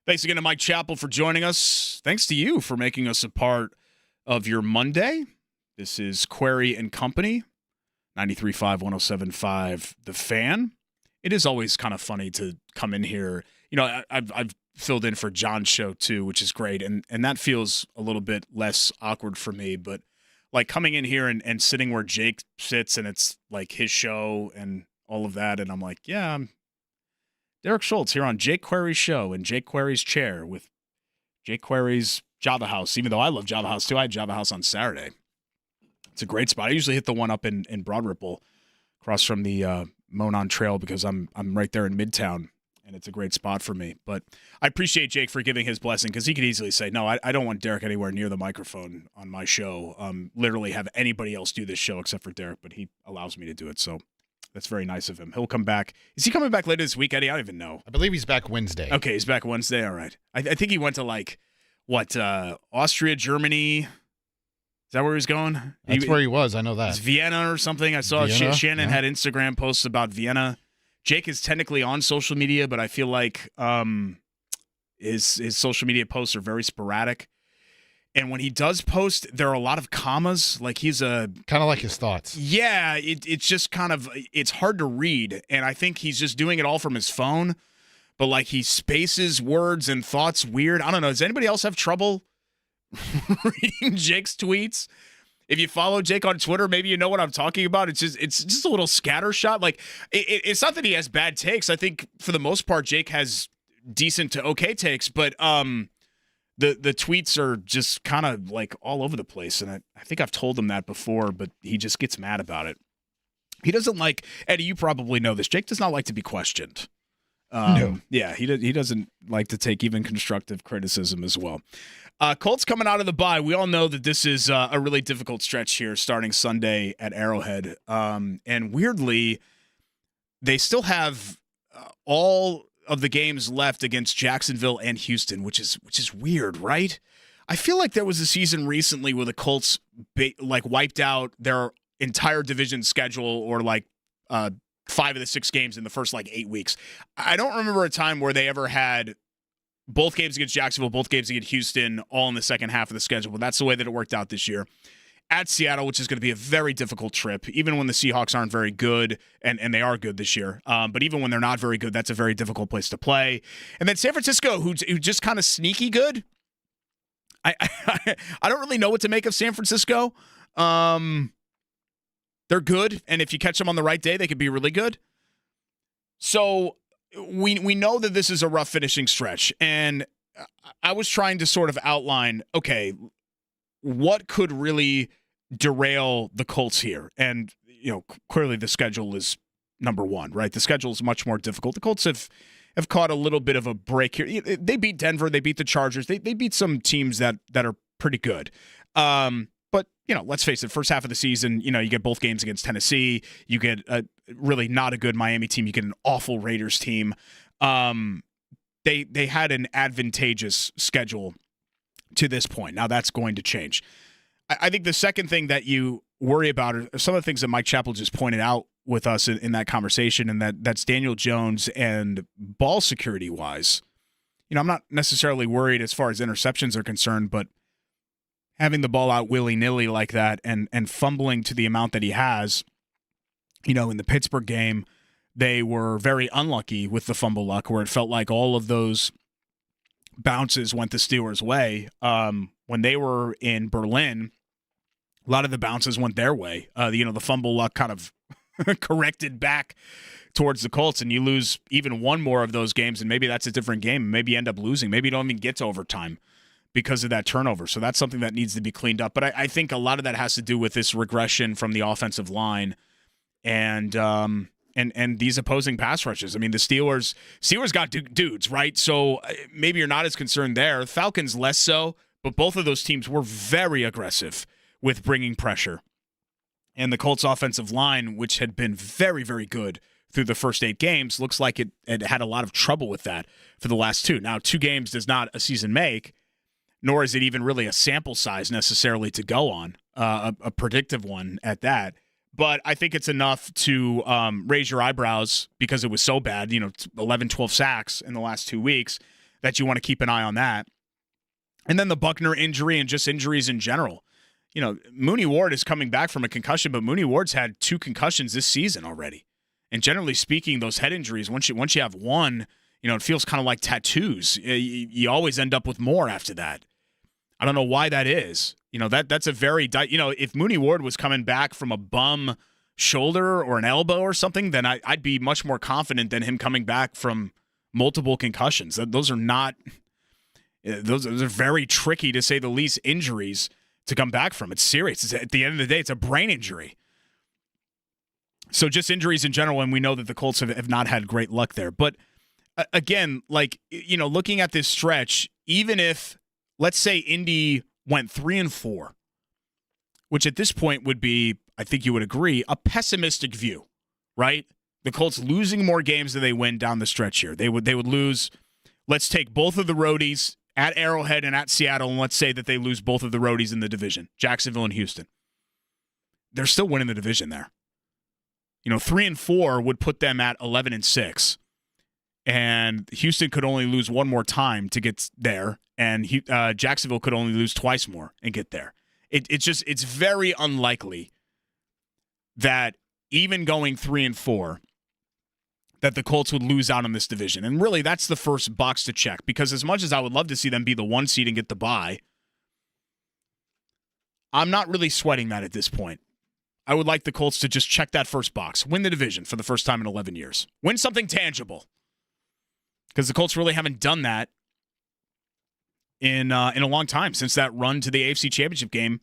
Thanks again to Mike Chappell for joining us. Thanks to you for making us a part of your Monday. This is Query and Company, 93.5, 107.5, The Fan. It is always kind of funny to come in here. You know, I've filled in for John's show too, which is great, and that feels a little bit less awkward for me. But like coming in here and sitting where Jake sits, and it's like his show and all of that, and I'm like, yeah, I'm Derek Schultz here on Jake Query's show in Jake Query's chair with Jake Query's Java House. Even though I love Java House too, I had Java House on Saturday. It's a great spot. I usually hit the one up in Broad Ripple, across from the Monon Trail, because I'm right there in Midtown, and it's a great spot for me. But I appreciate Jake for giving his blessing, because he could easily say, no, I don't want Derek anywhere near the microphone on my show. Literally have anybody else do this show except for Derek, but he allows me to do it. So that's very nice of him. He'll come back. Is he coming back later this week, Eddie? I don't even know. I believe he's back Wednesday. Okay, he's back Wednesday. All right. I think he went to Austria, Germany. Is that where he was going? That's where he was. I know that. It's Vienna or something. I saw Shannon had Instagram posts about Vienna. Jake is technically on social media, but I feel like his social media posts are very sporadic. And when he does post, there are a lot of commas. Like he's kind of like his thoughts. Yeah, it's just kind of, it's hard to read. And I think he's just doing it all from his phone. But like he spaces words and thoughts weird. I don't know. Does anybody else have trouble reading Jake's tweets? If you follow Jake on Twitter, maybe you know what I'm talking about. It's just a little scattershot. Like it's not that he has bad takes. I think for the most part, Jake has decent to okay takes, but the tweets are just kind of like all over the place. And I think I've told him that before, but he just gets mad about it. He doesn't like, Eddie, you probably know this. Jake does not like to be questioned. No. Yeah, he doesn't like to take even constructive criticism as well. Colts coming out of the bye. We all know that this is a really difficult stretch here starting Sunday at Arrowhead. And weirdly, they still have all of the games left against Jacksonville and Houston, which is weird, right? I feel like there was a season recently where the Colts wiped out their entire division schedule, or 5 of the 6 games in the first 8 weeks. I don't remember a time where they ever had both games against Jacksonville, both games against Houston, all in the second half of the schedule. But that's the way that it worked out this year. At Seattle, which is going to be a very difficult trip, even when the Seahawks aren't very good, and they are good this year. But even when they're not very good, that's a very difficult place to play. And then San Francisco, who just kind of sneaky good. I don't really know what to make of San Francisco. They're good, and if you catch them on the right day, they could be really good. So we know that this is a rough finishing stretch, and I was trying to sort of outline, okay, what could really derail the Colts here? And, clearly the schedule is number one, right? The schedule is much more difficult. The Colts have caught a little bit of a break here. They beat Denver. They beat the Chargers. They beat some teams that are pretty good. But, let's face it, first half of the season, you get both games against Tennessee. You get a really not a good Miami team. You get an awful Raiders team. They had an advantageous schedule to this point. Now that's going to change. I think the second thing that you worry about are some of the things that Mike Chappell just pointed out with us in that conversation, and that's Daniel Jones and ball security wise. I'm not necessarily worried as far as interceptions are concerned, but having the ball out willy-nilly like that and fumbling to the amount that he has, in the Pittsburgh game, they were very unlucky with the fumble luck, where it felt like all of those bounces went the Steelers' way. When they were in Berlin, a lot of the bounces went their way. The fumble luck kind of corrected back towards the Colts, and you lose even one more of those games, and maybe that's a different game. Maybe you end up losing. Maybe you don't even get to overtime because of that turnover. So that's something that needs to be cleaned up. But I think a lot of that has to do with this regression from the offensive line and these opposing pass rushes. I mean, the Steelers got dudes, right? So maybe you're not as concerned there. Falcons less so, but both of those teams were very aggressive with bringing pressure. And the Colts offensive line, which had been very, very good through the first 8 games, looks like it had a lot of trouble with that for the last 2. Now, 2 games does not a season make, nor is it even really a sample size necessarily to go on, a predictive one at that. But I think it's enough to raise your eyebrows because it was so bad, 11, 12 sacks in the last 2 weeks. that you want to keep an eye on that. And then the Buckner injury and just injuries in general. You know, Mooney Ward is coming back from a concussion, but Mooney Ward's had 2 concussions this season already. And generally speaking, those head injuries, once you have one, you know, it feels kind of like tattoos. You always end up with more after that. I don't know why that is. You know, that's a very, you know, if Mooney Ward was coming back from a bum shoulder or an elbow or something, then I'd be much more confident than him coming back from multiple concussions. Those are not, those are very tricky, to say the least, injuries to come back from. It's serious. At the end of the day, it's a brain injury. So just injuries in general, and we know that the Colts have not had great luck there. But again, like, you know, looking at this stretch, even if, let's say, Indy went 3-4, which at this point would be, I think you would agree, a pessimistic view, right? The Colts losing more games than they win down the stretch here. They would lose, let's take both of the roadies at Arrowhead and at Seattle, and let's say that they lose both of the roadies in the division, Jacksonville and Houston. They're still winning the division there. You know, 3-4 would put them at 11-6. And Houston could only lose one more time to get there, and Jacksonville could only lose twice more and get there. It's very unlikely that even going 3-4, that the Colts would lose out on this division. And really, that's the first box to check, because as much as I would love to see them be the 1 seed and get the bye, I'm not really sweating that at this point. I would like the Colts to just check that first box, win the division for the first time in 11 years, win something tangible, because the Colts really haven't done that in a long time, since that run to the AFC Championship game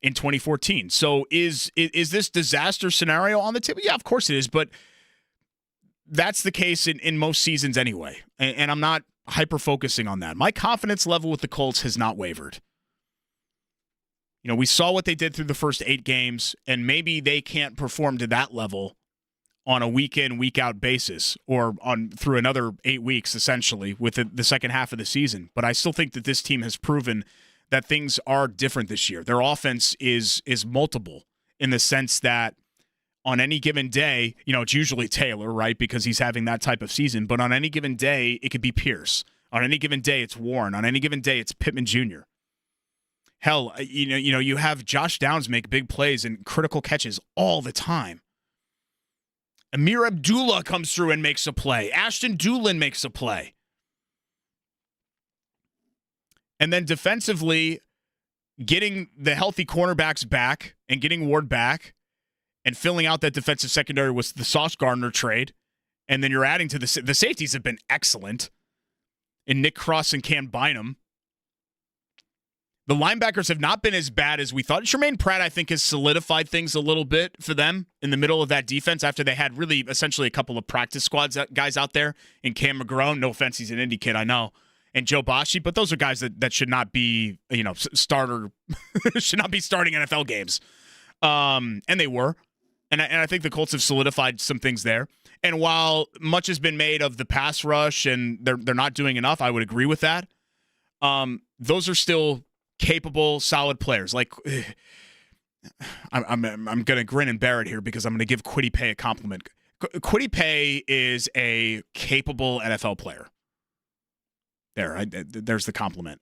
in 2014. So is this disaster scenario on the table? Yeah, of course it is, but that's the case in most seasons anyway, and I'm not hyper-focusing on that. My confidence level with the Colts has not wavered. You know, we saw what they did through the first 8 games, and maybe they can't perform to that level on a week-in, week-out basis, or on through another 8 weeks, essentially, with the second half of the season. But I still think that this team has proven that things are different this year. Their offense is multiple, in the sense that on any given day, you know, it's usually Taylor, right, because he's having that type of season. But on any given day, it could be Pierce. On any given day, it's Warren. On any given day, it's Pittman Jr. Hell, you know, you have Josh Downs make big plays and critical catches all the time. Amir Abdullah comes through and makes a play. Ashton Doolin makes a play. And then defensively, getting the healthy cornerbacks back and getting Ward back and filling out that defensive secondary with the Sauce Gardner trade. And then you're adding to the safeties have been excellent in Nick Cross and Cam Bynum. The linebackers have not been as bad as we thought. Jermaine Pratt, I think, has solidified things a little bit for them in the middle of that defense after they had really essentially a couple of practice squads guys out there in Cam McGrone. No offense, he's an indie kid, I know. And Joe Bashi, but those are guys that should not be, you know, should not be starting NFL games. And they were. And I think the Colts have solidified some things there. And while much has been made of the pass rush and they're not doing enough, I would agree with that. Those are still capable, solid players. Like, I'm going to grin and bear it here because I'm going to give Kwity Paye a compliment. Kwity Paye is a capable NFL player. There's the compliment.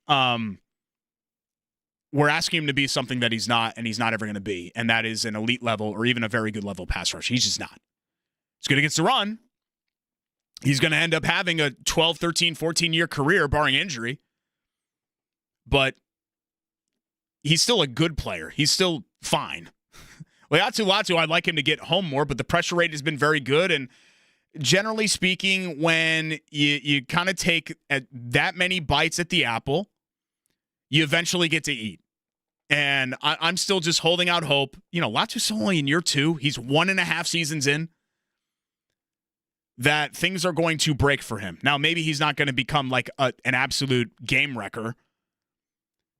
We're asking him to be something that he's not, and he's not ever going to be, and that is an elite level or even a very good level pass rush. He's just not. He's good against the run. He's going to end up having a 12, 13, 14-year career, barring injury. But he's still a good player. He's still fine. Latu, I'd like him to get home more, but the pressure rate has been very good. And generally speaking, when you kind of take that many bites at the apple, you eventually get to eat. And I'm still just holding out hope. You know, Latu's only in year 2. He's 1.5 seasons in. That things are going to break for him. Now, maybe he's not going to become like an absolute game wrecker.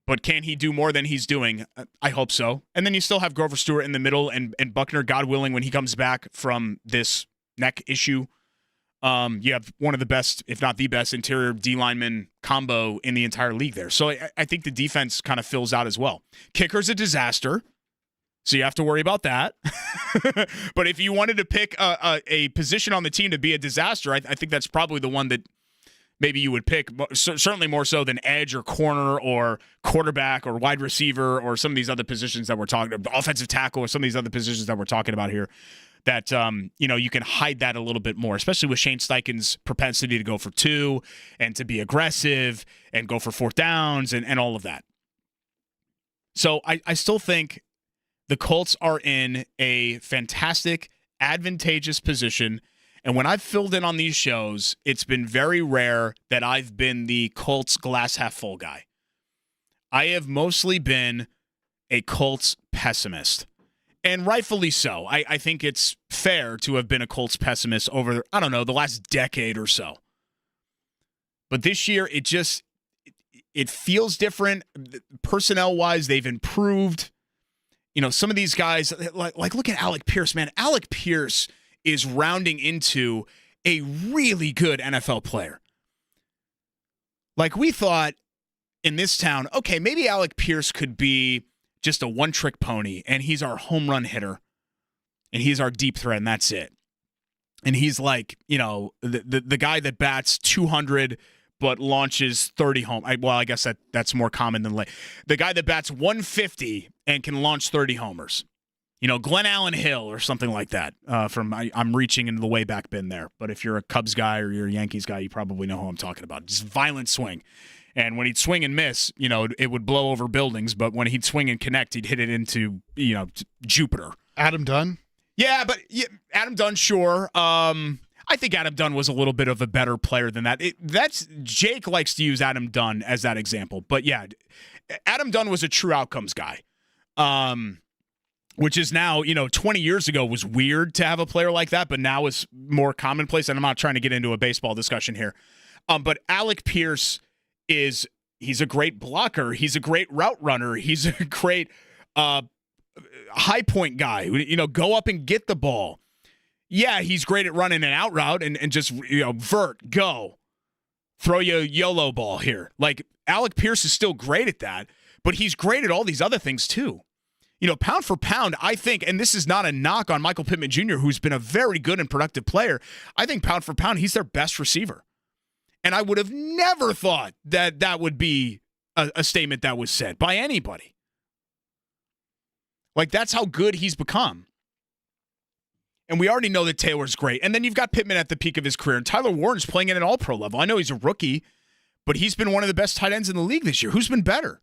But can he do more than he's doing? I hope so. And then you still have Grover Stewart in the middle and Buckner, God willing, when he comes back from this neck issue. You have one of the best, if not the best, interior D-lineman combo in the entire league there. So I think the defense kind of fills out as well. Kicker's a disaster, so you have to worry about that. But if you wanted to pick a position on the team to be a disaster, I think that's probably the one that maybe you would pick, certainly more so than edge or corner or quarterback or wide receiver or some of these other positions that we're talking about, offensive tackle or some of these other positions that we're talking about here, that, you can hide that a little bit more, especially with Shane Steichen's propensity to go for 2 and to be aggressive and go for 4th downs and all of that. So I still think the Colts are in a fantastic, advantageous position. And when I've filled in on these shows, it's been very rare that I've been the Colts glass half full guy. I have mostly been a Colts pessimist. And rightfully so. I think it's fair to have been a Colts pessimist over, the last decade or so. But this year, it feels different. Personnel-wise, they've improved. Some of these guys, like look at Alec Pierce, man. Alec Pierce is rounding into a really good NFL player. Like we thought in this town, okay, maybe Alec Pierce could be just a one-trick pony, and he's our home run hitter, and he's our deep threat, and that's it. And he's like, the guy that bats 200 but launches 30 home. I guess that's more common than late. The guy that bats 150 and can launch 30 homers. Glenn Allen Hill or something like that. I'm reaching into the way back bin there. But if you're a Cubs guy or you're a Yankees guy, you probably know who I'm talking about. Just violent swing. And when he'd swing and miss, it would blow over buildings. But when he'd swing and connect, he'd hit it into, Jupiter. Adam Dunn? Yeah, but Adam Dunn, sure. I think Adam Dunn was a little bit of a better player than that. Jake likes to use Adam Dunn as that example. But yeah, Adam Dunn was a true outcomes guy. Which is now, 20 years ago was weird to have a player like that, but now is more commonplace. And I'm not trying to get into a baseball discussion here. But Alec Pierce he's a great blocker. He's a great route runner. He's a great high point guy. Go up and get the ball. Yeah, he's great at running an out route and just, vert, go. Throw you a YOLO ball here. Like, Alec Pierce is still great at that, but he's great at all these other things too. Pound for pound, I think, and this is not a knock on Michael Pittman Jr., who's been a very good and productive player. I think pound for pound, he's their best receiver. And I would have never thought that would be a statement that was said by anybody. Like, that's how good he's become. And we already know that Taylor's great. And then you've got Pittman at the peak of his career. And Tyler Warren's playing at an all-pro level. I know he's a rookie, but he's been one of the best tight ends in the league this year. Who's been better?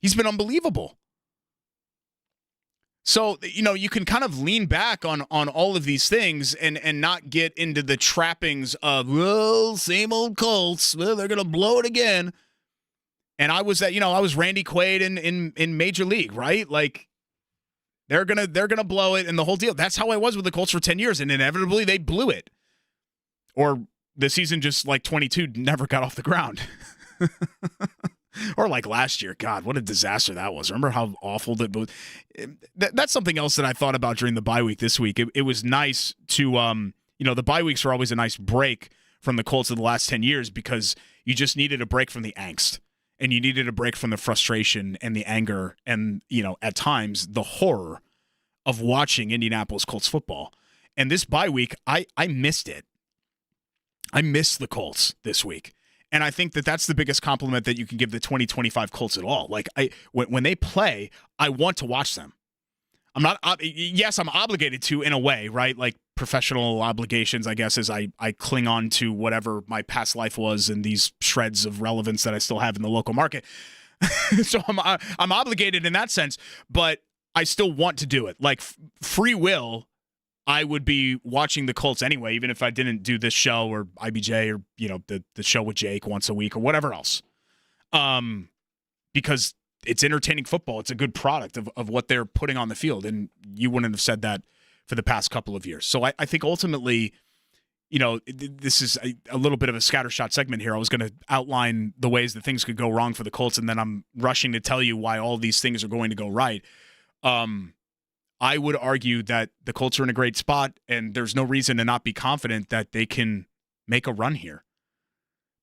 He's been unbelievable. So, you can kind of lean back on all of these things and not get into the trappings of, well, same old Colts. Well, they're going to blow it again. And I was I was Randy Quaid in Major League, right? Like, they're gonna blow it and the whole deal. That's how I was with the Colts for 10 years, and inevitably they blew it. Or the season just like 22 never got off the ground. Or like last year. God, what a disaster that was. Remember how awful that was? That's something else that I thought about during the bye week this week. It was nice to, the bye weeks are always a nice break from the Colts of the last 10 years because you just needed a break from the angst. And you needed a break from the frustration and the anger and, at times, the horror of watching Indianapolis Colts football. And this bye week, I missed it. I missed the Colts this week. And I think that that's the biggest compliment that you can give the 2025 Colts at all. Like, when they play, I want to watch them. I'm not, yes, I'm obligated to in a way, right? Like professional obligations, I guess, as I cling on to whatever my past life was and these shreds of relevance that I still have in the local market. So I'm obligated in that sense, but I still want to do it. Like free will, I would be watching the Colts anyway, even if I didn't do this show or IBJ or, the show with Jake once a week or whatever else. Because it's entertaining football. It's a good product of what they're putting on the field. And you wouldn't have said that for the past couple of years. So I think ultimately, this is a little bit of a scattershot segment here. I was going to outline the ways that things could go wrong for the Colts, and then I'm rushing to tell you why all these things are going to go right. I would argue that the Colts are in a great spot, and there's no reason to not be confident that they can make a run here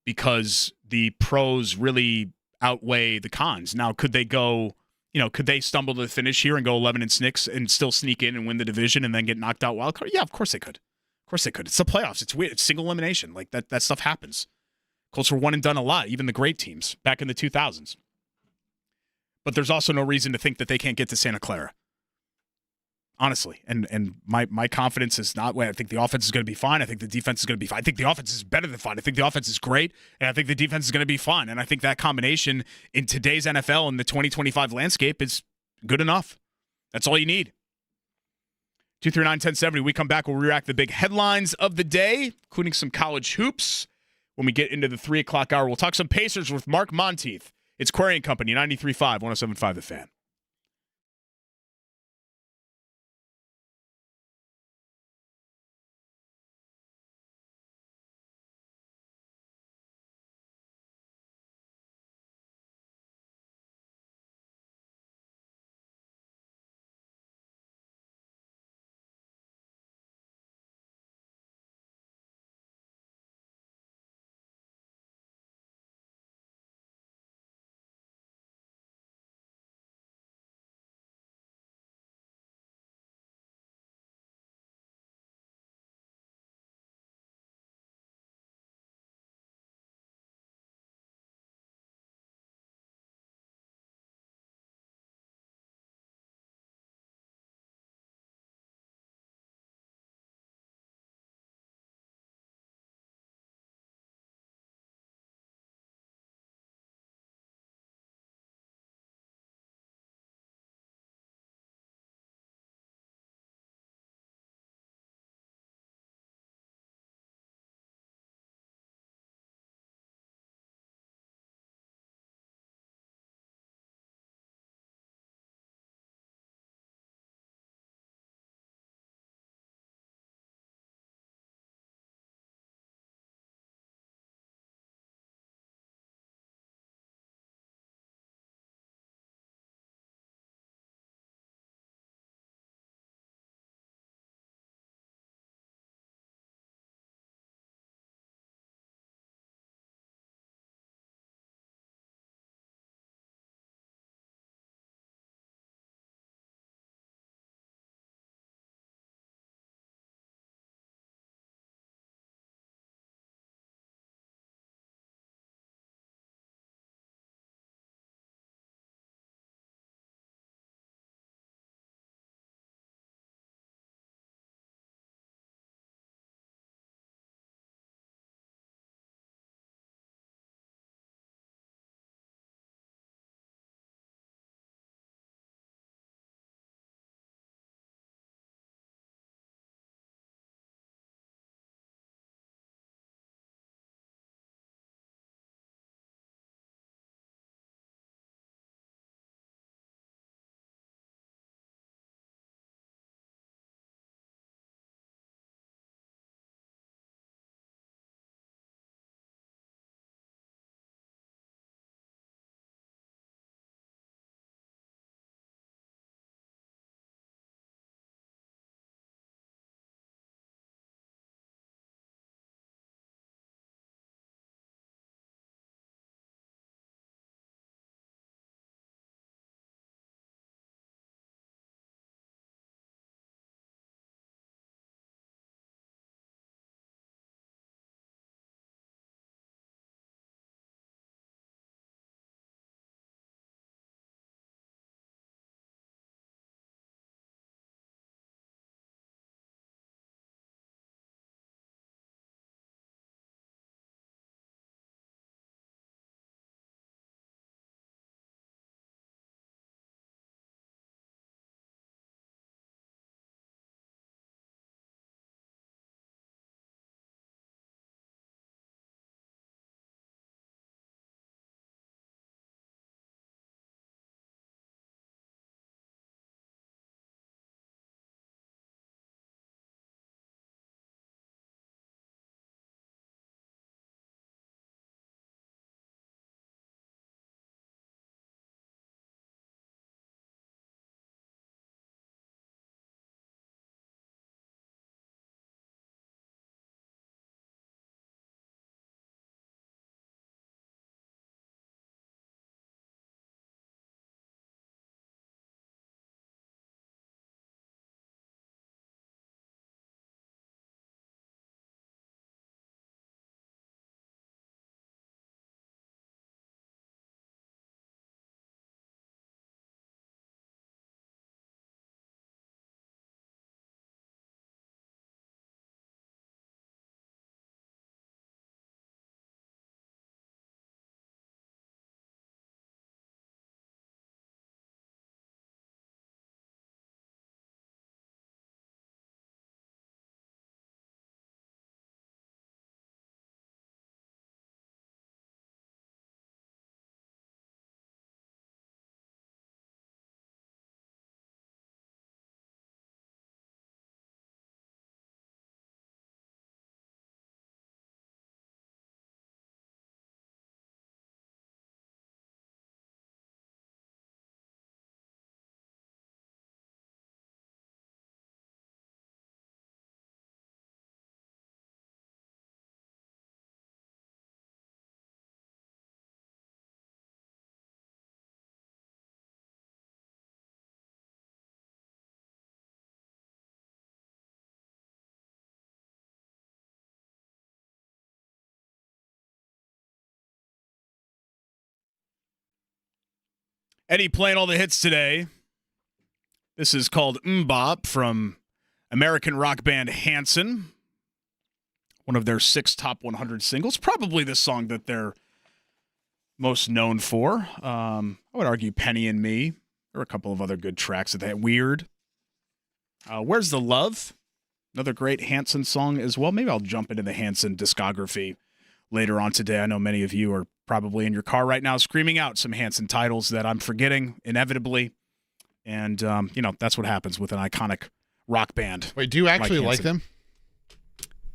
because the pros really outweigh the cons. Now, could they go, could they stumble to the finish here and go 11-6 and still sneak in and win the division and then get knocked out wild card? Yeah, of course they could. Of course they could. It's the playoffs. It's weird. It's single elimination. Like that stuff happens. Colts were one and done a lot, even the great teams back in the 2000s. But there's also no reason to think that they can't get to Santa Clara. Honestly, and my confidence is not. I think the offense is going to be fine. I think the defense is going to be fine. I think the offense is better than fine. I think the offense is great, and I think the defense is going to be fine. And I think that combination in today's NFL and the 2025 landscape is good enough. That's all you need. 239-1070. We come back. We'll react to the big headlines of the day, including some college hoops. When we get into the 3 o'clock hour, we'll talk some Pacers with Mark Monteith. It's Query and Company, 93.5, 107.5 The Fan. Eddie playing all the hits today. This is called Mbop from American rock band Hanson. One of their 6 top 100 singles. Probably the song that they're most known for. I would argue Penny and Me. There are a couple of other good tracks that they had. Weird. Where's the Love? Another great Hanson song as well. Maybe I'll jump into the Hanson discography later on today. I know many of you are probably in your car right now screaming out some Hanson titles that I'm forgetting inevitably. And, that's what happens with an iconic rock band. Wait, do you actually like them?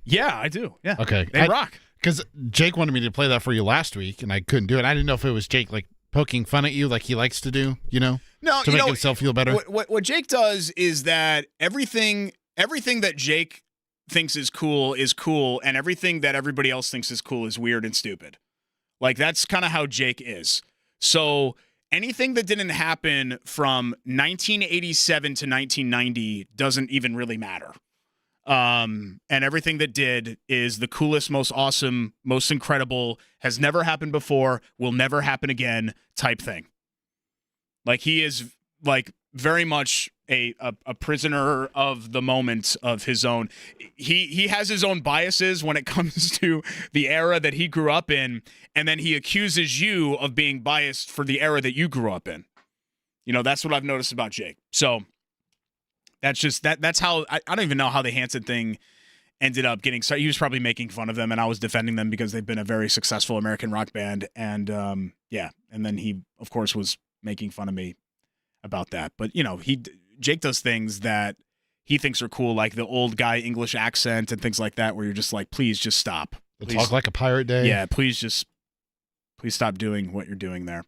Yeah, I do. Yeah. Okay. They rock. Because Jake wanted me to play that for you last week, and I couldn't do it. I didn't know if it was Jake, like, poking fun at you like he likes to do, No, to make himself feel better. What Jake does is that everything that Jake thinks is cool, and everything that everybody else thinks is cool is weird and stupid. Like, that's kind of how Jake is. So anything that didn't happen from 1987 to 1990 doesn't even really matter. And everything that did is the coolest, most awesome, most incredible, has never happened before, will never happen again type thing. Like, he is like very much a prisoner of the moment of his own. He has his own biases when it comes to the era that he grew up in, and then he accuses you of being biased for the era that you grew up in. That's what I've noticed about Jake. So that's just that's how I don't even know how the Hanson thing ended up getting started. He was probably making fun of them, and I was defending them because they've been a very successful American rock band. And and then he, of course, was making fun of me about that. But Jake does things that he thinks are cool, like the old guy English accent and things like that, where you're just like, please just stop. Please. Talk like a pirate day. Yeah, please stop doing what you're doing there.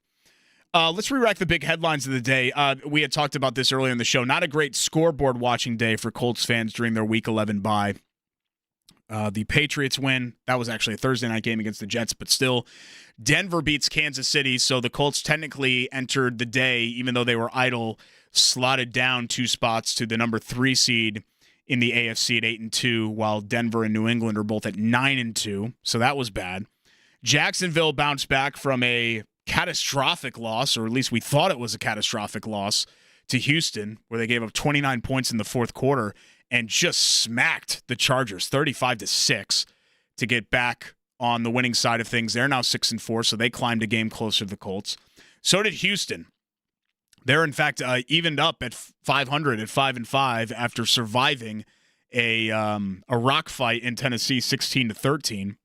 Let's re-rack the big headlines of the day. We had talked about this earlier in the show. Not a great scoreboard watching day for Colts fans during their Week 11 bye. The Patriots win. That was actually a Thursday night game against the Jets, but still, Denver beats Kansas City, so the Colts technically entered the day, even though they were idle, slotted down 2 spots to the number 3 seed in the AFC at 8-2, while Denver and New England are both at 9-2, so that was bad. Jacksonville bounced back from a catastrophic loss, or at least we thought it was a catastrophic loss, to Houston, where they gave up 29 points in the fourth quarter and just smacked the Chargers 35-6 to get back on the winning side of things. They're now 6-4, so they climbed a game closer to the Colts. So did Houston. They're, in fact, evened up at 500 at 5-5 after surviving a rock fight in Tennessee 16-13.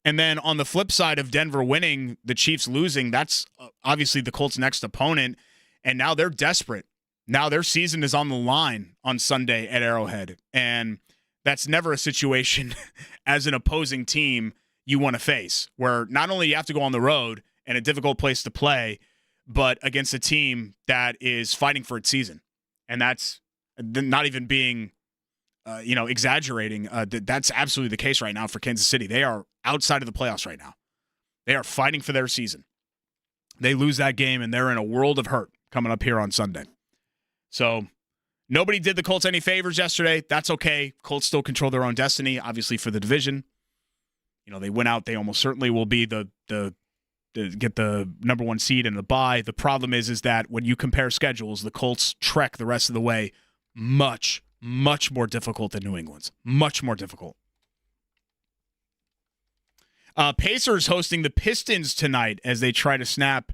And then on the flip side of Denver winning, the Chiefs losing, that's obviously the Colts' next opponent, and now they're desperate. Now their season is on the line on Sunday at Arrowhead, and that's never a situation as an opposing team you want to face, where not only you have to go on the road and a difficult place to play, but against a team that is fighting for its season. And that's not even being exaggerating. That's absolutely the case right now for Kansas City. They are outside of the playoffs right now. They are fighting for their season. They lose that game, and they're in a world of hurt coming up here on Sunday. So nobody did the Colts any favors yesterday. That's okay. Colts still control their own destiny, obviously, for the division. They went out. They almost certainly will be the get the number 1 seed in the bye. The problem is that when you compare schedules, the Colts trek the rest of the way much, much more difficult than New England's. Much more difficult. Pacers hosting the Pistons tonight as they try to snap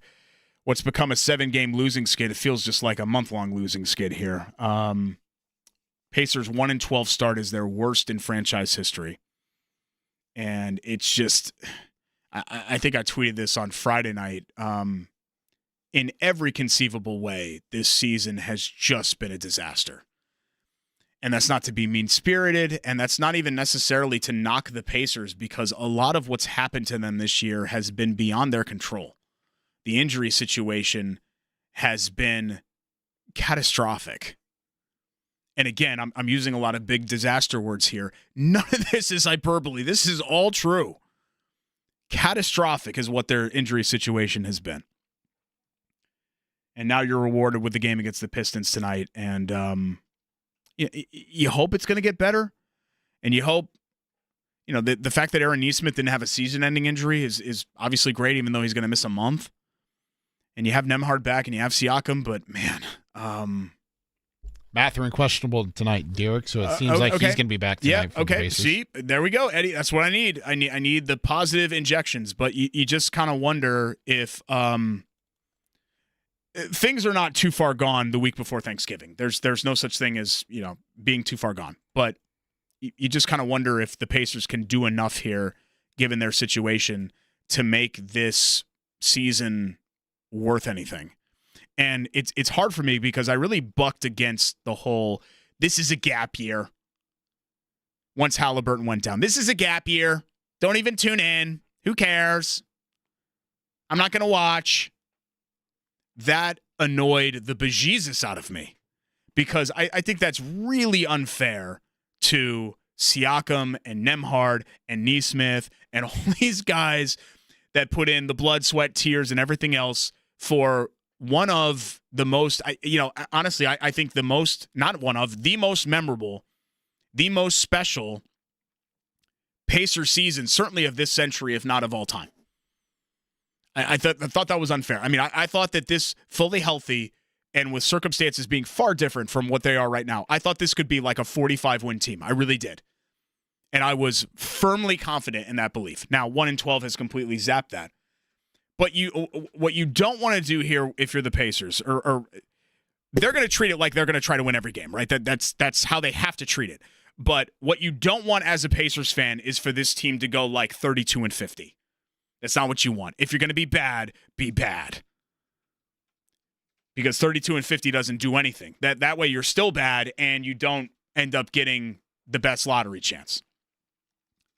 what's become a 7-game losing skid. It feels just like a month-long losing skid here. Pacers 1-12 start is their worst in franchise history. And it's just, I think I tweeted this on Friday night. In every conceivable way, this season has just been a disaster. And that's not to be mean-spirited, and that's not even necessarily to knock the Pacers, because a lot of what's happened to them this year has been beyond their control. The injury situation has been catastrophic. And again, I'm using a lot of big disaster words here. None of this is hyperbole. This is all true. Catastrophic is what their injury situation has been. And now you're rewarded with the game against the Pistons tonight, and you hope it's going to get better, and you hope, the fact that Aaron Nesmith didn't have a season-ending injury is obviously great, even though he's going to miss a month. and you have Nembhard back and you have Siakam, but man, Mathurin questionable tonight, Derek, so it seems like he's going to be back tonight. Yeah, okay. See, there we go, Eddie. That's what I need. I need the positive injections, but you just kind of wonder if things are not too far gone the week before Thanksgiving. There's no such thing as, being too far gone, but you just kind of wonder if the Pacers can do enough here, given their situation, to make this season worth anything. And it's hard for me because I really bucked against the whole, this is a gap year. Once Halliburton went down, this is a gap year. Don't even tune in. Who cares? I'm not going to watch. That annoyed the bejesus out of me because I think that's really unfair to Siakam and Nembhard and Nesmith and all these guys that put in the blood, sweat, tears, and everything else for one of the most, honestly, I think the most memorable, the most special Pacer season, certainly of this century, if not of all time. I thought that was unfair. I mean, I thought that this fully healthy and with circumstances being far different from what they are right now, I thought this could be like a 45-win team. I really did. And I was firmly confident in that belief. Now, 1-12 has completely zapped that. But what you don't want to do here, if you're the Pacers, or they're going to treat it like they're going to try to win every game, right? That's how they have to treat it. But what you don't want as a Pacers fan is for this team to go like 32-50. That's not what you want. If you're going to be bad, be bad. Because 32-50 doesn't do anything. That way you're still bad and you don't end up getting the best lottery chance.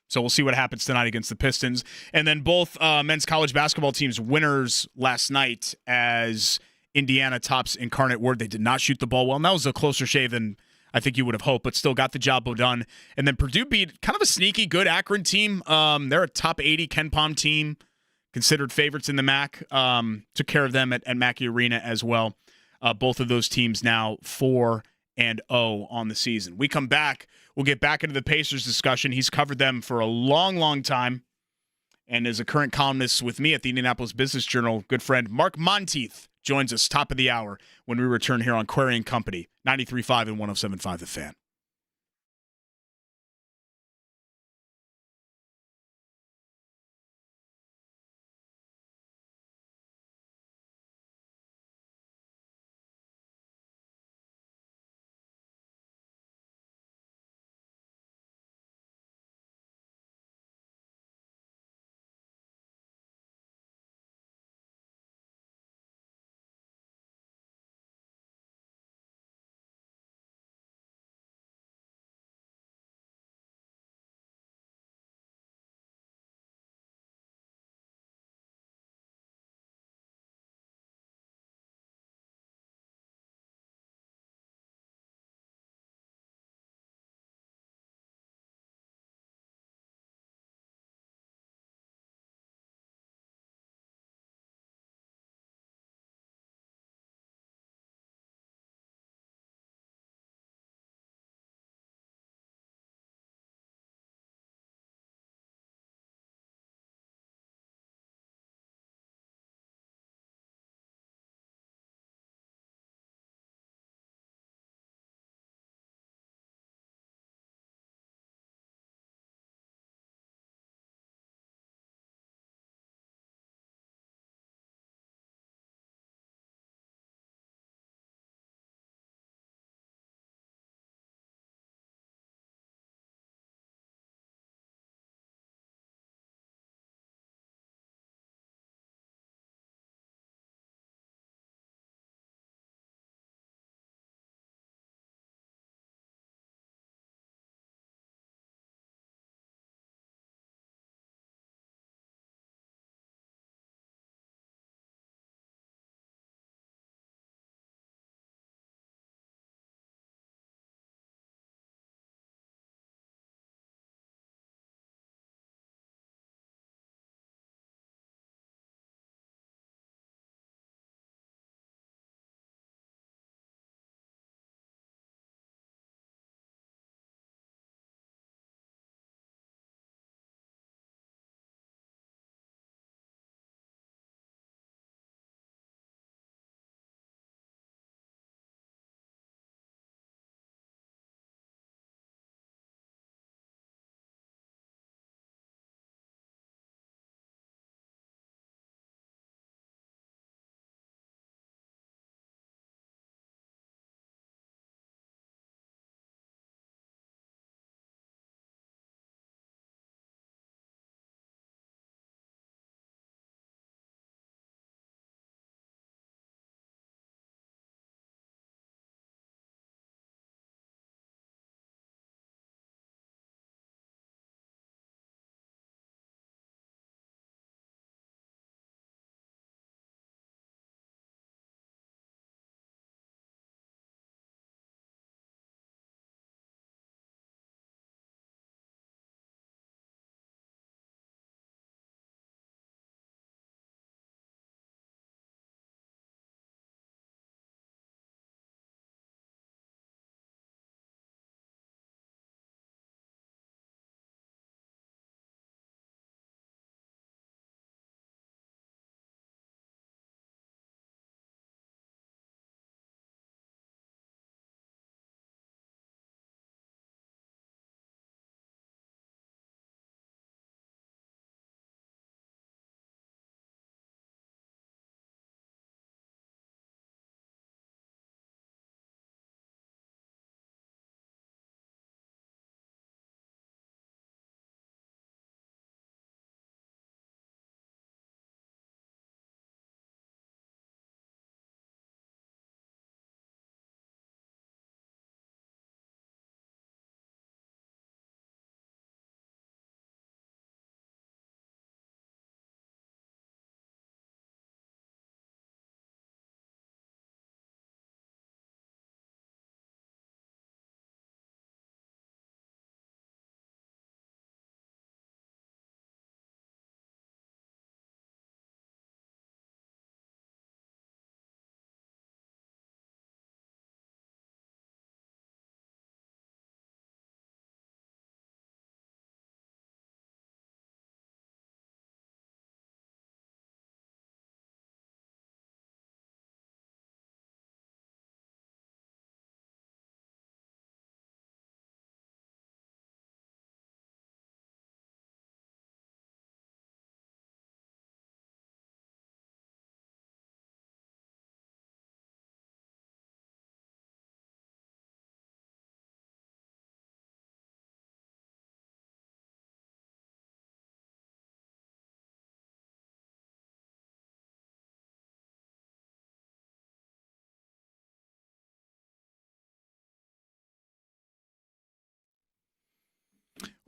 So we'll see what happens tonight against the Pistons. And then both men's college basketball teams winners last night as Indiana tops Incarnate Word. They did not shoot the ball well, and that was a closer shave than I think you would have hoped, but still got the job done. And then Purdue beat kind of a sneaky good Akron team. They're a top 80 KenPom team, considered favorites in the MAC. Took care of them at Mackey Arena as well. Both of those teams now 4-0 on the season. We come back. We'll get back into the Pacers discussion. He's covered them for a long, long time and is a current columnist with me at the Indianapolis Business Journal. Good friend Mark Monteith joins us top of the hour when we return here on Query & Company, 93.5 and 107.5 The Fan.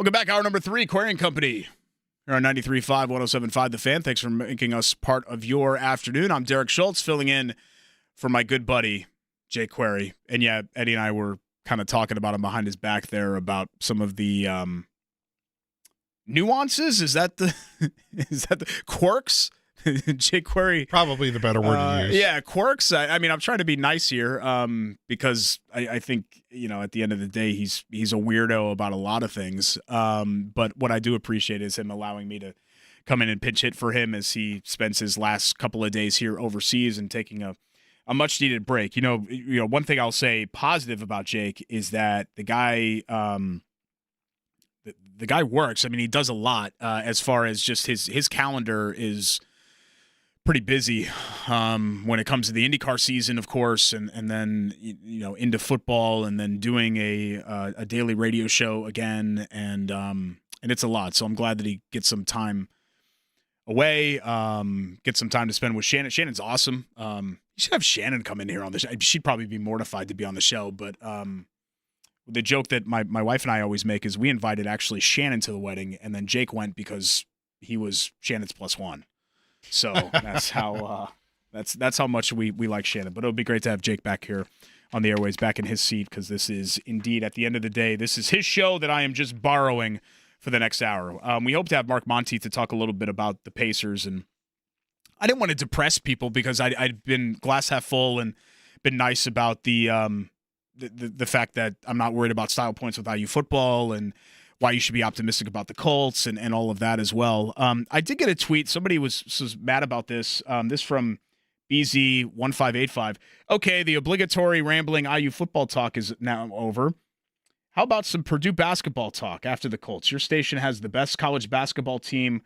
Welcome back. Hour number 3, Query and Company. Here on 93.5, 107.5 The Fan. Thanks for making us part of your afternoon. I'm Derek Schultz, filling in for my good buddy, Jake Query. And yeah, Eddie and I were kind of talking about him behind his back there about some of the nuances. Is that the quirks? Jake Query. Probably the better word to use. Yeah, quirks. I mean, I'm trying to be nice here because I think, at the end of the day, he's a weirdo about a lot of things. But what I do appreciate is him allowing me to come in and pinch hit for him as he spends his last couple of days here overseas and taking a much-needed break. One thing I'll say positive about Jake is that the guy the guy works. I mean, he does a lot as far as just his calendar is pretty busy when it comes to the IndyCar season, of course, and then into football, and then doing a daily radio show again, and it's a lot. So I'm glad that he gets some time away, get some time to spend with Shannon. Shannon's awesome. You should have Shannon come in here on the show. She'd probably be mortified to be on the show, but the joke that my wife and I always make is we invited actually Shannon to the wedding, and then Jake went because he was Shannon's +1. So that's how that's how much we like Shannon. But it'll be great to have Jake back here on the airways, back in his seat, because this is indeed, at the end of the day, this is his show that I am just borrowing for the next hour. We hope to have Mark Monteith to talk a little bit about the Pacers, and I didn't want to depress people because I'd been glass half full and been nice about the fact that I'm not worried about style points with IU football and why you should be optimistic about the Colts and all of that as well. I did get a tweet. Somebody was mad about this. This from BZ1585. Okay, the obligatory rambling IU football talk is now over. How about some Purdue basketball talk after the Colts? Your station has the best college basketball team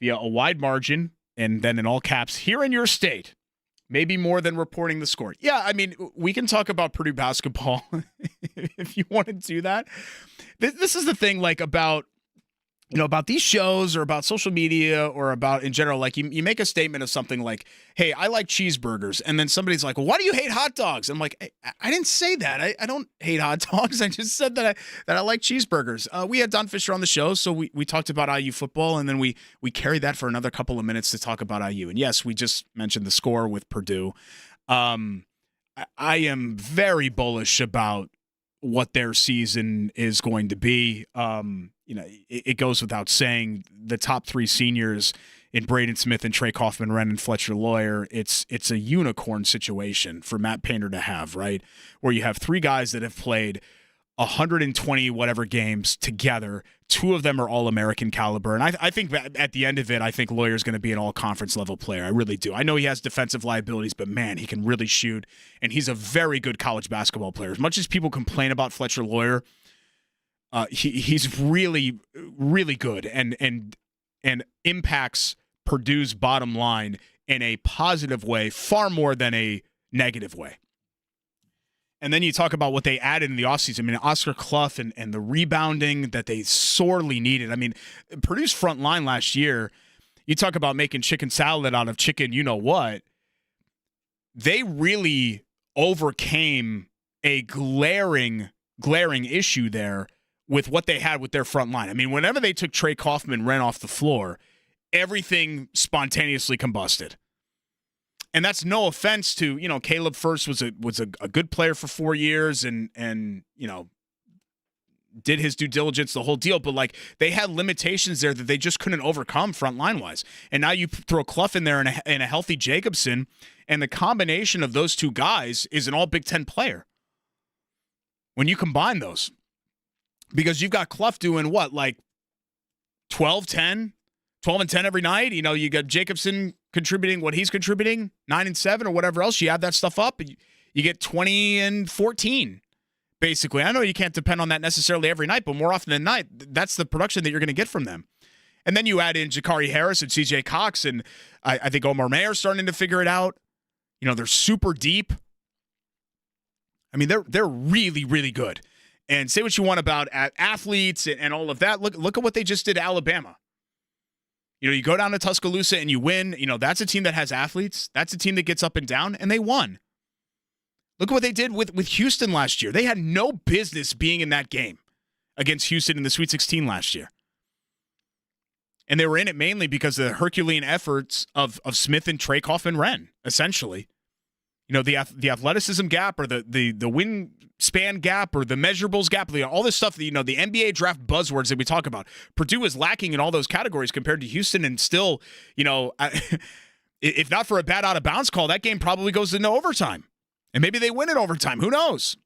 via a wide margin, and then in all caps, here in your state. Maybe more than reporting the score. Yeah, I mean, we can talk about Purdue basketball if you want to do that. This is the thing, about these shows or about social media or about in general, you make a statement of something like, hey, I like cheeseburgers. And then somebody's like, well, why do you hate hot dogs? I'm like, I didn't say that. I don't hate hot dogs. I just said that I like cheeseburgers. We had Don Fisher on the show, so we talked about IU football, and then we carried that for another couple of minutes to talk about IU. And yes, we just mentioned the score with Purdue. I am very bullish about what their season is going to be. It goes without saying, the top 3 seniors in Braden Smith and Trey Kaufman-Renn and Fletcher Lawyer, it's a unicorn situation for Matt Painter to have, right? Where you have 3 guys that have played 120 whatever games together. 2 of them are All-American caliber. And I think that at the end of it, I think Lawyer's going to be an all-conference level player. I really do. I know he has defensive liabilities, but man, he can really shoot. And he's a very good college basketball player. As much as people complain about Fletcher Lawyer, he's really, really good and impacts Purdue's bottom line in a positive way, far more than a negative way. And then you talk about what they added in the offseason. I mean, Oscar Clough and the rebounding that they sorely needed. I mean, Purdue's front line last year, you talk about making chicken salad out of chicken, you know what? They really overcame a glaring issue there with what they had with their front line. I mean, whenever they took Trey Kaufman-Renn off the floor, everything spontaneously combusted. And that's no offense to, Caleb First was a good player for 4 years and did his due diligence, the whole deal. But they had limitations there that they just couldn't overcome front line wise. And now you throw Clough in there and a healthy Jacobson, and the combination of those 2 guys is an all Big Ten player. When you combine those, because you've got Clough doing what, 12 and 10 every night. You got Jacobson contributing what he's contributing, 9 and 7 or whatever else. You add that stuff up, you get 20 and 14, basically. I know you can't depend on that necessarily every night, but more often than not, that's the production that you're going to get from them. And then you add in Jakari Harris and CJ Cox, and I think Omar Mayer's starting to figure it out. They're super deep. I mean, they're really, really good. And say what you want about athletes and all of that. Look at what they just did to Alabama. You go down to Tuscaloosa and you win. That's a team that has athletes. That's a team that gets up and down, and they won. Look at what they did with Houston last year. They had no business being in that game. against Houston in the Sweet 16 last year. And they were in it mainly because of the Herculean efforts of Smith and Trey Kaufman-Renn, essentially. You know, the athleticism gap or the wingspan gap or the measurables gap, all this stuff, the NBA draft buzzwords that we talk about. Purdue is lacking in all those categories compared to Houston, and still, if not for a bad out-of-bounds call, that game probably goes into overtime. And maybe they win it overtime. Who knows?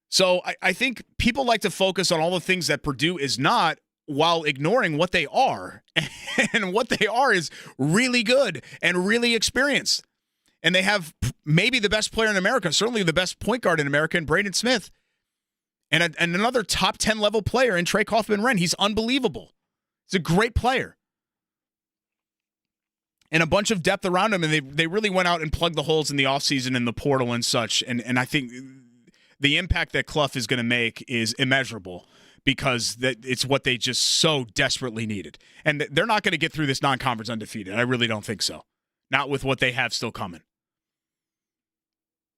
So I think people like to focus on all the things that Purdue is not while ignoring what they are. And what they are is really good and really experienced. And they have maybe the best player in America, certainly the best point guard in America, in Braden Smith. And another top 10 level player in Trey Kaufman-Renn. He's unbelievable. He's a great player. And a bunch of depth around him, and they really went out and plugged the holes in the offseason and the portal and such. And I think the impact that Clough is going to make is immeasurable because it's what they just so desperately needed. And they're not going to get through this non-conference undefeated. I really don't think so. Not with what they have still coming.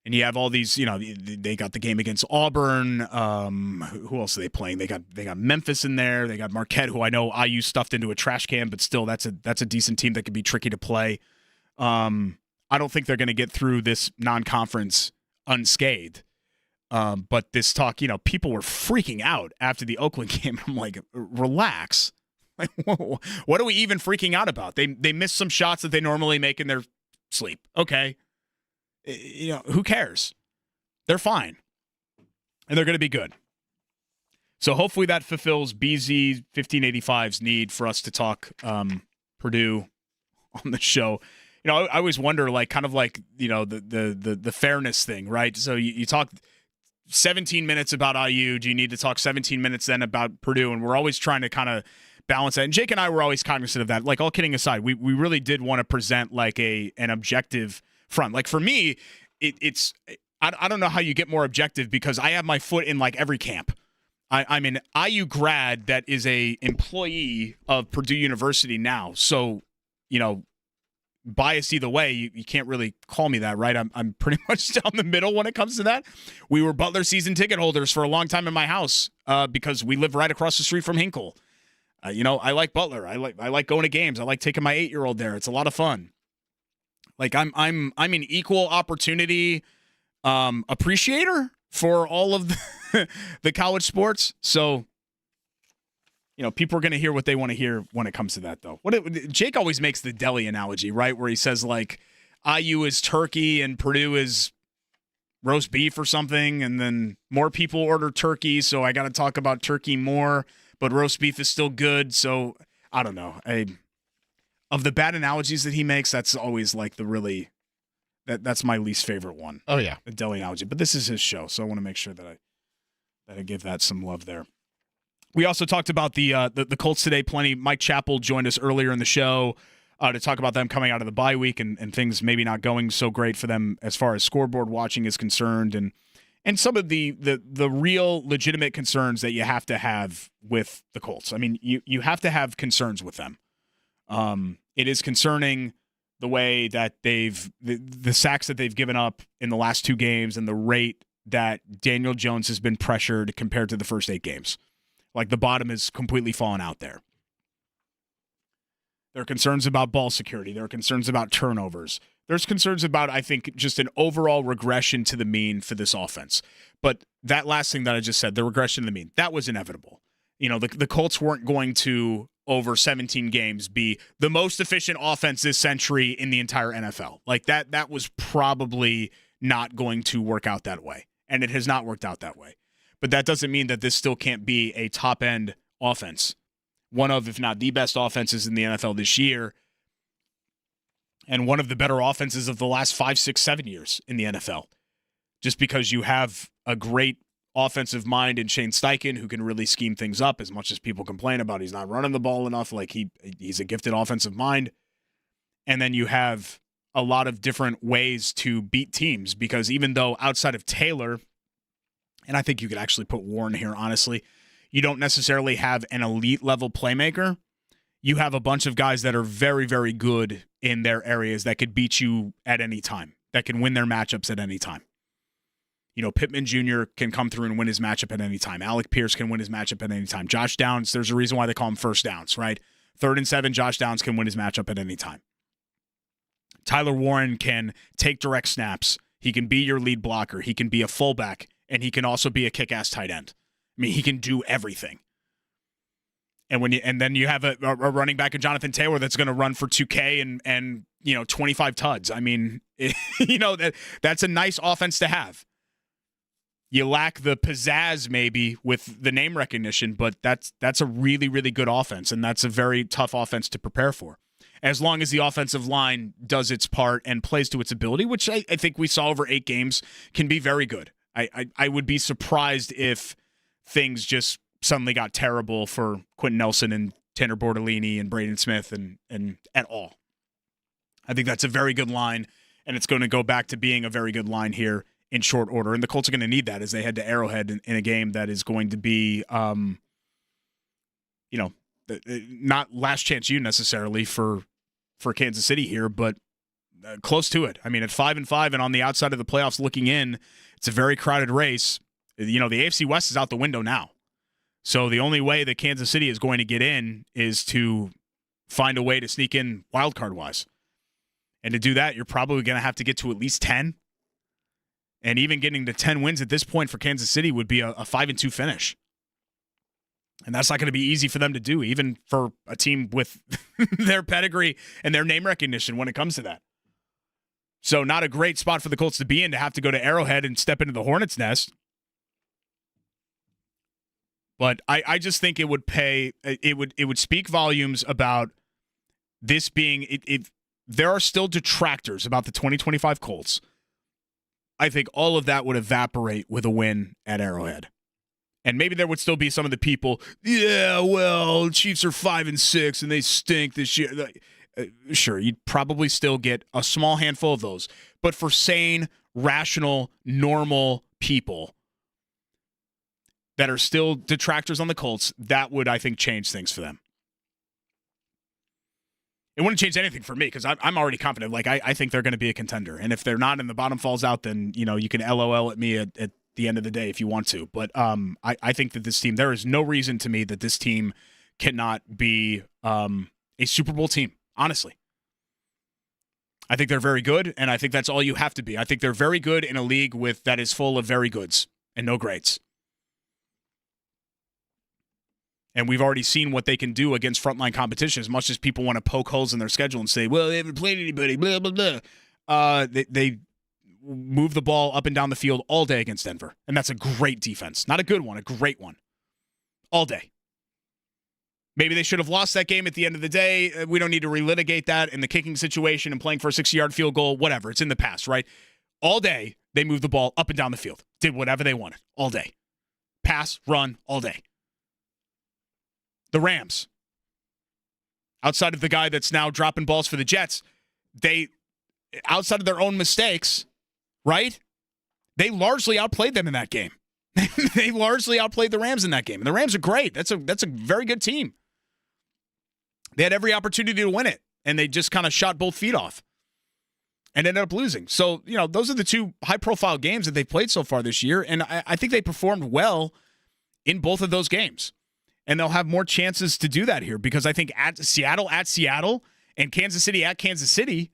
And you have all these, they got the game against Auburn. Who else are they playing? They got Memphis in there. They got Marquette, who I know IU stuffed into a trash can, but still that's a decent team that could be tricky to play. I don't think they're going to get through this non-conference unscathed. But this talk, people were freaking out after the Oakland game. I'm like, relax. Like, what are we even freaking out about? They missed some shots that they normally make in their sleep. Okay. Who cares? They're fine. And they're going to be good. So hopefully that fulfills BZ 1585's need for us to talk Purdue on the show. I always wonder, the fairness thing, right? So you talk 17 minutes about IU. Do you need to talk 17 minutes then about Purdue? And we're always trying to kind of balance that. And Jake and I were always cognizant of that. Like, all kidding aside, we really did want to present like an objective front. Like, for me, it's I don't know how you get more objective because I have my foot in like every camp. I'm an IU grad that is a employee of Purdue University now. So, biased either way, you can't really call me that, right? I'm pretty much down the middle when it comes to that. We were Butler season ticket holders for a long time in my house because we live right across the street from Hinkle. I like Butler. I like going to games. I like taking my 8-year-old there. It's a lot of fun. Like, I'm an equal opportunity appreciator for all of the college sports. So, people are going to hear what they want to hear when it comes to that, though. Jake always makes the deli analogy, right, where he says, like, IU is turkey and Purdue is roast beef or something, and then more people order turkey, so I got to talk about turkey more, but roast beef is still good. So, I don't know. Of the bad analogies that he makes, that's always like that's my least favorite one. Oh, yeah. The deli analogy. But this is his show, so I want to make sure that I give that some love there. We also talked about the Colts today plenty. Mike Chappell joined us earlier in the show to talk about them coming out of the bye week and things maybe not going so great for them as far as scoreboard watching is concerned, and some of the real legitimate concerns that you have to have with the Colts. I mean, you have to have concerns with them. It is concerning the way that the sacks that they've given up in the last 2 games and the rate that Daniel Jones has been pressured compared to the first 8 games. Like, the bottom is completely fallen out there. There are concerns about ball security. There are concerns about turnovers. There's concerns about, I think, just an overall regression to the mean for this offense. But that last thing that I just said, the regression to the mean, that was inevitable. The Colts weren't going to, over 17 games, be the most efficient offense this century in the entire NFL. Like, that was probably not going to work out that way. And it has not worked out that way. But that doesn't mean that this still can't be a top-end offense. One of, if not the best offenses in the NFL this year. And one of the better offenses of the last 5, 6, 7 years in the NFL. Just because you have a great offensive mind in Shane Steichen who can really scheme things up, as much as people complain about he's not running the ball enough. Like, he's a gifted offensive mind. And then you have a lot of different ways to beat teams, because even though outside of Taylor, and I think you could actually put Warren here, honestly, you don't necessarily have an elite level playmaker. You have a bunch of guys that are very, very good in their areas that could beat you at any time, that can win their matchups at any time. Pittman Jr. can come through and win his matchup at any time. Alec Pierce can win his matchup at any time. Josh Downs, there's a reason why they call him first downs, right? 3rd and 7, Josh Downs can win his matchup at any time. Tyler Warren can take direct snaps. He can be your lead blocker. He can be a fullback, and he can also be a kick-ass tight end. I mean, he can do everything. And then you have a running back in Jonathan Taylor that's going to run for 2K and 25 tuds. I mean, that's a nice offense to have. You lack the pizzazz maybe with the name recognition, but that's a really, really good offense, and that's a very tough offense to prepare for. As long as the offensive line does its part and plays to its ability, which I think we saw over 8 games can be very good. I would be surprised if things just suddenly got terrible for Quentin Nelson and Tanner Bortolini and Braden Smith and at all. I think that's a very good line, and it's going to go back to being a very good line here in short order. And the Colts are going to need that as they head to Arrowhead in a game that is going to be, not last chance you necessarily for Kansas City here, but close to it. I mean, at 5-5 and on the outside of the playoffs looking in, it's a very crowded race. The AFC West is out the window now. So the only way that Kansas City is going to get in is to find a way to sneak in wildcard-wise. And to do that, you're probably going to have to get to at least 10. And even getting to 10 wins at this point for Kansas City would be a 5-2 finish. And that's not going to be easy for them to do, even for a team with their pedigree and their name recognition when it comes to that. So not a great spot for the Colts to be in, to have to go to Arrowhead and step into the Hornets' nest. But I just think it would speak volumes about this being if there are still detractors about the 2025 Colts. I think all of that would evaporate with a win at Arrowhead. And maybe there would still be some of the people, yeah, well, Chiefs are 5-6 and they stink this year. Sure, you'd probably still get a small handful of those. But for sane, rational, normal people that are still detractors on the Colts, that would, I think, change things for them. It wouldn't change anything for me because I'm already confident. Like, I think they're going to be a contender. And if they're not and the bottom falls out, then, you can LOL at me at the end of the day if you want to. But I think that this team, there is no reason to me that this team cannot be a Super Bowl team, honestly. I think they're very good, and I think that's all you have to be. I think they're very good in a league that is full of very goods and no greats. And we've already seen what they can do against frontline competition. As much as people want to poke holes in their schedule and say, well, they haven't played anybody, blah, blah, blah. They move the ball up and down the field all day against Denver. And that's a great defense. Not a good one, a great one. All day. Maybe they should have lost that game at the end of the day. We don't need to relitigate that in the kicking situation and playing for a 60-yard field goal, whatever. It's in the past, right? All day, they moved the ball up and down the field. Did whatever they wanted. All day. Pass, run, all day. The Rams, outside of the guy that's now dropping balls for the Jets, outside of their own mistakes, right? They largely outplayed them in that game. They largely outplayed the Rams in that game. And the Rams are great. That's a very good team. They had every opportunity to win it, and they just kind of shot both feet off and ended up losing. So, those are the two high-profile games that they've played so far this year, and I think they performed well in both of those games. And they'll have more chances to do that here because I think at Seattle, and Kansas City at Kansas City,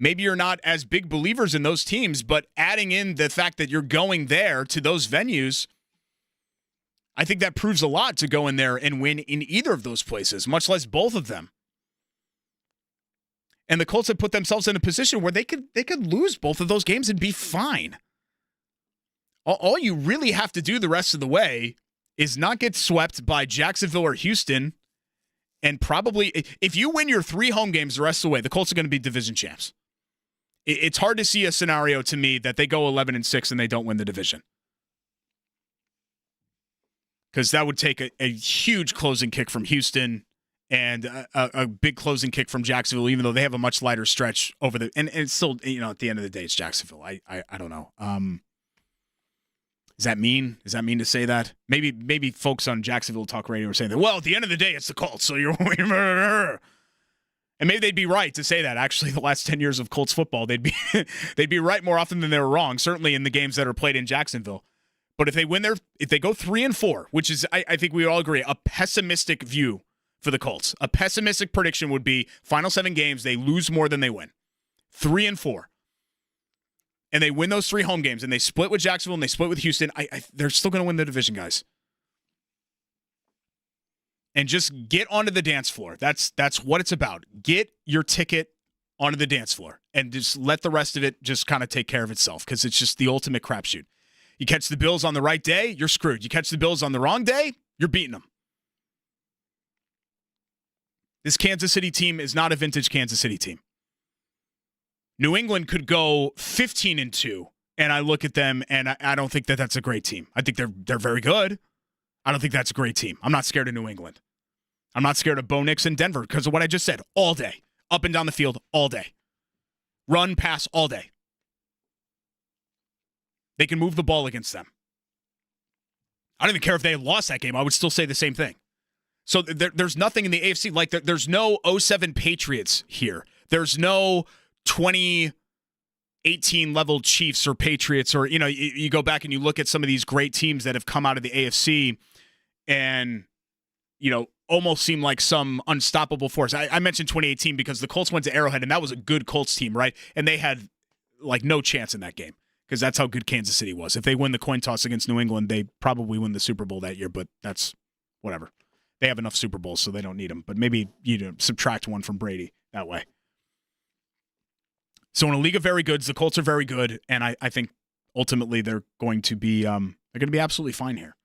maybe you're not as big believers in those teams, but adding in the fact that you're going there to those venues, I think that proves a lot to go in there and win in either of those places, much less both of them. And the Colts have put themselves in a position where they could lose both of those games and be fine. All you really have to do the rest of the way is not get swept by Jacksonville or Houston, and probably, if you win your 3 home games the rest of the way, the Colts are going to be division champs. It's hard to see a scenario to me that they go 11-6 and they don't win the division. Because that would take a huge closing kick from Houston and a big closing kick from Jacksonville, even though they have a much lighter stretch over the, and it's still, at the end of the day, it's Jacksonville. I don't know. Is that mean? Does that mean to say that? Maybe folks on Jacksonville Talk Radio are saying that, well, at the end of the day, it's the Colts, so you're And maybe they'd be right to say that. Actually, the last 10 years of Colts football, they'd be right more often than they were wrong, certainly in the games that are played in Jacksonville. But if they go 3-4, which is, I think we all agree, a pessimistic view for the Colts. A pessimistic prediction would be final 7 games, they lose more than they win. 3-4. And they win those 3 home games, and they split with Jacksonville and they split with Houston. They're still going to win the division, guys. And just get onto the dance floor. That's what it's about. Get your ticket onto the dance floor and just let the rest of it just kind of take care of itself, because it's just the ultimate crapshoot. You catch the Bills on the right day, you're screwed. You catch the Bills on the wrong day, you're beating them. This Kansas City team is not a vintage Kansas City team. New England could go 15-2, and I look at them, and I don't think that that's a great team. I think they're very good. I don't think that's a great team. I'm not scared of New England. I'm not scared of Bo Nix in Denver because of what I just said. All day. Up and down the field all day. Run, pass all day. They can move the ball against them. I don't even care if they lost that game. I would still say the same thing. So there's nothing in the AFC. Like, there's no 07 Patriots here. There's no 2018 level Chiefs or Patriots, or, you go back and you look at some of these great teams that have come out of the AFC and, almost seem like some unstoppable force. I mentioned 2018 because the Colts went to Arrowhead, and that was a good Colts team, right? And they had, no chance in that game because that's how good Kansas City was. If they win the coin toss against New England, they probably win the Super Bowl that year, but that's whatever. They have enough Super Bowls, so they don't need them. But maybe subtract one from Brady that way. So in a league of very goods, the Colts are very good, and I think ultimately they're going to be absolutely fine here.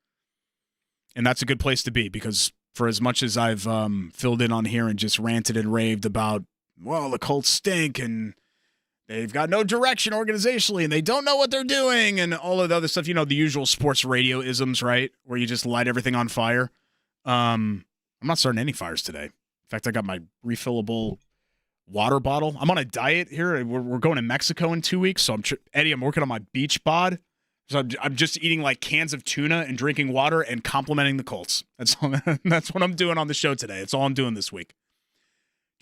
And that's a good place to be, because for as much as I've filled in on here and just ranted and raved about, well, the Colts stink and they've got no direction organizationally and they don't know what they're doing and all of the other stuff, the usual sports radio isms, right, where you just light everything on fire. I'm not starting any fires today. In fact, I got my refillable water bottle. I'm on a diet here. We're going to Mexico in 2 weeks, so I'm working on my beach bod. So I'm just eating like cans of tuna and drinking water and complimenting the Colts. That's what I'm doing on the show today. It's all I'm doing this week.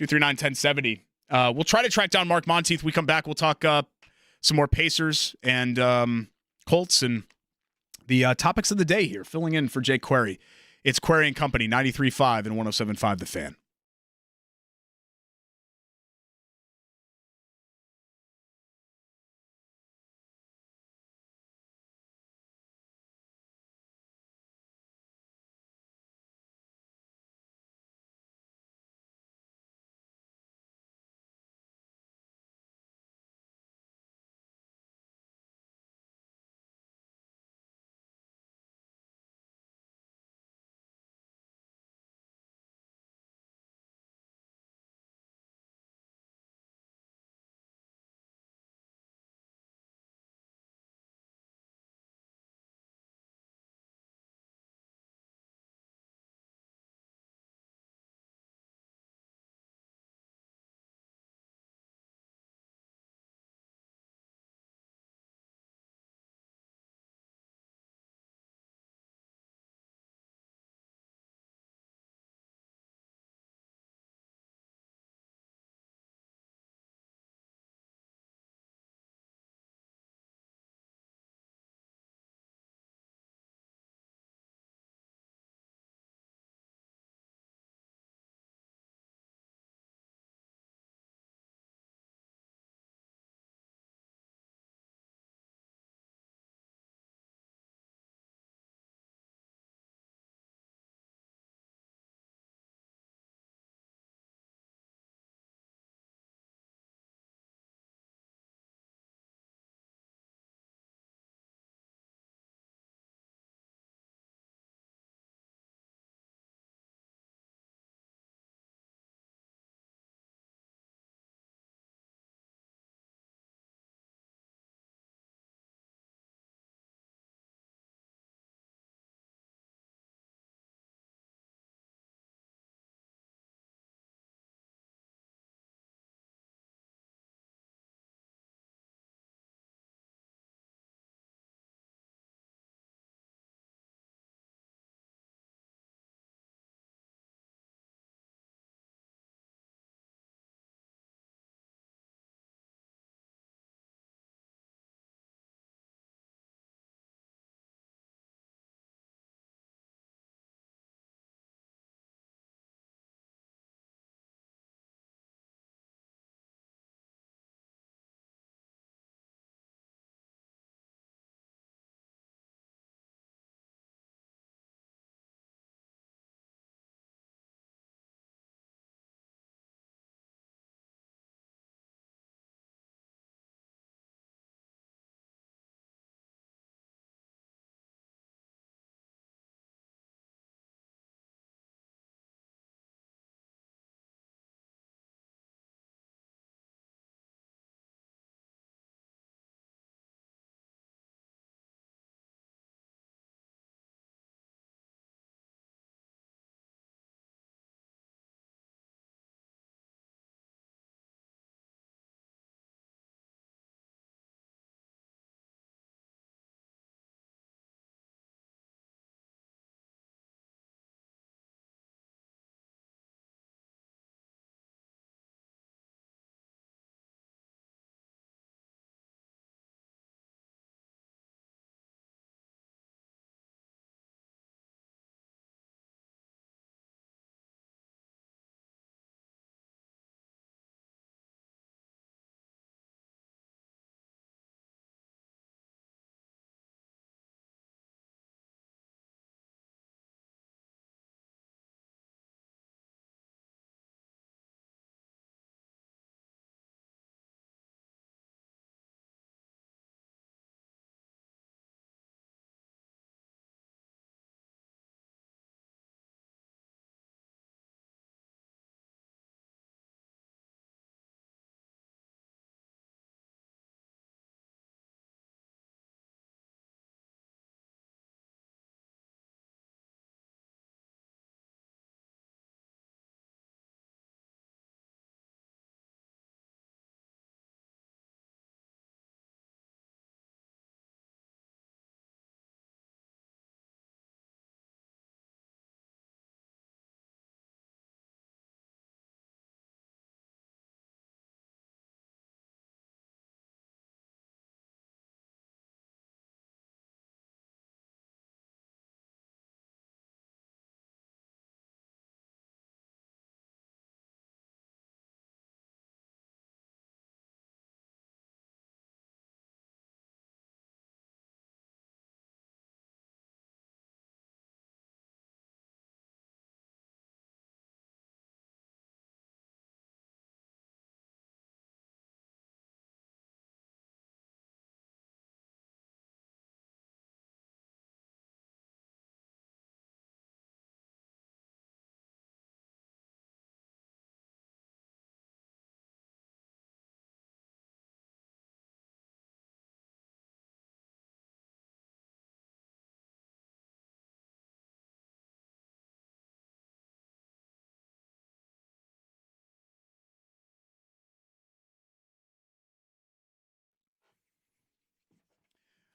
239-1070. We'll try to track down Mark Monteith. We come back, we'll talk some more Pacers and Colts and the topics of the day here. Filling in for Jake Query. It's Query and Company, 93.5 and 107.5 The Fan.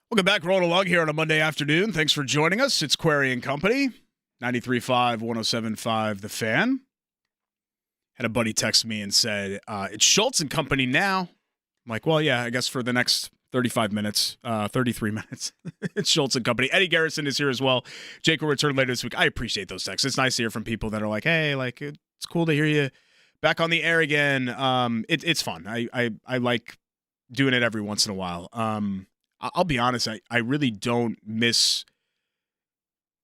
Welcome back. Rolling along here on a Monday afternoon. Thanks for joining us. It's Query and Company, 93.5, 107.5 The Fan. Had a buddy text me and said, it's Schultz and Company now. I'm like, well, yeah, I guess for the next 35 minutes, 33 minutes. It's Schultz and Company. Eddie Garrison is here as well. Jake will return later this week. I appreciate those texts. It's nice to hear from people that are like, hey, like, it's cool to hear you back on the air again. It's fun. I like doing it every once in a while. I'll be honest, I really don't miss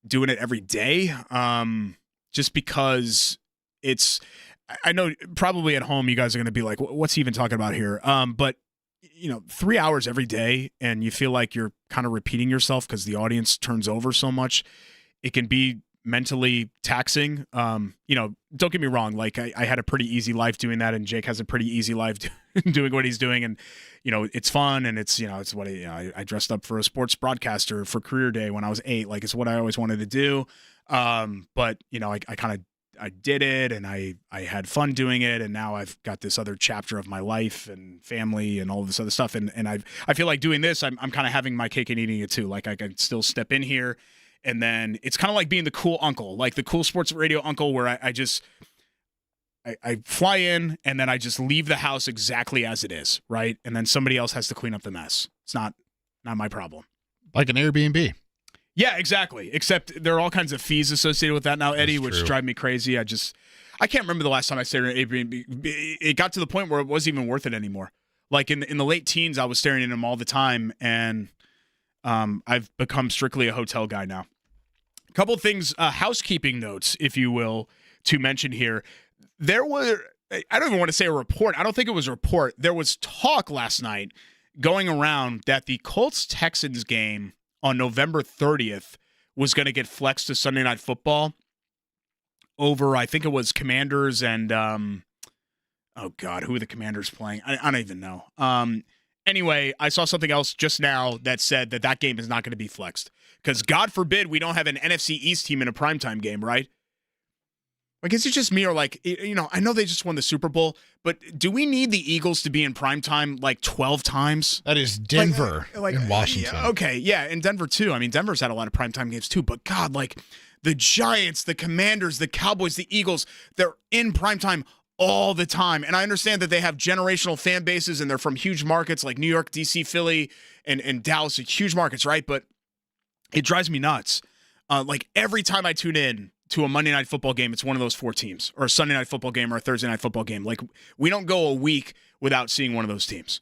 doing it every day, just because I know probably at home you guys are going to be like, what's he even talking about here? But, 3 hours every day and you feel like you're kind of repeating yourself because the audience turns over so much. It can be mentally taxing. Don't get me wrong. Like I had a pretty easy life doing that, and Jake has a pretty easy life doing what he's doing. And, it's fun, and it's what I dressed up for a sports broadcaster for career day when I was 8. Like, it's what I always wanted to do. But I did it, and I had fun doing it. And now I've got this other chapter of my life and family and all of this other stuff. And I feel like doing this, I'm kind of having my cake and eating it too. Like, I can still step in here. And then it's kind of like being the cool uncle, like the cool sports radio uncle, where I fly in and then I just leave the house exactly as it is, right? And then somebody else has to clean up the mess. It's not my problem. Like an Airbnb. Yeah, exactly. Except there are all kinds of fees associated with that now, Eddie, which drive me crazy. I can't remember the last time I stayed in an Airbnb. It got to the point where it wasn't even worth it anymore. Like in the late teens, I was staring at them all the time, and I've become strictly a hotel guy now. A couple things, housekeeping notes, if you will, to mention here. There were, I don't even want to say a report. I don't think it was a report. There was talk last night going around that the Colts-Texans game on November 30th was going to get flexed to Sunday Night Football over, I think it was Commanders and, oh God, who are the Commanders playing? I don't even know. Anyway, I saw something else just now that said that game is not going to be flexed. Because God forbid we don't have an NFC East team in a primetime game, right? Like, is it just me, or like, I know they just won the Super Bowl, but do we need the Eagles to be in primetime like 12 times? That is Denver in Washington. Okay, yeah, and Denver too. I mean, Denver's had a lot of primetime games too, but God, like the Giants, the Commanders, the Cowboys, the Eagles, they're in primetime all the time. And I understand that they have generational fan bases and they're from huge markets like New York, DC, Philly, and Dallas, huge markets, right? But it drives me nuts. Like every time I tune in to a Monday Night Football game, it's one of those 4 teams, or a Sunday Night Football game, or a Thursday Night Football game. Like, we don't go a week without seeing one of those teams.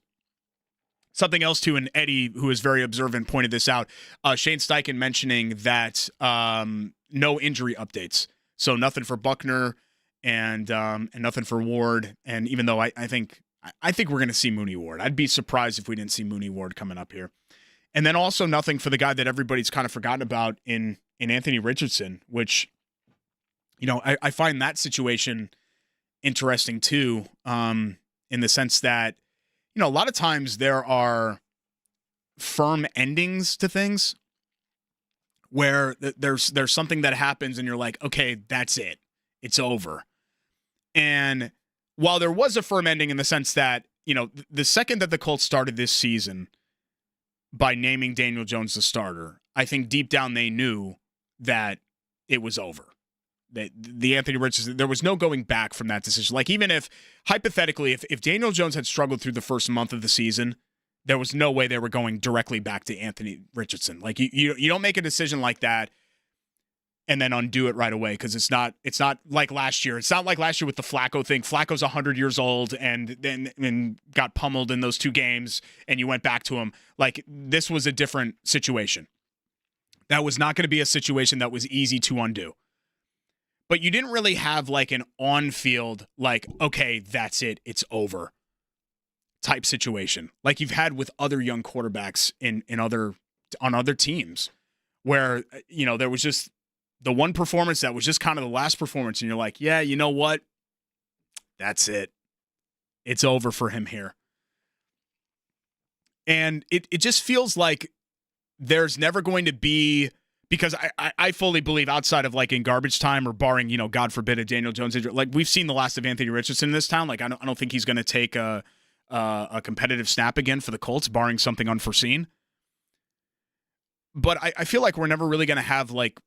Something else, too, and Eddie, who is very observant, pointed this out. Shane Steichen mentioning that no injury updates. So nothing for Buckner and nothing for Ward. And even though I think we're going to see Mooney Ward. I'd be surprised if we didn't see Mooney Ward coming up here. And then also nothing for the guy that everybody's kind of forgotten about in Anthony Richardson, which, I find that situation interesting too, in the sense that, a lot of times there are firm endings to things where there's something that happens and you're like, okay, that's it. It's over. And while there was a firm ending in the sense that, the second that the Colts started this season by naming Daniel Jones the starter, I think deep down they knew that it was over. That the Anthony Richardson, there was no going back from that decision. Like, even if, hypothetically, if Daniel Jones had struggled through the first month of the season, there was no way they were going directly back to Anthony Richardson. Like, you don't make a decision like that and then undo it right away, because it's not like last year. It's not like last year with the Flacco thing. Flacco's 100 years old and got pummeled in those 2 games, and you went back to him. Like, this was a different situation. That was not going to be a situation that was easy to undo. But you didn't really have like an on-field, like, okay, that's it, it's over type situation, like you've had with other young quarterbacks on other teams, where there was just the one performance that was just kind of the last performance, and you're like, yeah, you know what? That's it. It's over for him here. And it just feels like there's never going to be, because I fully believe, outside of like in garbage time or barring, God forbid, a Daniel Jones injury, like we've seen the last of Anthony Richardson in this town. Like I don't think he's going to take a competitive snap again for the Colts, barring something unforeseen. but I feel like we're never really going to have like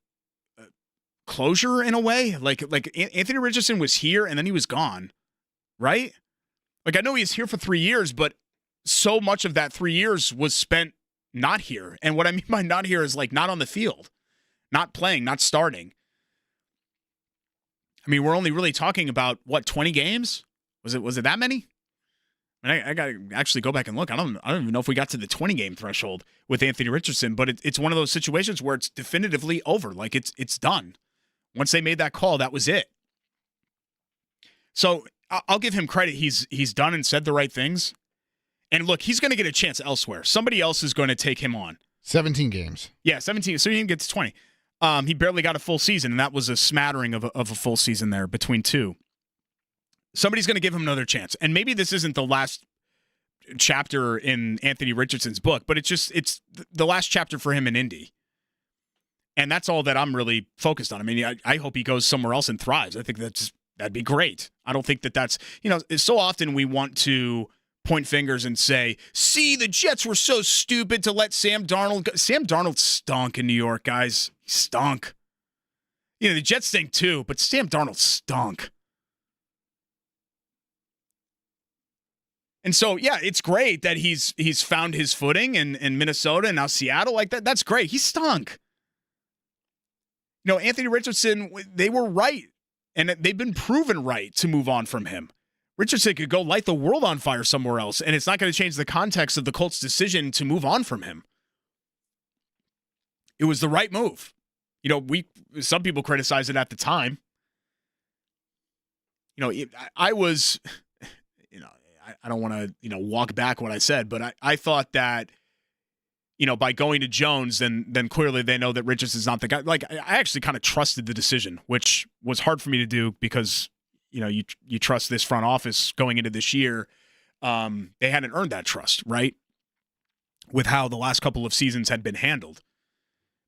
closure in a way. Like Anthony Richardson was here and then he was gone, right? Like I know he was here for 3 years, but so much of that 3 years was spent not here. And what I mean by not here is like not on the field, not playing, not starting. I mean, we're only really talking about what, 20 games? Was it that many? I got to actually go back and look. I don't even know if we got to the 20 game threshold with Anthony Richardson, but it's one of those situations where it's definitively over. Like it's done. Once they made that call, that was it. So I'll give him credit. He's done and said the right things. And look, he's going to get a chance elsewhere. Somebody else is going to take him on. 17 games. Yeah, 17. So he didn't get to 20. He barely got a full season, and that was a smattering of a full season there between two. Somebody's going to give him another chance. And maybe this isn't the last chapter in Anthony Richardson's book, but it's the last chapter for him in Indy. And that's all that I'm really focused on. I mean, I hope he goes somewhere else and thrives. I think that'd be great. I don't think that's, so often we want to point fingers and say, see, the Jets were so stupid to let Sam Darnold go. Sam Darnold stunk in New York, guys. He stunk. The Jets stink too, but Sam Darnold stunk. And so, yeah, it's great that he's found his footing in Minnesota and now Seattle. Like that. That's great. He stunk. Anthony Richardson, they were right. And they've been proven right to move on from him. Richardson could go light the world on fire somewhere else, and it's not going to change the context of the Colts' decision to move on from him. It was the right move. Some people criticized it at the time. I was, I don't want to, walk back what I said, but I thought that, by going to Jones, then clearly they know that Richardson's not the guy. Like, I actually kind of trusted the decision, which was hard for me to do because, you trust this front office going into this year. They hadn't earned that trust, right? With how the last couple of seasons had been handled.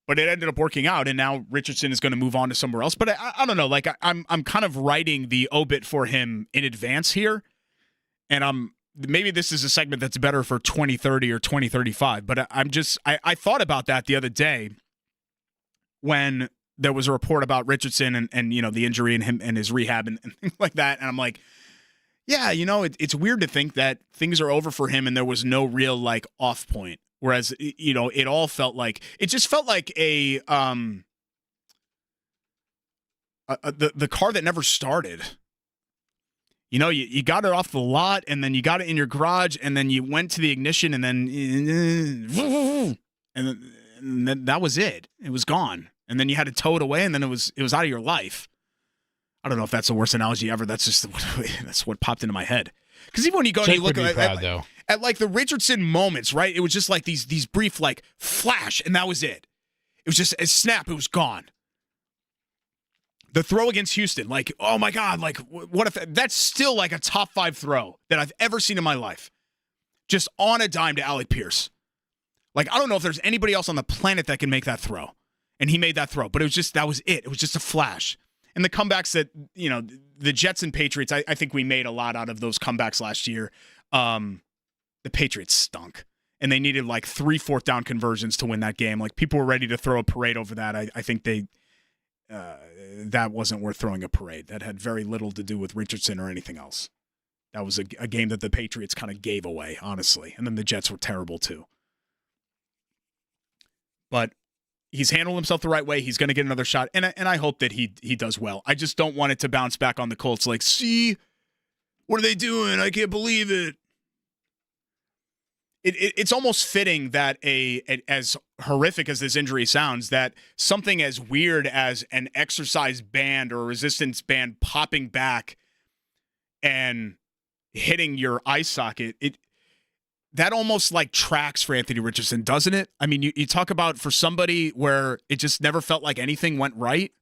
But it ended up working out, and now Richardson is going to move on to somewhere else. But I don't know. Like, I'm kind of writing the obit for him in advance here, and maybe this is a segment that's better for 2030 or 2035. But I thought about that the other day when there was a report about Richardson and the injury and him and his rehab and things like that, and I'm like, yeah, it's weird to think that things are over for him and there was no real like off point. Whereas, it all felt like, it just felt like the car that never started. You got it off the lot and then you got it in your garage and then you went to the ignition and then that was it. It was gone. And then you had to tow it away and then it was out of your life. I don't know if that's the worst analogy ever. That's just that's what popped into my head. Because even when you go and you look at like the Richardson moments, right? It was just like these brief like flash, and that was it. It was just a snap. It was gone. The throw against Houston, like, oh my God, like what if that's still like a top 5 throw that I've ever seen in my life, just on a dime to Alec Pierce. Like I don't know if there's anybody else on the planet that can make that throw, and he made that throw. But that was it. It was just a flash. And the comebacks that, the Jets and Patriots, I think we made a lot out of those comebacks last year. The Patriots stunk. And they needed like 3 4th down conversions to win that game. Like people were ready to throw a parade over that. I think that wasn't worth throwing a parade. That had very little to do with Richardson or anything else. That was a game that the Patriots kind of gave away, honestly. And then the Jets were terrible too. But he's handled himself the right way. He's going to get another shot, and I hope that he does well. I just don't want it to bounce back on the Colts like, see, what are they doing? I can't believe it. It's almost fitting that as horrific as this injury sounds, that something as weird as an exercise band or a resistance band popping back and hitting your eye socket, that almost like tracks for Anthony Richardson, doesn't it? I mean, you talk about for somebody where it just never felt like anything went right.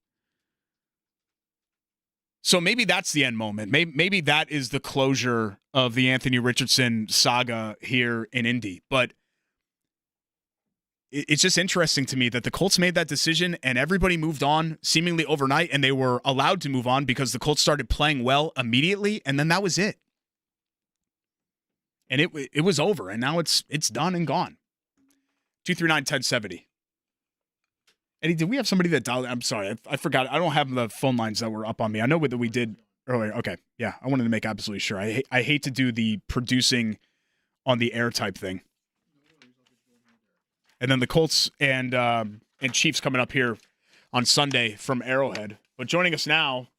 So maybe that's the end moment. Maybe that is the closure of the Anthony Richardson saga here in Indy. But it's just interesting to me that the Colts made that decision and everybody moved on seemingly overnight, and they were allowed to move on because the Colts started playing well immediately, and then that was it. And it was over, and now it's done and gone. 239-1070. Eddie, did we have somebody that dialed? I'm sorry, I forgot. I don't have the phone lines that were up on me. I know that we did earlier. Okay, yeah, I wanted to make absolutely sure. I hate to do the producing on the air type thing. And then the Colts and Chiefs coming up here on Sunday from Arrowhead. But joining us now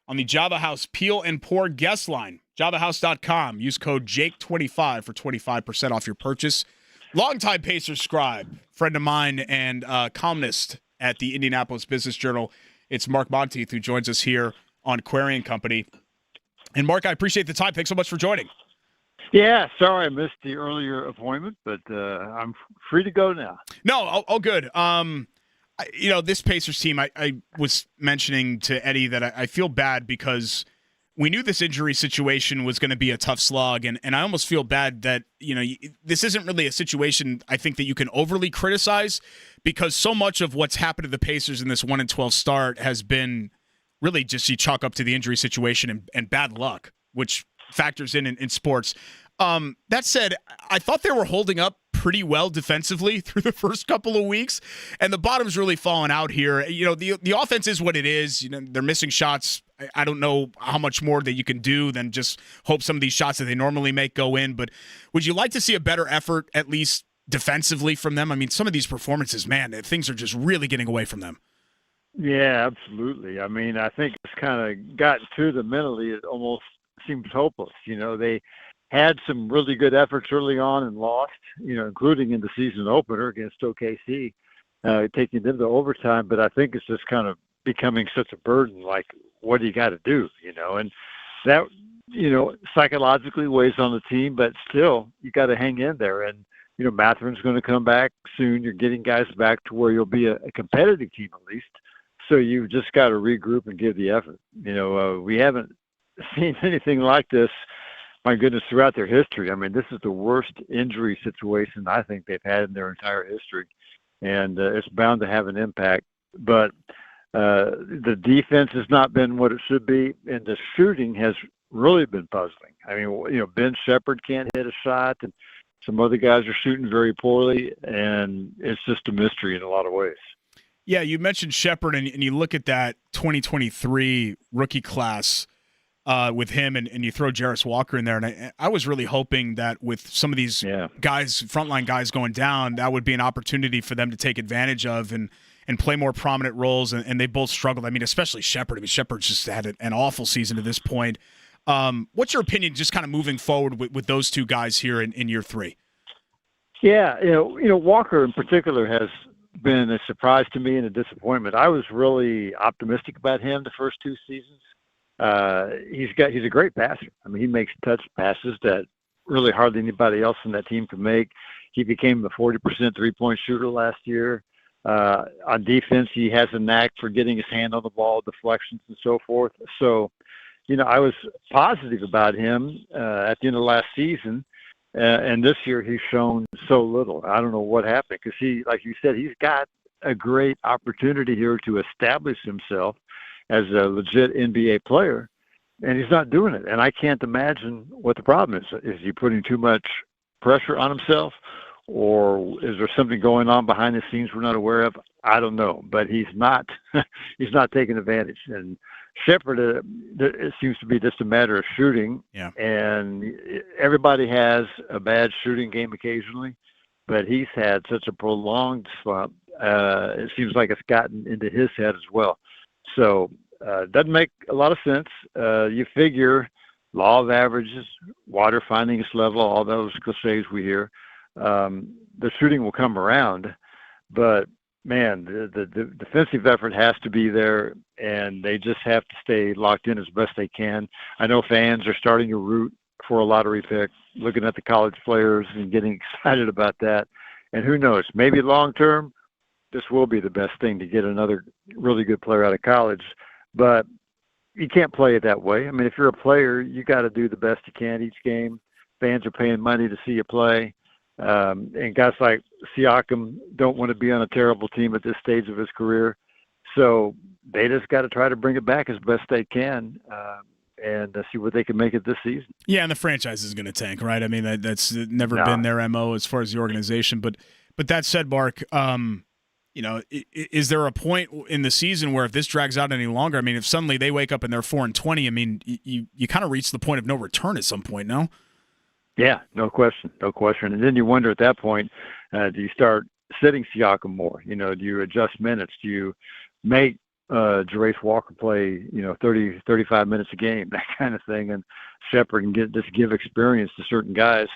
on the Java House Peel and Pour guest line, javahouse.com. Use code JAKE25 for 25% off your purchase. Longtime Pacers scribe, friend of mine and columnist at the Indianapolis Business Journal. It's Mark Monteith who joins us here on Query & Company. And Mark, I appreciate the time. Thanks so much for joining. Yeah, sorry I missed the earlier appointment, but I'm free to go now. No, all good. This Pacers team, I was mentioning to Eddie that I feel bad because we knew this injury situation was going to be a tough slog, and I almost feel bad that, this isn't really a situation I think that you can overly criticize because so much of what's happened to the Pacers in this 1-12 start has been really just you chalk up to the injury situation and bad luck, which factors in sports. That said, I thought they were holding up pretty well defensively through the first couple of weeks, and the bottom's really fallen out here. The offense is what it is. They're missing shots. I don't know how much more that you can do than just hope some of these shots that they normally make go in, but would you like to see a better effort, at least defensively, from them? I mean, some of these performances, man, things are just really getting away from them. Yeah, absolutely. I mean, I think it's kind of gotten to them mentally. It almost seems hopeless. They had some really good efforts early on and lost, including in the season opener against OKC, taking them to overtime. But I think it's just kind of becoming such a burden, like, what do you got to do, And that, psychologically weighs on the team, but still, you got to hang in there. And, Matherin's going to come back soon. You're getting guys back to where you'll be a competitive team at least. So you've just got to regroup and give the effort. We haven't seen anything like this, my goodness, throughout their history. I mean, this is the worst injury situation I think they've had in their entire history, and it's bound to have an impact. But the defense has not been what it should be, and the shooting has really been puzzling. I mean, Ben Shepherd can't hit a shot, and some other guys are shooting very poorly, and it's just a mystery in a lot of ways. Yeah, you mentioned Shepherd, and you look at that 2023 rookie class with him, and you throw Jarris Walker in there. And I was really hoping that with some of these guys, frontline guys going down, that would be an opportunity for them to take advantage of and play more prominent roles. And they both struggled. I mean, especially Shepherd. I mean, Shepherd's just had an awful season to this point. What's your opinion just kind of moving forward with those two guys here in year three? Yeah, Walker in particular has been a surprise to me and a disappointment. I was really optimistic about him the first two seasons. He's a great passer. I mean, he makes touch passes that really hardly anybody else in that team can make. He became a 40% three-point shooter last year. On defense, he has a knack for getting his hand on the ball, deflections and so forth. So, I was positive about him at the end of last season. And this year he's shown so little. I don't know what happened because he, like you said, he's got a great opportunity here to establish himself as a legit NBA player, and he's not doing it. And I can't imagine what the problem is. Is he putting too much pressure on himself, or is there something going on behind the scenes we're not aware of? I don't know, but he's not taking advantage. And Shepherd, it seems to be just a matter of shooting. Yeah. And everybody has a bad shooting game occasionally, but he's had such a prolonged slump. It seems like it's gotten into his head as well. So it doesn't make a lot of sense. You figure law of averages, water finding its level, all those cliches we hear. The shooting will come around, but man, the defensive effort has to be there, and they just have to stay locked in as best they can. I know fans are starting to root for a lottery pick, looking at the college players and getting excited about that. And who knows, maybe long term, this will be the best thing to get another really good player out of college. But you can't play it that way. I mean, if you're a player, you got to do the best you can each game. Fans are paying money to see you play. And guys like Siakam don't want to be on a terrible team at this stage of his career. So they just got to try to bring it back as best they can and see what they can make it this season. Yeah, and the franchise is going to tank, right? I mean, that's never been their MO as far as the organization. But that said, Mark, is there a point in the season where if this drags out any longer, I mean, if suddenly they wake up and they're 4-20, I mean, you kind of reach the point of no return at some point, no? Yeah, no question. And then you wonder at that point, do you start sitting Siakam more? Do you adjust minutes? Do you make Jerace Walker play, 30, 35 minutes a game, that kind of thing, and Shepherd and give experience to certain guys?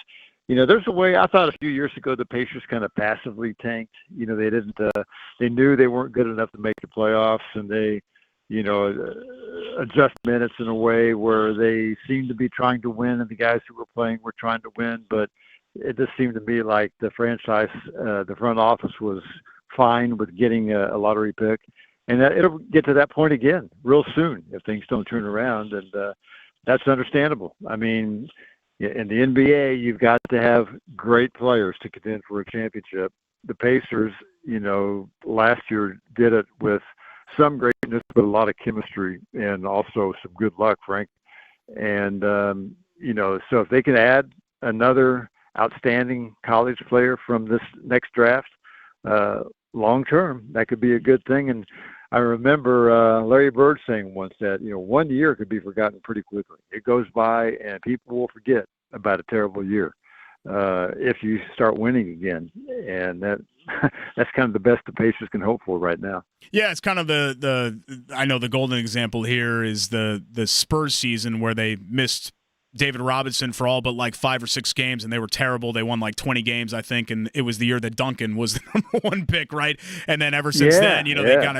There's a way. I thought a few years ago the Pacers kind of passively tanked. They didn't. They knew they weren't good enough to make the playoffs, and they, adjust minutes in a way where they seemed to be trying to win, and the guys who were playing were trying to win. But it just seemed to me like the franchise, the front office was fine with getting a lottery pick, and that it'll get to that point again real soon if things don't turn around, and that's understandable. I mean, in the NBA, you've got to have great players to contend for a championship. The Pacers, last year did it with some greatness, but a lot of chemistry and also some good luck, Frank. And, so if they can add another outstanding college player from this next draft, long term, that could be a good thing. And I remember Larry Bird saying once that, 1 year could be forgotten pretty quickly. It goes by and people will forget about a terrible year if you start winning again. And that's kind of the best the Pacers can hope for right now. Yeah, it's kind of I know the golden example here is the Spurs season where they missed David Robinson for all but like 5 or 6 games, and they were terrible. They won like 20 games, I think, and it was the year that Duncan was the number 1 pick, right? And then ever since then,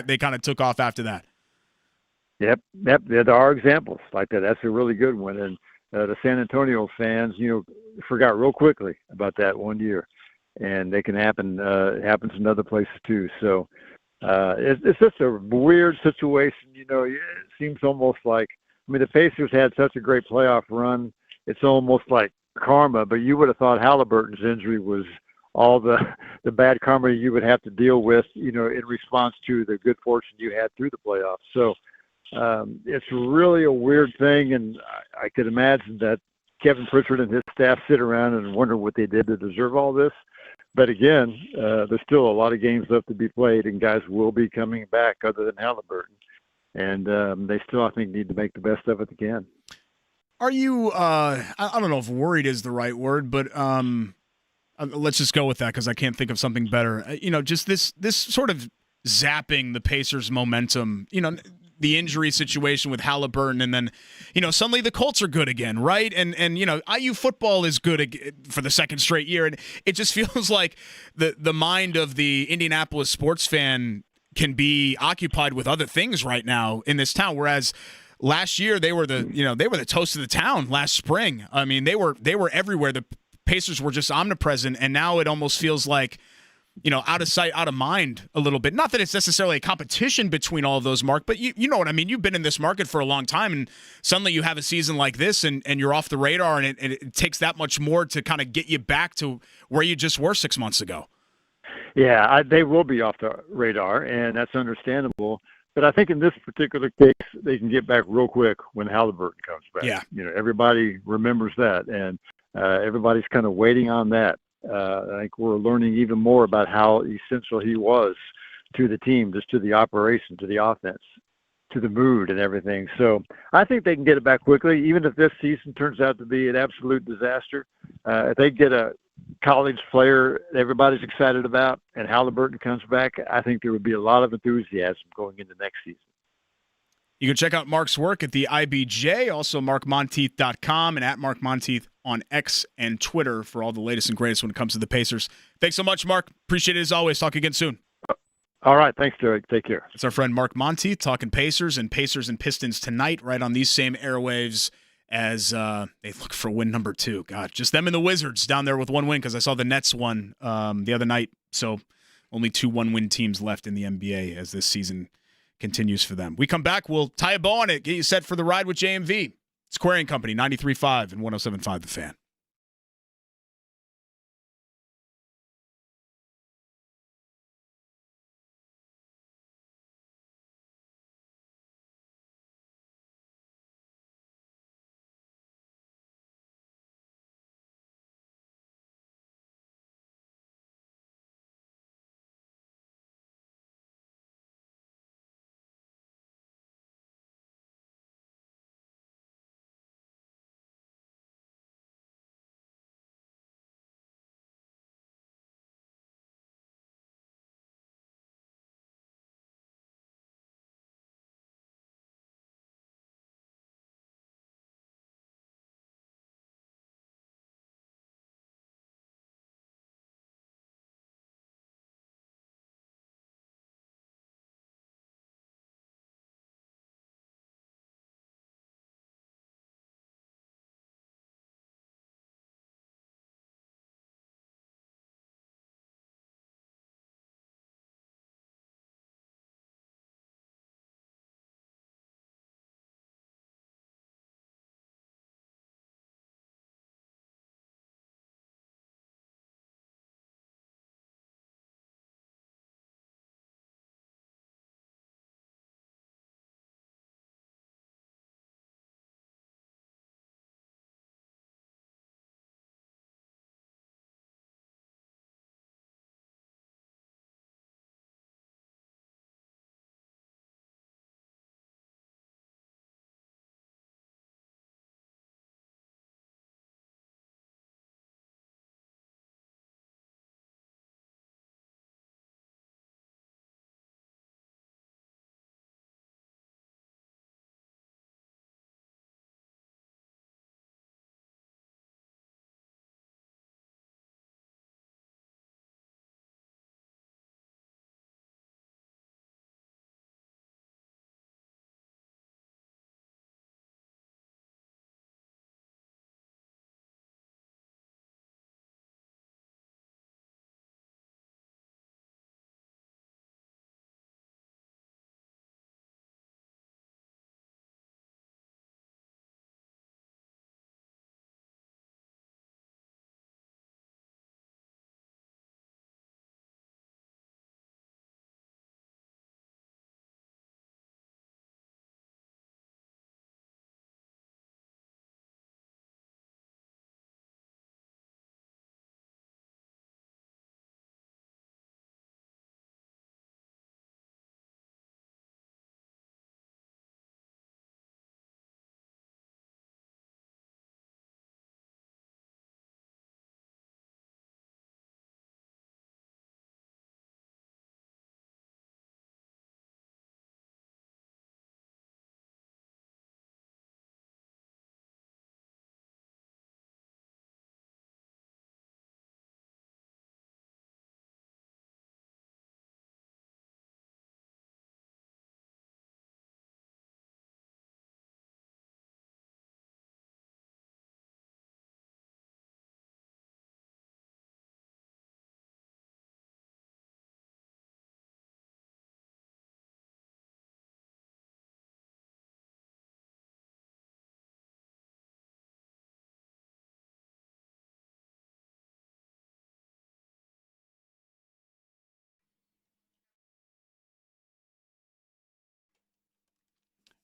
they kind of took off after that. Yep. There are examples like that. That's a really good one. And the San Antonio fans, forgot real quickly about that 1 year, and they can happen. It happens in other places too. So it's just a weird situation. It seems almost like, the Pacers had such a great playoff run. It's almost like karma, but you would have thought Halliburton's injury was all the bad karma you would have to deal with, in response to the good fortune you had through the playoffs. So it's really a weird thing, and I could imagine that Kevin Pritchard and his staff sit around and wonder what they did to deserve all this. But again, there's still a lot of games left to be played, and guys will be coming back other than Halliburton. And they still, I think, need to make the best of it they can. Are you, I don't know if worried is the right word, but let's just go with that because I can't think of something better. Just this sort of zapping the Pacers' momentum, the injury situation with Halliburton, and then, suddenly the Colts are good again, right? And IU football is good for the second straight year. And it just feels like the mind of the Indianapolis sports fan can be occupied with other things right now in this town, whereas last year they were the toast of the town last spring. I mean, they were everywhere. The Pacers were just omnipresent, and now it almost feels like, out of sight, out of mind a little bit. Not that it's necessarily a competition between all of those, Mark, but you know what I mean? You've been in this market for a long time, and suddenly you have a season like this, and you're off the radar, and it takes that much more to kind of get you back to where you just were 6 months ago. Yeah, they will be off the radar, and that's understandable. But I think in this particular case, they can get back real quick when Halliburton comes back. Yeah. Everybody remembers that, and everybody's kind of waiting on that. I think we're learning even more about how essential he was to the team, just to the operation, to the offense, to the mood and everything. So I think they can get it back quickly, even if this season turns out to be an absolute disaster. If they get a college player everybody's excited about and Halliburton comes back, I think there would be a lot of enthusiasm going into next season. You can check out Mark's work at the IBJ, also markmonteith.com, and at Mark Monteith on X and Twitter for all the latest and greatest when it comes to the Pacers. Thanks so much, Mark. Appreciate it as always. Talk again soon. All right. Thanks, Derek. Take care. It's our friend Mark Monteith talking Pacers and Pistons tonight right on these same airwaves as they look for win number 2. God, just them and the Wizards down there with 1 win because I saw the Nets won the other night. So only 2 1-win teams left in the NBA as this season continues for them. We come back, we'll tie a bow on it, get you set for the ride with JMV. It's Query & Company, 93.5 and 107.5 The Fan.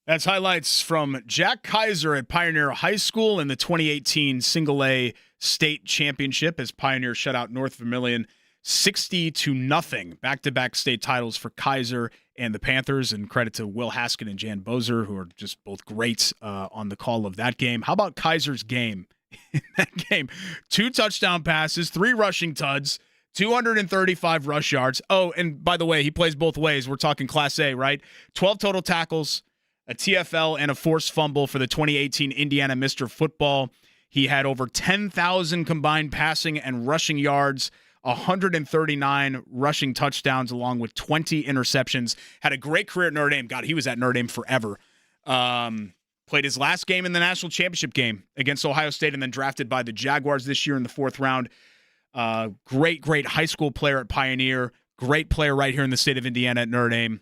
That's highlights from Jack Kaiser at Pioneer High School in the 2018 Single A State Championship as Pioneer shut out North Vermilion 60-0. Back-to-back state titles for Kaiser and the Panthers, and credit to Will Haskin and Jan Bozer, who are just both great on the call of that game. How about Kaiser's game? In that game, 2 touchdown passes, 3 rushing tuds, 235 rush yards. Oh, and by the way, he plays both ways. We're talking Class A, right? 12 total tackles, a TFL, and a forced fumble for the 2018 Indiana Mr. Football. He had over 10,000 combined passing and rushing yards, 139 rushing touchdowns, along with 20 interceptions. Had a great career at Notre Dame. God, he was at Notre Dame forever. Played his last game in the national championship game against Ohio State and then drafted by the Jaguars this year in the 4th round. Great high school player at Pioneer. Great player right here in the state of Indiana at Notre Dame.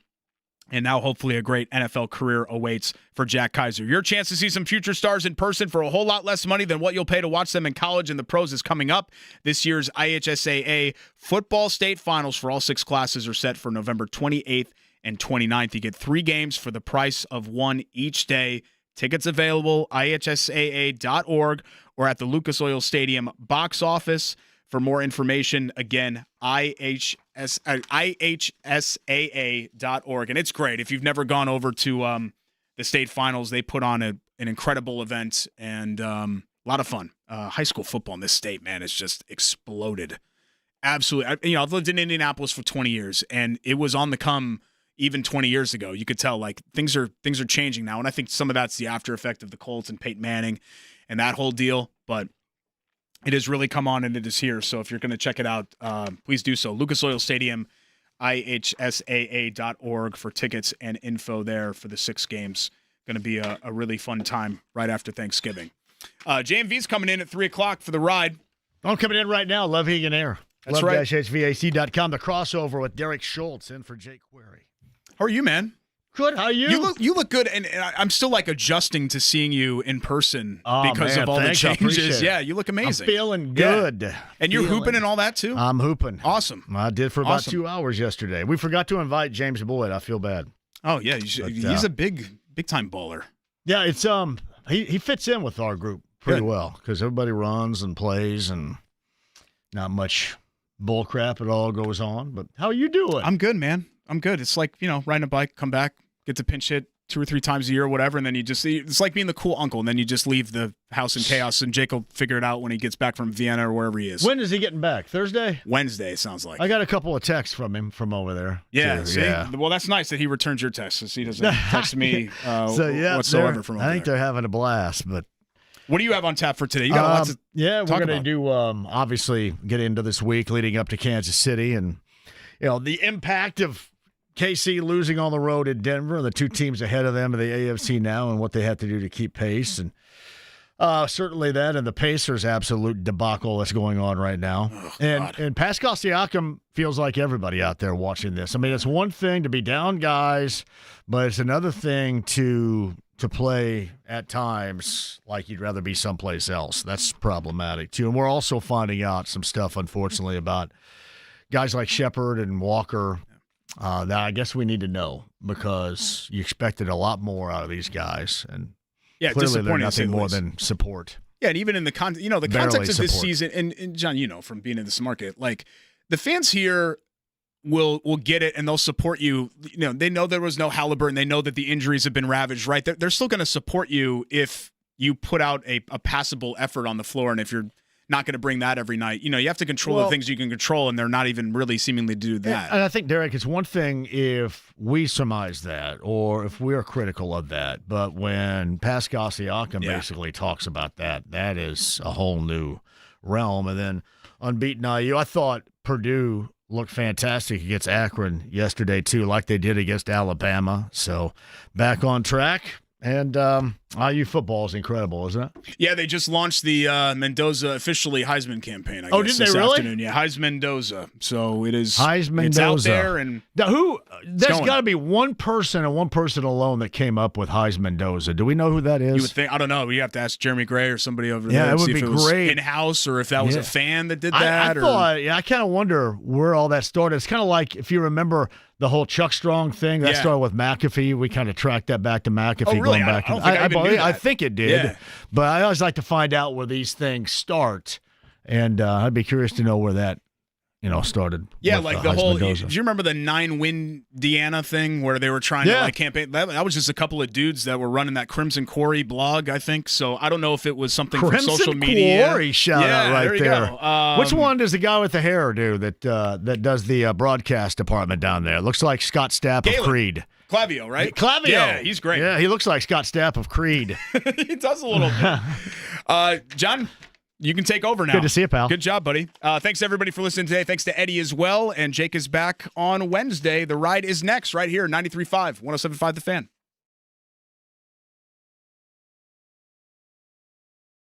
And now hopefully a great NFL career awaits for Jack Kaiser. Your chance to see some future stars in person for a whole lot less money than what you'll pay to watch them in college and the pros is coming up. This year's IHSAA football state finals for all 6 classes are set for November 28th and 29th. You get 3 games for the price of 1 each day. Tickets available, ihsaa.org or at the Lucas Oil Stadium box office. For more information, again, ihsaa.org. And it's great. If you've never gone over to the state finals, they put on an incredible event and a lot of fun. High school football in this state, man, has just exploded. Absolutely. I've lived in Indianapolis for 20 years, and it was on the come even 20 years ago. You could tell, like, things are changing now, and I think some of that's the after effect of the Colts and Peyton Manning and that whole deal, but it has really come on, and it is here. So if you're going to check it out, please do so. Lucas Oil Stadium, ihsaa.org for tickets and info there for the 6 games. Going to be a really fun time right after Thanksgiving. JMV's coming in at 3 o'clock for the ride. I'm coming in right now. Love Heat and Air. That's right. Love-hvac.com. The crossover with Derek Schultz in for Jake Query. How are you, man? Good. How are you? You look good, and I'm still like adjusting to seeing you in person because of all the changes. Yeah, you look amazing. I'm feeling good. Yeah. And you're hooping and all that too? I'm hooping. Awesome. I did for about 2 hours yesterday. We forgot to invite James Boyd. I feel bad. Oh yeah, he's a big time baller. Yeah, it's he fits in with our group pretty well because everybody runs and plays and not much bull crap at all goes on. But how are you doing? I'm good, man. I'm good. It's like, riding a bike, come back, get to pinch hit 2 or 3 times a year or whatever, and then it's like being the cool uncle, and then you just leave the house in chaos, and Jake will figure it out when he gets back from Vienna or wherever he is. When is he getting back? Thursday? Wednesday, it sounds like. I got a couple of texts from him from over there. Yeah, too. see? Yeah. Well, that's nice that he returns your texts, since he doesn't text me whatsoever from over I think there. they're having a blast, but what do you have on tap for today? You got lots of we're going to do obviously get into this week leading up to Kansas City, and the impact of KC losing on the road in Denver, the 2 teams ahead of them in the AFC now, and what they have to do to keep pace, and certainly that, and the Pacers' absolute debacle that's going on right now. And Pascal Siakam feels like everybody out there watching this. I mean, it's one thing to be down guys, but it's another thing to play at times like you'd rather be someplace else. That's problematic too. And we're also finding out some stuff, unfortunately, about guys like Shepard and Walker. That I guess we need to know, because you expected a lot more out of these guys, and clearly they're nothing more than support. Yeah, and even in the context of this season, and John, from being in this market, like the fans here will get it and they'll support you. They know there was no Halliburton, they know that the injuries have been ravaged, right? They're still going to support you if you put out a passable effort on the floor, and if you're not going to bring that every night. You have to control the things you can control, and they're not even really seemingly do that. And I think, Derek, it's one thing if we surmise that or if we're critical of that, but when Pascal Siakam basically talks about that is a whole new realm. And then unbeaten IU, I thought Purdue looked fantastic against Akron yesterday too, like they did against Alabama. So back on track. And IU football is incredible, isn't it? Yeah, they just launched the Mendoza officially Heisman campaign. I guess, did they this really? Afternoon. Yeah, Heisman Mendoza. So it is. Heisman It's Mendoza. out there, and now, there's got to be one person and one person alone that came up with Heisman Mendoza. Do we know who that is? you would think. I don't know. You have to ask Jeremy Gray or somebody over there. Yeah, it to would see be if it was great. in-house or if that was a fan that did that. I thought. Yeah, I kind of wonder where all that started. It's kind of like if you remember the whole Chuck Strong thing. That started with McAfee. We kind of tracked that back to McAfee. Oh, really? Going back. I don't think I even knew that. I think it did. Yeah. But I always like to find out where these things start. And I'd be curious to know where that, started. Yeah, with, like the Heisman whole. Do Goza. you remember the 9-win Deanna thing where they were trying to campaign? That was just a couple of dudes that were running that Crimson Quarry blog, I think. So I don't know if it was something from social media. Quarry shout out right there. You go. Which one does the guy with the hair do that does the broadcast department down there? Looks like Scott Stapp of Creed. Clavio, right? Clavio. Yeah, he's great. Yeah, he looks like Scott Stapp of Creed. He does a little bit. John, you can take over now. Good to see you, pal. Good job, buddy. Thanks, everybody, for listening today. Thanks to Eddie as well. And Jake is back on Wednesday. The Ride is next right here, 93.5, 107.5 The Fan.